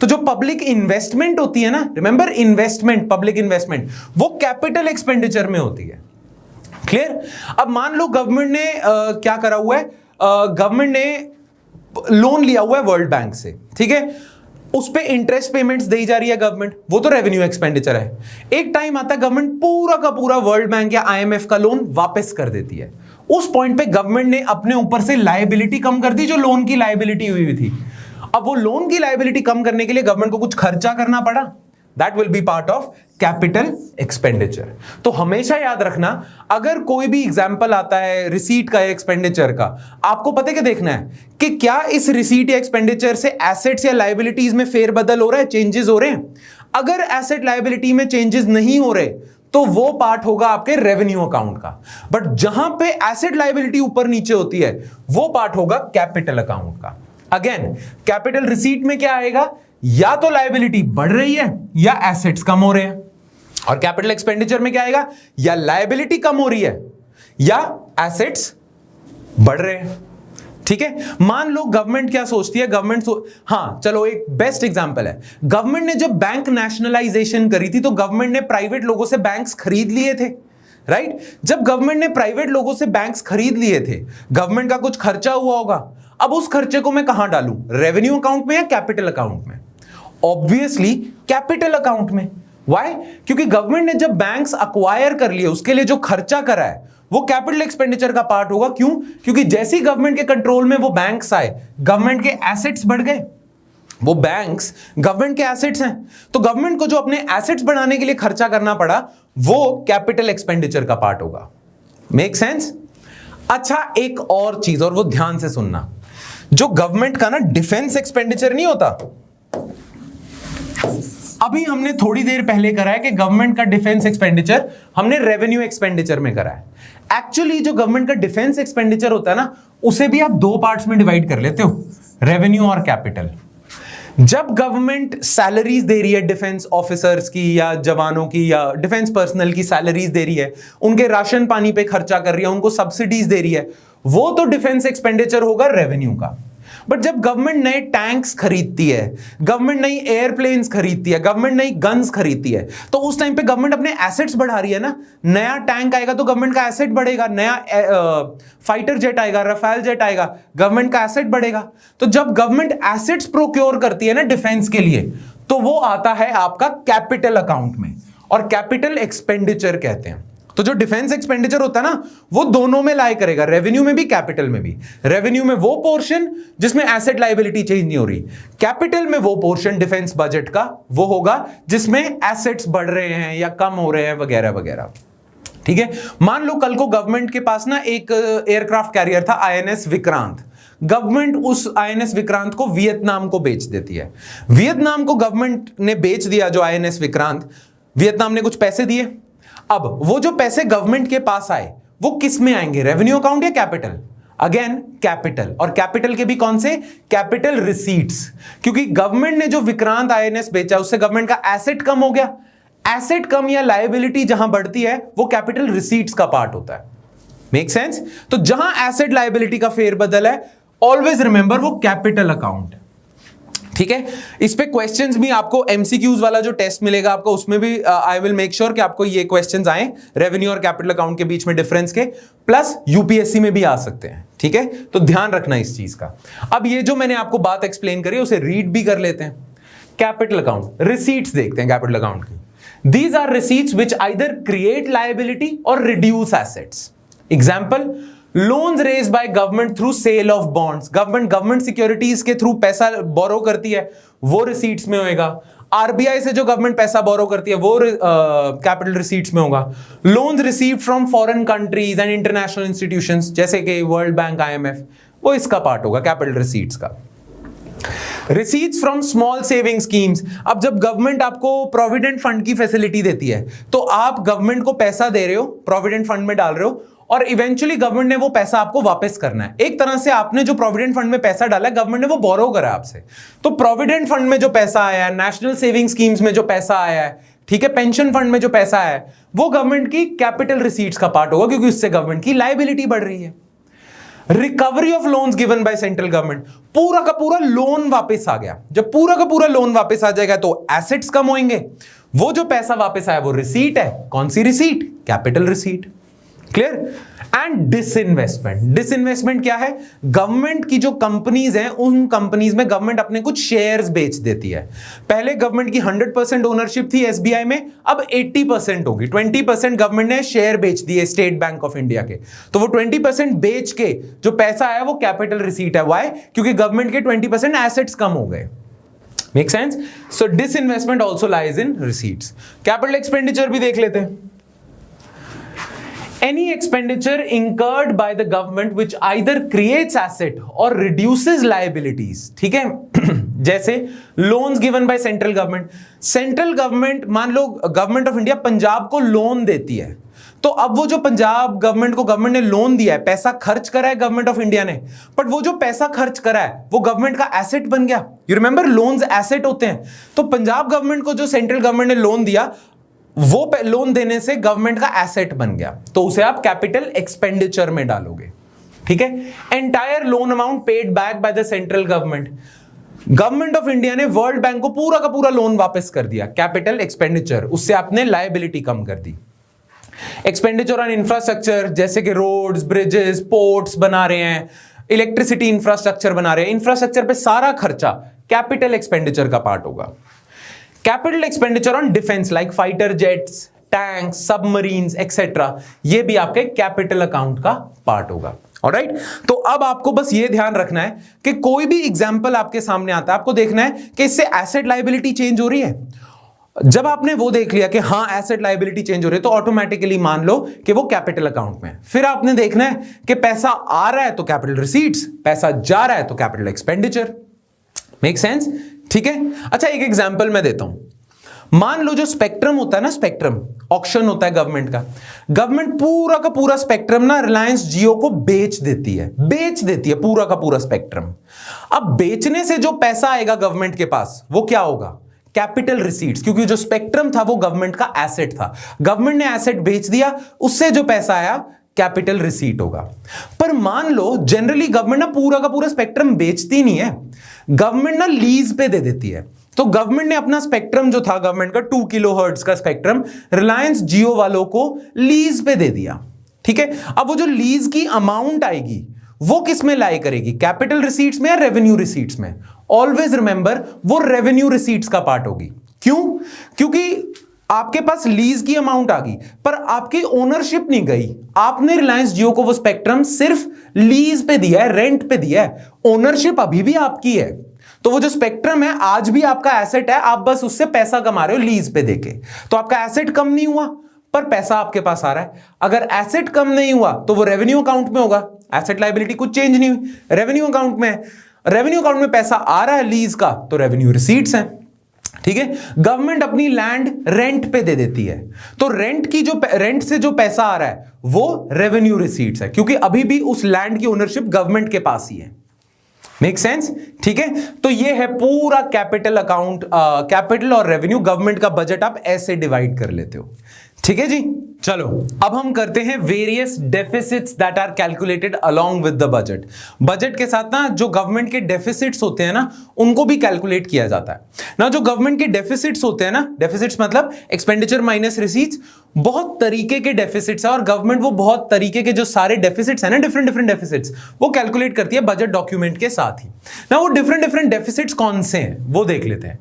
तो जो पब्लिक इन्वेस्टमेंट होती है ना, रिमेंबर इन्वेस्टमेंट, पब्लिक इन्वेस्टमेंट, वो कैपिटल एक्सपेंडिचर में होती है। क्लियर? अब मान लो गवर्नमेंट ने क्या करा हुआ है, गवर्नमेंट ने लोन लिया हुआ है वर्ल्ड बैंक से, ठीक है, उस पे इंटरेस्ट पेमेंट्स दी जा रही है गवर्नमेंट, वो तो रेवेन्यू एक्सपेंडिचर है। एक टाइम आता है गवर्नमेंट पूरा का पूरा वर्ल्ड बैंक या आईएमएफ का लोन वापस कर देती है। उस पॉइंट पे गवर्नमेंट ने अपने ऊपर से लायबिलिटी कम कर दी, जो लोन की लायबिलिटी हुई थी। अब वो लोन की लायबिलिटी कम करने के लिए गवर्नमेंट को कुछ खर्चा करना पड़ा, that will be part of capital expenditure. तो हमेशा याद रखना, अगर कोई भी एग्जांपल आता है रिसीट का या एक्सपेंडिचर का, आपको पता है कि देखना है कि क्या इस रिसीट या एक्सपेंडिचर से एसेट्स या लायबिलिटीज में फेरबदल हो रहा है, चेंजेस हो रहे हैं। अगर एसेट लायबिलिटी में चेंजेस नहीं हो रहे तो वो पार्ट होगा आपके रेवेन्यू अकाउंट का, बट जहां पे एसेट लायबिलिटी ऊपर नीचे होती है वो पार्ट होगा कैपिटल अकाउंट का। अगेन, कैपिटल रिसीट में क्या आएगा? या तो लायबिलिटी बढ़ रही है या एसेट्स कम हो रहे हैं। और कैपिटल एक्सपेंडिचर में क्या आएगा? या लायबिलिटी कम हो रही है या एसेट्स बढ़ रहे हैं। ठीक है, मान लो गवर्नमेंट क्या सोचती है, हाँ चलो एक बेस्ट एग्जांपल है, गवर्नमेंट ने जब बैंक नेशनलाइजेशन करी थी तो गवर्नमेंट ने प्राइवेट लोगों से बैंक्स खरीद लिए थे, राइट? जब गवर्नमेंट ने प्राइवेट लोगों से बैंक्स खरीद लिए थे, गवर्नमेंट का कुछ खर्चा हुआ होगा। अब उस खर्चे को मैं कहां डालूं, रेवेन्यू अकाउंट में या कैपिटल अकाउंट में? ऑब्वियसली कैपिटल अकाउंट में। व्हाई? क्योंकि गवर्नमेंट ने जब बैंक्स अक्वायर कर लिए उसके लिए जो खर्चा करा है वो कैपिटल एक्सपेंडिचर का पार्ट होगा। क्यों? क्योंकि जैसे ही गवर्नमेंट के कंट्रोल में वो बैंक्स आए, गवर्नमेंट के एसेट्स बढ़ गए। वो बैंक्स गवर्नमेंट के एसेट्स हैं, तो गवर्नमेंट को जो अपने एसेट्स बढ़ाने के लिए खर्चा करना पड़ा वो कैपिटल एक्सपेंडिचर का पार्ट होगा। Make sense? अच्छा, एक और चीज, और वो ध्यान से सुनना, जो गवर्नमेंट का ना डिफेंस एक्सपेंडिचर नहीं होता, अभी हमने थोड़ी देर पहले करा है कि गवर्नमेंट का डिफेंस एक्सपेंडिचर हमने रेवेन्यू एक्सपेंडिचर में करा है। एक्चुअली जो गवर्नमेंट का डिफेंस एक्सपेंडिचर होता है ना, उसे भी आप 2 पार्ट्स में डिवाइड कर लेते हो, रेवेन्यू और कैपिटल। जब गवर्नमेंट सैलरीज दे रही है डिफेंस ऑफिसर्स की या जवानों की या डिफेंस पर्सनल की सैलरीज दे रही है, उनके राशन पानी पे खर्चा कर रही है, उनको सब्सिडीज दे रही है, वो तो डिफेंस एक्सपेंडिचर होगा रेवेन्यू का। बट जब गवर्नमेंट नए टैंक्स खरीदती है, गवर्नमेंट नई एयरप्लेन्स खरीदती है, गवर्नमेंट नई गन्स खरीदती है, तो उस टाइम पे गवर्नमेंट अपने एसेट्स बढ़ा रही है ना। नया टैंक आएगा तो गवर्नमेंट का एसेट बढ़ेगा, नया फाइटर जेट आएगा, रफाल जेट आएगा, गवर्नमेंट का एसेट बढ़ेगा। तो जब गवर्नमेंट एसेट्स प्रोक्योर करती है ना डिफेंस के लिए, तो वो आता है आपका कैपिटल अकाउंट में, और कैपिटल एक्सपेंडिचर कहते हैं। तो जो डिफेंस एक्सपेंडिचर होता है ना, वो दोनों में लाई करेगा, रेवेन्यू में भी कैपिटल में भी। रेवेन्यू में वो पोर्शन जिसमें एसेट लायबिलिटी चेंज नहीं हो रही, कैपिटल में वो पोर्शन डिफेंस बजट का वो होगा जिसमें एसेट्स बढ़ रहे हैं या कम हो रहे हैं वगैरह वगैरह। ठीक है, मान लो कल को गवर्नमेंट के पास ना एक एयरक्राफ्ट कैरियर था INS विक्रांत, गवर्नमेंट उस आईएनएस विक्रांत को वियतनाम को बेच देती है। वियतनाम को गवर्नमेंट ने बेच दिया जो आईएनएस विक्रांत, वियतनाम ने कुछ पैसे दिए। अब वो जो पैसे गवर्नमेंट के पास आए वो किस में आएंगे, रेवेन्यू अकाउंट या कैपिटल? अगेन कैपिटल, और कैपिटल के भी कौन से, कैपिटल रिसीट्स, क्योंकि गवर्नमेंट ने जो विक्रांत आईएनएस बेचा उससे गवर्नमेंट का एसेट कम हो गया। एसेट कम या लायबिलिटी जहां बढ़ती है वो कैपिटल रिसीट्स का पार्ट होता है। Make sense? तो जहां एसेट लायबिलिटी का फेरबदल है, ऑलवेज रिमेंबर वो कैपिटल अकाउंट। ठीक है, इस पे क्वेश्चंस भी आपको एमसीक्यूज वाला जो टेस्ट मिलेगा आपको, उसमें भी आई विल मेक श्योर कि आपको ये क्वेश्चंस आए रेवेन्यू और कैपिटल अकाउंट के बीच में डिफरेंस के, प्लस यूपीएससी में भी आ सकते हैं। ठीक है, तो ध्यान रखना इस चीज का। अब ये जो मैंने आपको बात एक्सप्लेन करी उसे रीड भी कर लेते हैं। कैपिटल अकाउंट, रिसीट्स देखते हैं कैपिटल अकाउंट की। These are receipts which either create liability or reduce assets. Example, loans raised by government through sale of bonds. Government securities के थ्रू पैसा बोरो करती है, वो receipts में होएगा। आरबीआई से जो गवर्नमेंट पैसा बोरो करती है वो कैपिटल रिसीट्स में होगा। Loans received from foreign countries and international institutions जैसे कि वर्ल्ड बैंक, आईएमएफ, वो इसका पार्ट होगा कैपिटल रिसीट्स का। Receipts from small saving schemes, अब जब गवर्नमेंट आपको प्रोविडेंट फंड की फैसिलिटी देती है तो आप गवर्नमेंट को पैसा दे रहे हो, प्रोविडेंट फंड में डाल रहे हो, और इवेंचुअली गवर्नमेंट ने वो पैसा आपको वापस करना है। एक तरह से आपने जो प्रोविडेंट फंड में पैसा डाला है, गवर्नमेंट ने वो बोरो करा आपसे। तो प्रोविडेंट फंड में जो पैसा आया है, नेशनल सेविंग स्कीम्स में जो पैसा आया है, ठीक है, पेंशन फंड में जो पैसा आया है, वो गवर्नमेंट की कैपिटल रिसीट्स का पार्ट होगा, क्योंकि उससे गवर्नमेंट की लायबिलिटी बढ़ रही है। Recovery of loans given by central government, पूरा का पूरा लोन वापस आ गया। जब पूरा का पूरा लोन वापस आ जाएगा तो एसेट्स कम होंगे, वो जो पैसा वापस आया वो रिसीट है। कौन सी receipt? Capital receipt. Clear? And disinvestment, disinvestment क्या है? गवर्नमेंट की जो कंपनीज हैं उन कंपनीज में गवर्नमेंट अपने कुछ शेयर्स बेच देती है। पहले गवर्नमेंट की 100% ओनरशिप थी एसबीआई में, अब 80% होगी। 20% गवर्नमेंट ने शेयर बेच दिए स्टेट बैंक ऑफ इंडिया के, तो वो 20% बेच के जो पैसा आया वो कैपिटल रिसीट है। व्हाई? क्योंकि गवर्नमेंट के 20% एसेट्स कम हो गए। Make sense? So disinvestment also lies in receipts. Capital expenditure भी देख लेते हैं। Any expenditure incurred by the government which either creates asset or reduces liabilities, ठीक है? जैसे loans given by central government. Central government, मान लो गवर्नमेंट ऑफ इंडिया पंजाब को loan देती है, तो अब वो जो पंजाब गवर्नमेंट को गवर्नमेंट ने लोन दिया है, पैसा खर्च करा है गवर्नमेंट ऑफ इंडिया ने, बट वो जो पैसा खर्च करा है वो गवर्नमेंट का एसेट बन गया। यू रिमेंबर, लोन्स एसेट होते हैं। तो पंजाब गवर्नमेंट को जो सेंट्रल गवर्नमेंट ने लोन दिया, वो लोन देने से गवर्नमेंट का एसेट बन गया, तो उसे आप कैपिटल एक्सपेंडिचर में डालोगे। ठीक है? Entire loan amount paid back by the central government, government of India ने वर्ल्ड बैंक को पूरा का पूरा लोन वापस कर दिया, कैपिटल एक्सपेंडिचर, उससे आपने लायबिलिटी कम कर दी। एक्सपेंडिचर ऑन इंफ्रास्ट्रक्चर, जैसे कि रोड्स, ब्रिजेस, पोर्ट्स बना रहे हैं, इलेक्ट्रिसिटी इंफ्रास्ट्रक्चर बना रहे हैं, इंफ्रास्ट्रक्चर पे सारा खर्चा कैपिटल एक्सपेंडिचर का पार्ट होगा। Capital expenditure on defence like fighter jets, tanks, submarines etcetera, ये भी आपके कैपिटल अकाउंट का पार्ट होगा। ऑलराइट? तो अब आपको बस ये ध्यान रखना है कि कोई भी एग्जांपल आपके सामने आता है, आपको देखना है कि इससे एसेट लायबिलिटी चेंज हो रही है। जब आपने वो देख लिया कि हाँ एसेट लायबिलिटी चेंज हो रही है, तो ऑटोमेटिकली मान लो कि वो कैपिटल अकाउंट में। फिर आपने देखना है कि पैसा आ रहा है तो कैपिटल रिसीट्स, पैसा जा रहा है तो कैपिटल एक्सपेंडिचर। Make sense? ठीक है? अच्छा, एक एग्जांपल मैं देता हूं। मान लो जो स्पेक्ट्रम होता है ना, स्पेक्ट्रम ऑक्शन होता है गवर्नमेंट का, गवर्नमेंट पूरा का पूरा स्पेक्ट्रम ना रिलायंस जियो को बेच देती है पूरा का पूरा स्पेक्ट्रम। अब बेचने से जो पैसा आएगा गवर्नमेंट के पास वो क्या होगा? कैपिटल रिसीट्स, क्योंकि जो स्पेक्ट्रम था वो गवर्नमेंट का एसेट था, गवर्नमेंट ने एसेट बेच दिया, उससे जो पैसा आया कैपिटल रिसीट होगा। पर मान लो जनरली गवर्नमेंट ना पूरा का पूरा स्पेक्ट्रम बेचती नहीं है, गवर्नमेंट ना लीज पे दे देती है। तो गवर्नमेंट ने अपना स्पेक्ट्रम जो था गवर्नमेंट का 2 किलोहर्ट्ज का स्पेक्ट्रम रिलायंस जियो वालों को लीज पे दे दिया। ठीक है? अब वो जो लीज की अमाउंट आएगी वो किस में लाई करेगी? कैपिटल रिसीट्स में या रेवेन्यू रिसीट्स में? ऑलवेज रिमेंबर वो रेवेन्यू रिसीट्स का पार्ट होगी। क्यों? क्योंकि आपके पास लीज की अमाउंट आ गई पर आपकी ओनरशिप नहीं गई। आपने रिलायंस जियो को वो स्पेक्ट्रम सिर्फ लीज पे दिया है, रेंट पे दिया है, ओनरशिप अभी भी आपकी है। तो वो जो स्पेक्ट्रम है आज भी आपका एसेट है, आप बस उससे पैसा कमा रहे हो लीज पे देके, तो आपका एसेट कम नहीं हुआ पर पैसा आपके पास आ रहा है। अगर एसेट कम नहीं हुआ तो वो रेवेन्यू अकाउंट में होगा, एसेट लायबिलिटी कुछ चेंज नहीं हुई, रेवेन्यू अकाउंट में है। रेवेन्यू अकाउंट में पैसा आ रहा है लीज का तो रेवेन्यू रिसीट्स हैं। ठीक है, गवर्नमेंट अपनी लैंड रेंट पे दे देती है तो रेंट से जो पैसा आ रहा है वो रेवेन्यू रिसीट्स है, क्योंकि अभी भी उस लैंड की ओनरशिप गवर्नमेंट के पास ही है। Make sense? ठीक है, तो ये है पूरा कैपिटल अकाउंट, कैपिटल और रेवेन्यू, गवर्नमेंट का बजट आप ऐसे डिवाइड कर लेते हो। ठीक है जी, चलो अब हम करते हैं various deficits that are calculated along with the budget. Budget के साथ ना जो गवर्नमेंट के डेफिसिट्स होते हैं ना उनको भी कैलकुलेट किया जाता है ना। जो गवर्नमेंट के डेफिसिट्स होते हैं ना, डेफिसिट्स मतलब एक्सपेंडिचर माइनस रिसीट्स, बहुत तरीके के डेफिसिट्स है और गवर्नमेंट वो बहुत तरीके के जो सारे डेफिसिट्स है ना, डिफरेंट डिफरेंट डेफिसिट्स, वो कैलकुलेट करती है बजट डॉक्यूमेंट के साथ ही ना। वो डिफरेंट डिफरेंट डेफिसिट्स कौन से हैं वो देख लेते हैं।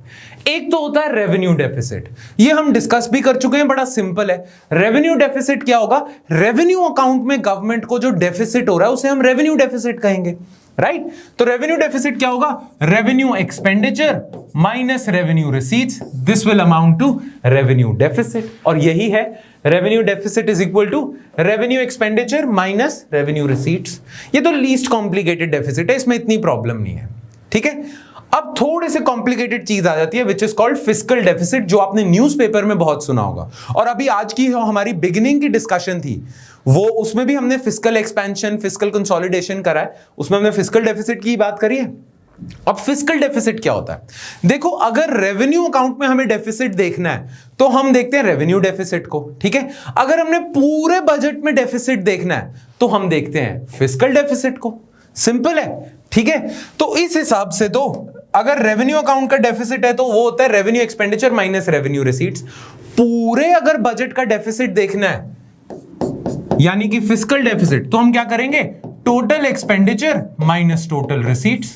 एक तो होता है रेवेन्यू डेफिसिट, ये हम डिस्कस भी कर चुके हैं, बड़ा सिंपल है। रेवेन्यू डेफिसिट क्या होगा? रेवेन्यू अकाउंट में गवर्नमेंट को जो डेफिसिट हो रहा है उसे हम रेवेन्यू डेफिसिट कहेंगे, राइट? तो रेवेन्यू डेफिसिट क्या होगा? Revenue expenditure minus revenue receipts, this will amount to revenue deficit. और यही है revenue deficit is equal to revenue expenditure minus revenue receipts. ये तो लीस्ट कॉम्प्लिकेटेड डेफिसिट है, इसमें इतनी प्रॉब्लम नहीं है। ठीक है, अब थोड़े से कॉम्प्लिकेटेड चीज आ जाती है which is called fiscal deficit, जो आपने न्यूज़पेपर में बहुत सुना होगा। और अभी आज की हमारी बिगिनिंग की डिस्कशन थी वो, उसमें भी हमने फिस्कल एक्सपेंशन, फिस्कल कंसोलिडेशन करा है, उसमें हमने फिस्कल डेफिसिट की बात करी है। अब फिस्कल डेफिसिट क्या होता है? देखो, अगर रेवेन्यू अकाउंट में हमें डेफिसिट देखना है तो हम देखते हैं रेवेन्यू डेफिसिट को। ठीक है, अगर हमने पूरे बजट में डेफिसिट देखना है तो हम देखते हैं फिस्कल डेफिसिट को। सिंपल है। ठीक है, तो इस हिसाब से तो अगर रेवेन्यू अकाउंट का डेफिसिट है तो वो होता है revenue expenditure minus revenue receipts. पूरे अगर बजट का डेफिसिट देखना है यानी कि फिस्कल डेफिसिट, तो हम क्या करेंगे? Total expenditure minus total receipts,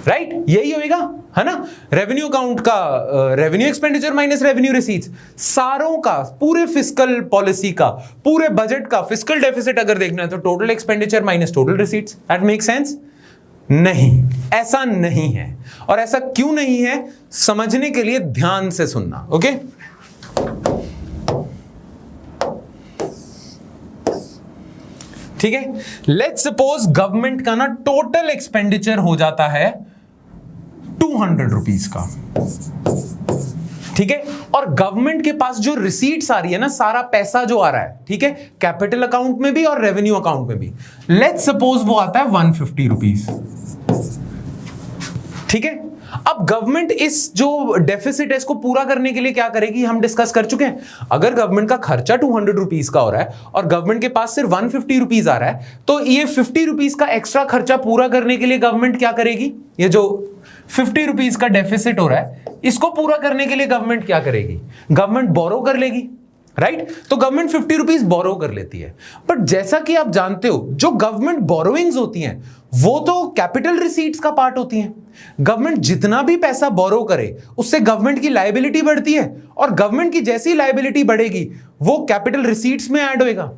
right? यही होगा, है ना? रेवेन्यू अकाउंट का revenue expenditure minus revenue receipts, सारों का, पूरे फिस्कल पॉलिसी का, पूरे बजट का फिस्कल डेफिसिट अगर देखना है तो total expenditure minus total receipts. That make sense? नहीं, ऐसा नहीं है। और ऐसा क्यों नहीं है समझने के लिए ध्यान से सुनना, ओके? ठीक है, लेट्स सपोज गवर्नमेंट का ना टोटल एक्सपेंडिचर हो जाता है 200 रुपीज का। ठीक है, और गवर्नमेंट के पास जो रिसीट्स आ रही है ना, सारा पैसा जो आ रहा है, ठीक है, कैपिटल अकाउंट में भी और रेवेन्यू अकाउंट में भी, लेट्स सपोज वो आता है 150 रुपीज। ठीक है, अब गवर्नमेंट इस जो डेफिसिट है इसको पूरा करने के लिए क्या करेगी, हम डिस्कस कर चुके हैं। अगर गवर्नमेंट का खर्चा 200 रुपीज का हो रहा है और गवर्नमेंट के पास सिर्फ 150 रुपीज आ रहा है, तो ये 50 रुपीज का एक्स्ट्रा खर्चा पूरा करने के लिए गवर्नमेंट क्या करेगी? ये जो 50 रुपीज का डेफिसिट हो रहा है इसको पूरा करने के लिए गवर्नमेंट क्या करेगी? गवर्नमेंट बोरो कर लेगी, राइट? तो गवर्नमेंट 50 रुपीज बोरो कर लेती है। बट जैसा कि आप जानते हो, जो गवर्नमेंट बोरोइंग्स होती हैं वो तो कैपिटल रिसीट्स का पार्ट होती हैं। गवर्नमेंट जितना भी पैसा बोरो करे उससे गवर्नमेंट की लायबिलिटी बढ़ती है, और गवर्नमेंट की जैसी लायबिलिटी बढ़ेगी वो कैपिटल रिसीट्स में ऐड होएगा।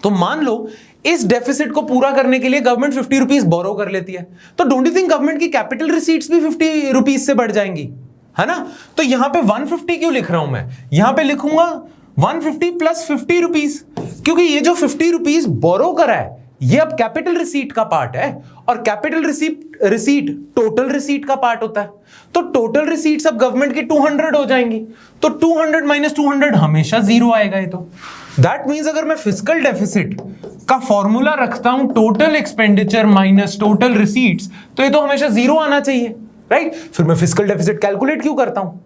तो मान लो इस डेफिसिट को पूरा करने के लिए गवर्नमेंट 50 रुपीज बोरो कर लेती है, तो डोंट यू थिंक गवर्नमेंट की कैपिटल रिसीट्स भी 50 रुपीज से बढ़ जाएंगी, है ना? तो यहां पे 150 क्यों लिख रहा हूं मैं? यहां पे लिखूंगा 150 प्लस 50 रुपीज, क्योंकि ये जो 50 रुपीज बोरो करा है ये अब कैपिटल रिसीट का पार्ट है, और कैपिटल रिसीट टोटल रिसीट का पार्ट होता है। तो टोटल रिसीट्स अब गवर्नमेंट की 200 हो जाएंगी, तो 200 माइनस 200 हमेशा जीरो आएगा। ये तो दैट मींस अगर मैं फिस्कल डेफिसिट का फॉर्मूला रखता हूं total expenditure minus total receipts, तो ये तो हमेशा जीरो आना चाहिए, राइट? फिर मैं फिस्कल डेफिसिट कैलकुलेट क्यों करता हूं?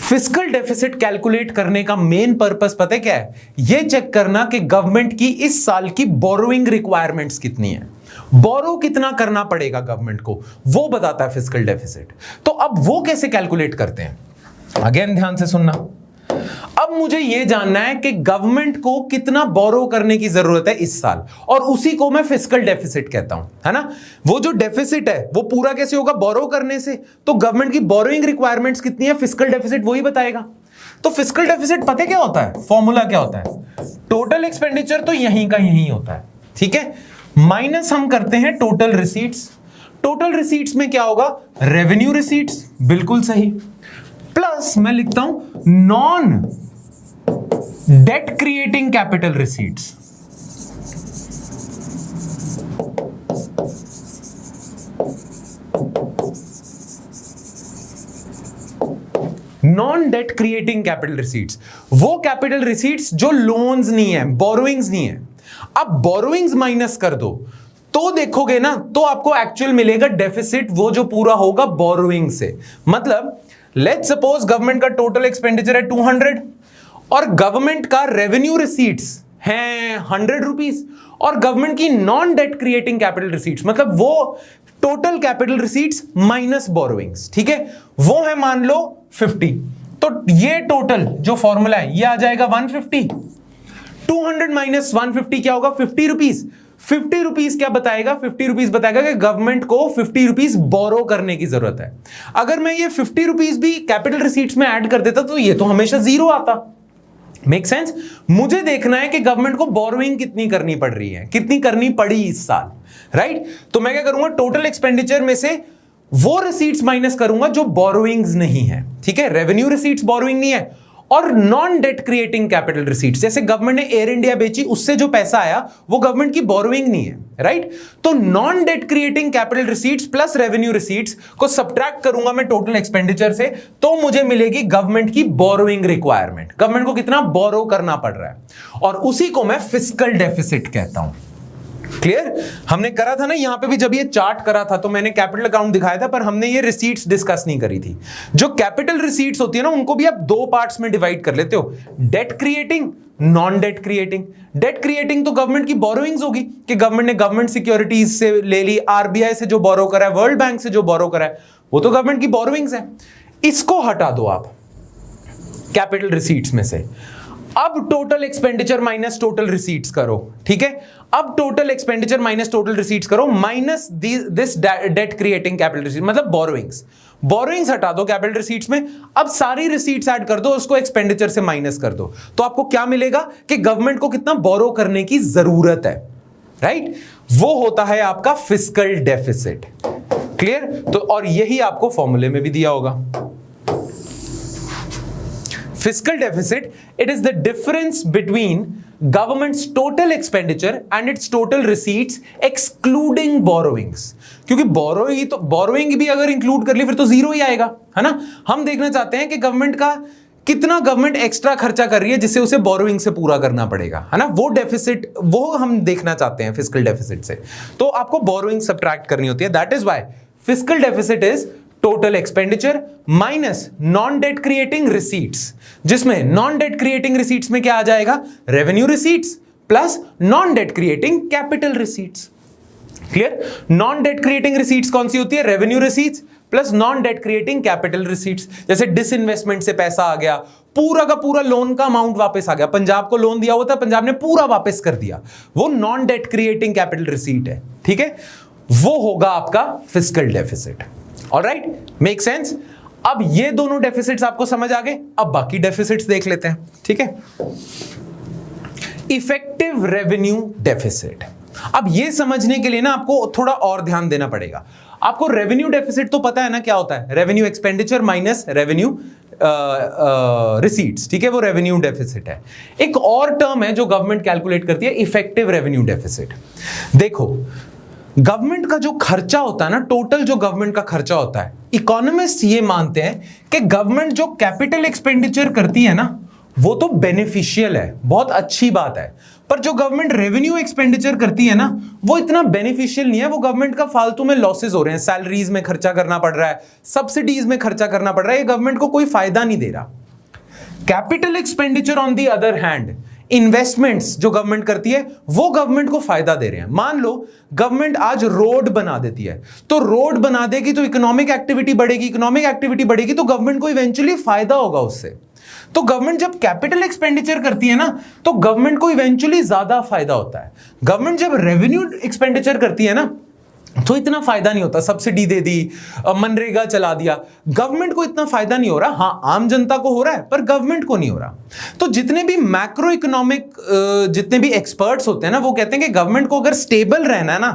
फिस्कल डेफिसिट कैलकुलेट करने का मेन पर्पस पता है क्या है? यह चेक करना कि गवर्नमेंट की इस साल की बोरोइंग रिक्वायरमेंट्स कितनी है, बोरो कितना करना पड़ेगा गवर्नमेंट को, वो बताता है फिस्कल डेफिसिट। तो अब वो कैसे कैलकुलेट करते हैं? अगेन ध्यान से सुनना। अब मुझे यह जानना है कि गवर्नमेंट को कितना बोरो करने की जरूरत है इस साल, और उसी को मैं फिस्कल डेफिसिट कहता हूं, है ना? वो जो डेफिसिट है वो पूरा कैसे होगा? बोरो करने से। तो गवर्नमेंट की बोरोइंग रिक्वायरमेंट्स कितनी है, फिस्कल डेफिसिट वही बताएगा। तो फिस्कल डेफिसिट पता क्या होता है? फॉर्मूला क्या होता है? टोटल एक्सपेंडिचर तो यहीं का यहीं होता है, ठीक है, माइनस हम करते हैं टोटल रिसीट्स। टोटल रिसीट्स में क्या होगा? रेवेन्यू रिसीट्स, बिल्कुल सही, प्लस मैं लिखता हूं non debt creating capital receipts. Non debt creating capital receipts, वो कैपिटल रिसीट्स जो लोन्स नहीं है, बोरोइंग्स नहीं है। अब बोरोइंग्स माइनस कर दो तो देखोगे ना, तो आपको एक्चुअल मिलेगा डेफिसिट, वो जो पूरा होगा बोरोइंग से। मतलब लेट्स सपोज गवर्नमेंट का टोटल एक्सपेंडिचर है 200 और गवर्नमेंट का रेवेन्यू रिसीट्स हैं 100 रुपीज और गवर्नमेंट की non debt creating capital receipts, मतलब वो total capital receipts minus borrowings, ठीक है, वो है मान लो 50। तो ये टोटल जो फॉर्मूला है ये आ जाएगा 150। 200 माइनस 150 क्या होगा? 50 रुपीज। 50 रुपीज क्या बताएगा? 50 रुपीज बताएगा कि गवर्नमेंट को 50 रुपीज बोरो करने की जरूरत है। अगर मैं ये 50 रुपीज भी कैपिटल रिसीट्स में ऐड कर देता तो ये तो हमेशा जीरो आता। Make sense? मुझे देखना है कि गवर्नमेंट को बोरोइंग कितनी करनी पड़ रही है, कितनी करनी पड़ी इस साल, राइट? तो मैं क्या करूंगा, टोटल एक्सपेंडिचर में से वो रिसीट्स माइनस करूंगा जो बोरोइंग्स नहीं है, ठीक है, रेवेन्यू रिसीट्स बोरोइंग नहीं है। और non debt creating capital receipts, जैसे गवर्नमेंट ने एयर इंडिया बेची, उससे जो पैसा आया वो गवर्नमेंट की बोरोइंग नहीं है, राइट? तो non debt creating capital receipts plus revenue receipts को सब्ट्रैक्ट करूंगा मैं टोटल एक्सपेंडिचर से, तो मुझे मिलेगी गवर्नमेंट की बोरोइंग रिक्वायरमेंट, गवर्नमेंट को कितना बोरो करना पड़ रहा है, और उसी को मैं फिस्कल डेफिसिट कहता हूं। क्लियर? हमने करा था ना यहां पे भी, जब ये चार्ट करा था तो मैंने कैपिटल अकाउंट दिखाया था, पर हमने ये रिसीट्स डिस्कस नहीं करी थी। जो कैपिटल रिसीट्स होती है ना, उनको भी आप दो पार्ट्स में डिवाइड कर लेते हो, debt creating, non debt creating. Debt creating तो गवर्नमेंट की बोरोइंग्स होगी कि गवर्नमेंट ने गवर्नमेंट सिक्योरिटीज से ले ली, आरबीआई से जो बोरो करा है, वर्ल्ड बैंक से जो बोरो करा है, वो तो गवर्नमेंट की बोरोइंग्स है। इसको हटा दो आप कैपिटल रिसीट्स में से। अब total expenditure minus total receipts करो, ठीक है? अब total expenditure minus total receipts करो, minus this debt creating capital receipts, मतलब बोरोइंग्स। बोरोइंग्स हटा दो कैपिटल रिसीट्स में, अब सारी रिसीट्स ऐड कर दो, उसको एक्सपेंडिचर से माइनस कर दो, तो आपको क्या मिलेगा कि गवर्नमेंट को कितना बोरो करने की जरूरत है, राइट? वो होता है आपका फिस्कल डेफिसिट। क्लियर? तो और यही आपको फॉर्मूले में भी दिया होगा। Fiscal deficit, it is the difference between government's total expenditure and its total receipts excluding borrowings। क्योंकि borrowing भी अगर इंक्लूड कर ली फिर तो जीरो ही आएगा, है ना? हम देखना चाहते हैं कि गवर्नमेंट का कितना गवर्नमेंट एक्स्ट्रा खर्चा कर रही है जिससे उसे बोरोइंग से पूरा करना पड़ेगा, है ना? वो डेफिसिट, वो हम देखना चाहते हैं फिस्कल डेफिसिट से। तो आपको बोरोइंग सब्ट्रैक्ट करनी होती है। That is why fiscal deficit is total expenditure minus non debt creating receipts, जिसमें नॉन डेट क्रिएटिंग रिसीट्स में क्या आ जाएगा? Revenue receipts plus non debt creating capital receipts. Clear? Non debt creating receipts कौन सी होती है? Revenue receipts plus non debt creating capital receipts. जैसे disinvestment से पैसा आ गया, पूरा का पूरा लोन का अमाउंट वापस आ गया, पंजाब को लोन दिया हुआ था, पंजाब ने पूरा वापस कर दिया, वो non debt creating capital receipt है, ठीक है? वो होगा आपका fiscal deficit. Alright, make sense? अब ये दोनों डेफिसिट्स आपको समझ आ गए, अब बाकी डेफिसिट्स देख लेते हैं, ठीक है? Effective revenue deficit. अब ये समझने के लिए ना आपको थोड़ा और ध्यान देना पड़ेगा। आपको रेवेन्यू डेफिसिट तो पता है ना क्या होता है? Revenue expenditure minus revenue receipts, ठीक है? वो रेवेन्यू डेफिसिट है। एक और टर्म है जो गवर्नमेंट कैलकुलेट करती है, इफेक्टिव रेवेन्यू डेफिसिट। देखो, गवर्नमेंट का जो खर्चा होता है ना, टोटल जो गवर्नमेंट का खर्चा होता है, इकोनॉमिस्ट ये मानते हैं कि गवर्नमेंट जो कैपिटल एक्सपेंडिचर करती है ना, वो तो बेनिफिशियल है, बहुत अच्छी बात है, पर जो गवर्नमेंट रेवेन्यू एक्सपेंडिचर करती है ना, वो इतना बेनिफिशियल नहीं है। वो गवर्नमेंट का फालतू में लॉसेस हो रहे हैं, सैलरीज में खर्चा करना पड़ रहा है, सब्सिडीज में खर्चा करना पड़ रहा है, ये गवर्नमेंट को कोई फायदा नहीं दे रहा। Capital expenditure on the other hand, investments जो गवर्नमेंट करती है, वो गवर्नमेंट को फायदा दे रहे हैं। मान लो गवर्नमेंट आज रोड बना देती है, तो रोड बना देगी तो इकोनॉमिक एक्टिविटी बढ़ेगी, इकोनॉमिक एक्टिविटी बढ़ेगी तो गवर्नमेंट को इवेंचुअली फायदा होगा उससे। तो गवर्नमेंट जब कैपिटल एक्सपेंडिचर करती है ना, तो गवर्नमेंट को इवेंचुअली ज्यादा फायदा होता है। गवर्नमेंट जब रेवेन्यू एक्सपेंडिचर करती है ना, तो इतना फायदा नहीं होता। सब्सिडी दे दी, मनरेगा चला दिया, गवर्नमेंट को इतना फायदा नहीं हो रहा। हाँ, आम जनता को हो रहा है, पर गवर्नमेंट को नहीं हो रहा। तो जितने भी मैक्रो इकोनॉमिक जितने भी एक्सपर्ट्स होते हैं ना, वो कहते हैं कि गवर्नमेंट को अगर स्टेबल रहना है ना,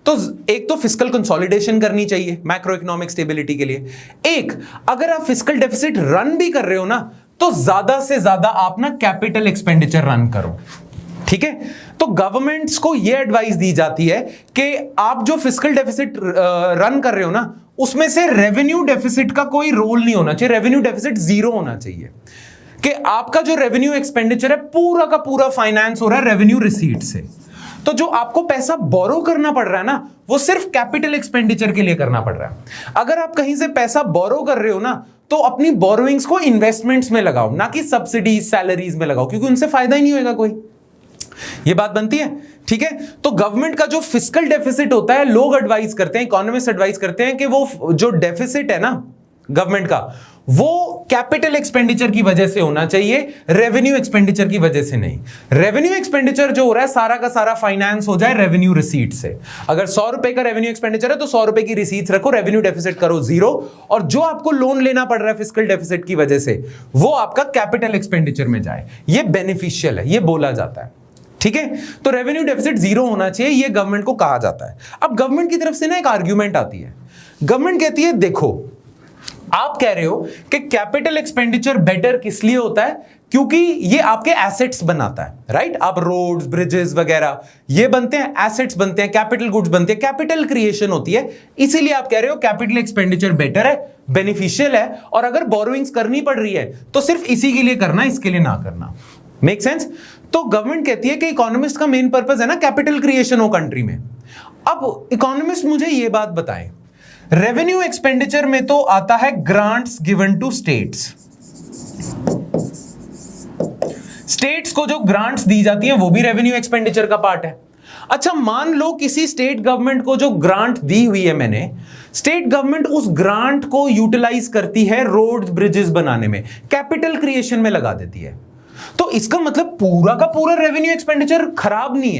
तो एक तो फिस्कल कंसोलिडेशन करनी चाहिए मैक्रो इकोनॉमिक स्टेबिलिटी के लिए। एक, अगर आप फिस्कल डेफिसिट रन भी कर रहे हो ना, तो ज्यादा से ज्यादा आप ना कैपिटल एक्सपेंडिचर रन करो। ठीक है, तो गवर्नमेंट्स को यह एडवाइस दी जाती है कि आप जो फिस्कल डेफिसिट रन कर रहे हो ना, उसमें से रेवेन्यू डेफिसिट का कोई रोल नहीं होना चाहिए, रेवेन्यू डेफिसिट जीरो होना चाहिए, कि आपका जो रेवेन्यू एक्सपेंडिचर है पूरा का पूरा फाइनेंस हो रहा है रेवेन्यू रिसीट से। तो जो आपको पैसा बोरो करना पड़ रहा है ना, वो सिर्फ कैपिटल एक्सपेंडिचर के लिए करना पड़ रहा है। अगर आप कहीं से पैसा बोरो कर रहे हो ना, तो अपनी बोरोइंग्स को इन्वेस्टमेंट्स में लगाओ, ना कि सब्सिडीज सैलरीज में लगाओ, क्योंकि उनसे फायदा ही नहीं होगा कोई। ये बात बनती है। ठीक है, तो गवर्नमेंट का जो फिस्कल डेफिसिट होता है, लोग एडवाइस करते हैं, इकोनॉमिस्ट एडवाइस करते हैं कि वो जो डेफिसिट है ना गवर्नमेंट का, वो कैपिटल एक्सपेंडिचर की वजह से होना चाहिए, रेवेन्यू एक्सपेंडिचर की वजह से नहीं। रेवेन्यू एक्सपेंडिचर जो हो रहा है सारा का सारा फाइनेंस हो जाए रेवेन्यू रिसीट से। अगर 100 रुपए का रेवेन्यू एक्सपेंडिचर है तो 100 रुपए की रिसीट्स रखो, रेवेन्यू डेफिसिट करो जीरो, और जो आपको लोन लेना पड़ रहा है फिस्कल डेफिसिट की वजह से, वो आपका कैपिटल एक्सपेंडिचर में जाए। ये बेनिफिशियल है, ये बोला जाता है। ठीक है, तो रेवेन्यू डेफिसिट जीरो होना चाहिए, ये गवर्नमेंट को कहा जाता है। अब गवर्नमेंट की तरफ से ना एक आर्ग्यूमेंट आती है, गवर्नमेंट कहती है देखो, आप कह रहे हो कि कैपिटल एक्सपेंडिचर बेटर किस लिए होता है, क्योंकि ये आपके एसेट्स बनाता है, राइट। आप रोड्स, ब्रिजेस वगैरह ये बनते हैं, एसेट्स बनते हैं, कैपिटल गुड्स बनते हैं, कैपिटल क्रिएशन होती है, इसीलिए आप कह रहे हो कैपिटल एक्सपेंडिचर बेटर है, बेनिफिशियल है। और अगर बोरोइंग्स करनी पड़ रही है तो सिर्फ इसी के लिए करना, इसके लिए ना करना। Make sense. तो गवर्नमेंट कहती है कि इकोनॉमिस्ट का मेन पर्पस है ना कैपिटल क्रिएशन हो कंट्री में। अब इकोनॉमिस्ट मुझे ये बात बताएं, रेवेन्यू एक्सपेंडिचर में तो आता है grants given to states, states को जो ग्रांट्स दी जाती हैं वो भी रेवेन्यू एक्सपेंडिचर का पार्ट है। अच्छा, मान लो किसी स्टेट गवर्नमेंट को जो ग्रांट दी हुई है मैंने, स्टेट गवर्नमेंट उस ग्रांट को यूटिलाइज करती है रोड्स ब्रिजेस बनाने में, कैपिटल क्रिएशन में लगा देती है, तो इसका मतलब पूरा का पूरा रेवेन्यू एक्सपेंडिचर खराब नहीं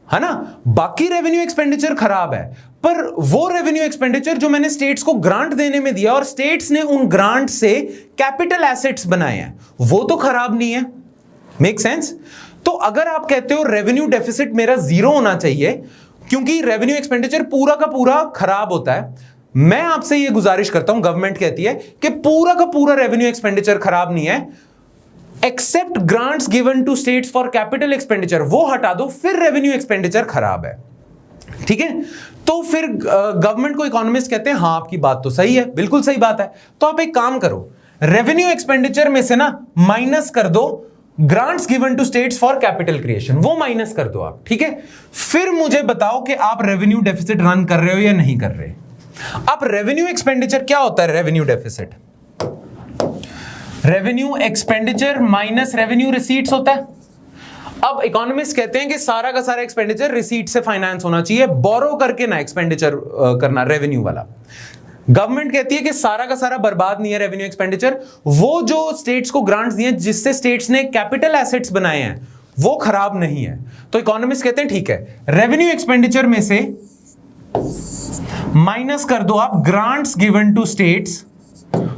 है ना। बाकी रेवेन्यू एक्सपेंडिचर खराब है, पर वो रेवेन्यू एक्सपेंडिचर जो मैंने स्टेट्स को ग्रांट देने में दिया और स्टेट्स ने उन ग्रांट से कैपिटल एसेट्स बनाए हैं, वो तो खराब नहीं है। Make sense. तो अगर आप कहते हो रेवेन्यू डेफिसिट मेरा जीरो होना चाहिए क्योंकि रेवेन्यू एक्सपेंडिचर पूरा का पूरा खराब होता है, मैं आपसे ये गुजारिश करता हूं, गवर्नमेंट कहती है कि पूरा का पूरा रेवेन्यू एक्सपेंडिचर खराब नहीं है, except grants given to states for capital expenditure, वो हटा दो, फिर रेवेन्यू एक्सपेंडिचर खराब है। ठीक है, तो फिर गवर्नमेंट को इकोनॉमिस्ट कहते हैं हां आपकी बात तो सही है, बिल्कुल सही बात है। तो आप एक काम करो, रेवेन्यू एक्सपेंडिचर में से ना माइनस कर दो grants given to states for capital creation, वो माइनस कर दो आप। ठीक है, फिर मुझे बताओ कि आप रेवेन्यू डेफिसिट रन कर रहे हो या नहीं कर रहे। अब रेवेन्यू एक्सपेंडिचर क्या होता है, revenue deficit revenue expenditure minus revenue receipts होता है। अब इकोनॉमिस्ट कहते हैं कि सारा का सारा एक्सपेंडिचर रिसीट से फाइनेंस होना चाहिए, बोरो करके ना एक्सपेंडिचर करना रेवेन्यू वाला। गवर्नमेंट कहती है कि सारा का सारा बर्बाद नहीं है रेवेन्यू एक्सपेंडिचर, वो जो स्टेट्स को ग्रांट्स दिए जिससे स्टेट्स ने कैपिटल एसेट्स बनाए हैं वो खराब नहीं है। तो इकोनॉमिस्ट कहते हैं ठीक है, रेवेन्यू एक्सपेंडिचर में से माइनस कर दो आप grants given to states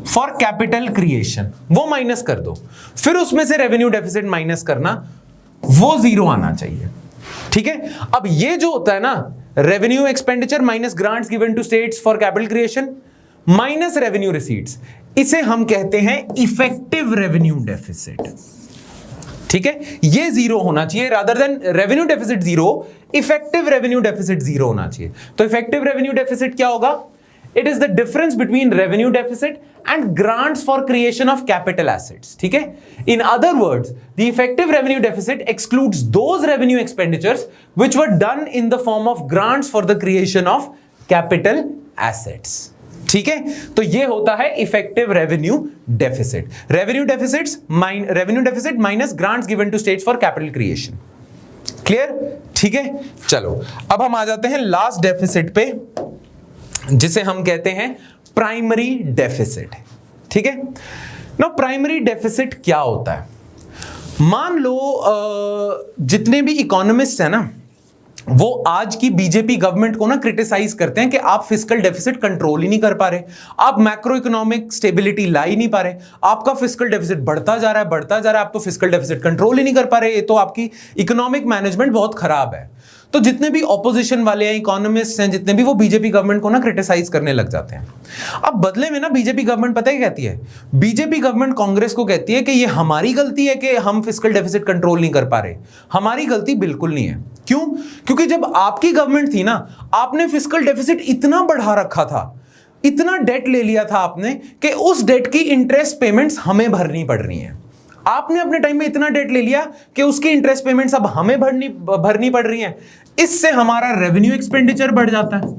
for capital creation, वो माइनस कर दो, फिर उसमें से रेवेन्यू डेफिसिट माइनस करना, वो जीरो आना चाहिए। ठीक है, अब ये जो होता है ना revenue expenditure minus grants given to states for capital creation minus revenue receipts, इसे हम कहते हैं इफेक्टिव रेवेन्यू डेफिसिट। ठीक है, ये जीरो होना चाहिए, rather than revenue deficit zero, effective revenue deficit zero होना चाहिए। तो इफेक्टिव रेवेन्यू डेफिसिट क्या होगा, it is the difference between revenue deficit and grants for creation of capital assets. ठीक है, in other words the effective revenue deficit excludes those revenue expenditures which were done in the form of grants for the creation of capital assets. ठीक है, तो ये होता है effective revenue deficit, revenue deficit minus grants given to states for capital creation. Clear. ठीक है, चलो अब हम आ जाते हैं लास्ट डेफिसिट पे, जिसे हम कहते हैं प्राइमरी डेफिसिट। ठीक है, ना प्राइमरी डेफिसिट क्या होता है, मान लो जितने भी इकोनॉमिस्ट हैं ना, वो आज की बीजेपी गवर्नमेंट को ना क्रिटिसाइज करते हैं कि आप फिस्कल डेफिसिट कंट्रोल ही नहीं कर पा रहे, आप मैक्रो इकोनॉमिक स्टेबिलिटी ला ही नहीं पा रहे, आपका फिस्कल डेफिसिट बढ़ता जा रहा है, आप तो फिस्कल डेफिसिट कंट्रोल ही नहीं कर पा रहे, ये तो आपकी इकोनॉमिक मैनेजमेंट बहुत खराब है। तो जितने भी ऑपोजिशन वाले हैं, इकोनॉमिस्ट हैं, जितने भी, वो बीजेपी गवर्नमेंट को ना क्रिटिसाइज करने लग जाते हैं। अब बदले में ना बीजेपी गवर्नमेंट पता है क्या कहती है? बीजेपी गवर्नमेंट कांग्रेस को कहती है कि ये हमारी गलती है कि हम फिस्कल डेफिसिट कंट्रोल नहीं कर पा रहे। हमारी गलती बिल्कुल नहीं है। क्यों? क्योंकि जब आपकी गवर्नमेंट थी ना, आपने फिस्कल डेफिसिट इतना बढ़ा रखा था, इतना डेट ले लिया था आपने कि उस डेट की इंटरेस्ट पेमेंट्स हमें भरनी पड़ रही हैं। आपने अपने टाइम में इतना डेट ले लिया कि उसकी इंटरेस्ट पेमेंट्स अब हमें भरनी पड़ रही हैं। इससे हमारा रेवेन्यू एक्सपेंडिचर बढ़ जाता है,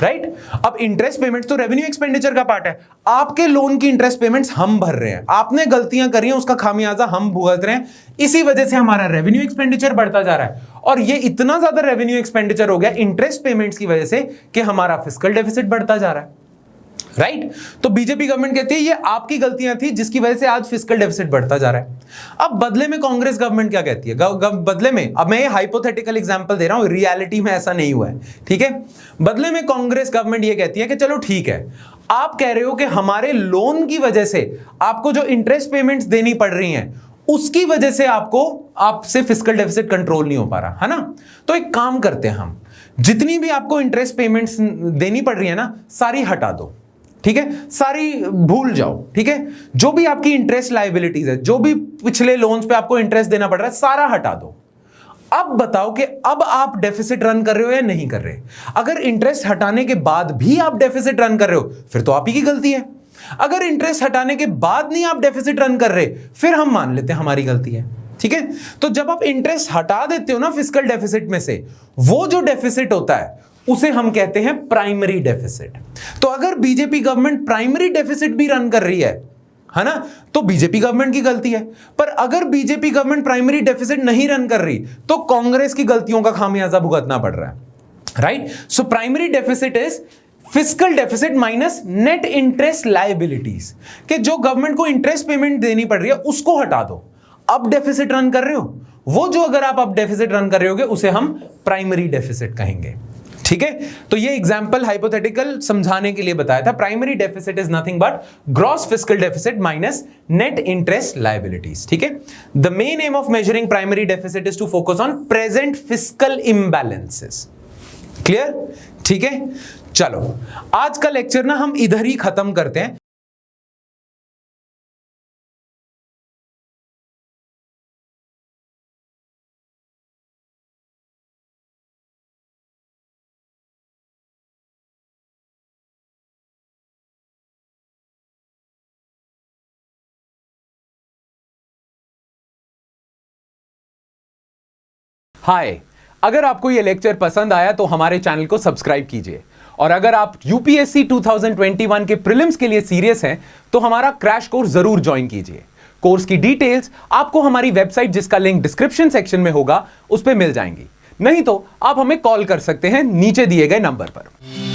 राइट? अब इंटरेस्ट पेमेंट्स तो रेवेन्यू एक्सपेंडिचर का पार्ट है। आपके लोन की इंटरेस्ट पेमेंट्स हम भर रहे हैं, आपने गलतियां करी हैं, उसका खामियाजा हम भुगत रहे हैं। इसी वजह से हमारा रेवेन्यू एक्सपेंडिचर बढ़ता जा रहा है, और ये इतना ज्यादा रेवेन्यू एक्सपेंडिचर हो गया इंटरेस्ट पेमेंट्स की वजह से कि हमारा फिस्कल डेफिसिट बढ़ता जा रहा है, राइट? तो बीजेपी गवर्नमेंट कहती है ये आपकी गलतियां थी जिसकी वजह से आज फिस्कल डेफिसिट बढ़ता जा रहा है। अब बदले में कांग्रेस गवर्नमेंट क्या कहती है? बदले में, अब मैं ये हाइपोथेटिकल एग्जांपल दे रहा हूं, रियलिटी में ऐसा नहीं हुआ है, ठीक है? बदले में कांग्रेस गवर्नमेंट ये कहती है कि चलो ठीक है, आप कह रहे हो कि हमारे लोन की वजह से आपको जो इंटरेस्ट पेमेंट्स देनी पड़ रही हैं, उसकी वजह से आपसे फिस्कल डेफिसिट कंट्रोल नहीं हो पा रहा, है ना? तो एक काम करते हैं, हम जितनी भी आपको इंटरेस्ट पेमेंट्स देनी पड़ रही है ना, सारी हटा दो, ठीक है? सारी भूल जाओ, ठीक है? जो भी आपकी इंटरेस्ट लायबिलिटीज है, जो भी पिछले लोन्स पे आपको इंटरेस्ट देना पड़ रहा है, सारा हटा दो। अब बताओ कि अब आप डेफिसिट रन कर रहे हो या नहीं कर रहे? अगर इंटरेस्ट हटाने के बाद भी आप डेफिसिट रन कर रहे हो, फिर तो आप ही की गलती है। अगर इंटरेस्ट हटाने के बाद नहीं आप डेफिसिट रन कर रहे, फिर हम मान लेते हैं हमारी गलती है, ठीक है? तो जब आप इंटरेस्ट हटा देते हो ना फिस्कल डेफिसिट में से, वो जो डेफिसिट होता है उसे हम कहते हैं प्राइमरी डेफिसिट। तो अगर बीजेपी गवर्नमेंट प्राइमरी डेफिसिट भी रन कर रही है ना, तो बीजेपी गवर्नमेंट की गलती है। पर अगर बीजेपी गवर्नमेंट प्राइमरी डेफिसिट नहीं रन कर रही, तो कांग्रेस की गलतियों का खामियाजा भुगतना पड़ रहा है, right? So primary deficit is fiscal deficit minus net interest liabilities, कि जो गवर्नमेंट को इंटरेस्ट पेमेंट देनी पड़ रही है उसको हटा दो, अब डेफिसिट रन कर रहे हो, वो जो अगर आप अब डेफिसिट रन कर रहे होगे उसे हम प्राइमरी डेफिसिट कहेंगे, ठीक है? तो ये एग्जांपल हाइपोथेटिकल समझाने के लिए बताया था। Primary deficit is nothing but gross fiscal deficit minus net interest liabilities, ठीक है? The main aim of measuring primary deficit is to focus on present fiscal imbalances. Clear? ठीक है, चलो आज का लेक्चर ना हम इधर ही खत्म करते हैं। हाय, अगर आपको ये लेक्चर पसंद आया तो हमारे चैनल को सब्सक्राइब कीजिए, और अगर आप यूपीएससी 2021 के प्रीलिम्स के लिए सीरियस हैं तो हमारा क्रैश कोर्स जरूर ज्वाइन कीजिए। कोर्स की डिटेल्स आपको हमारी वेबसाइट, जिसका लिंक डिस्क्रिप्शन सेक्शन में होगा, उस पर मिल जाएंगी। नहीं तो आप हमें कॉल कर सकते हैं नीचे दिए गए नंबर पर।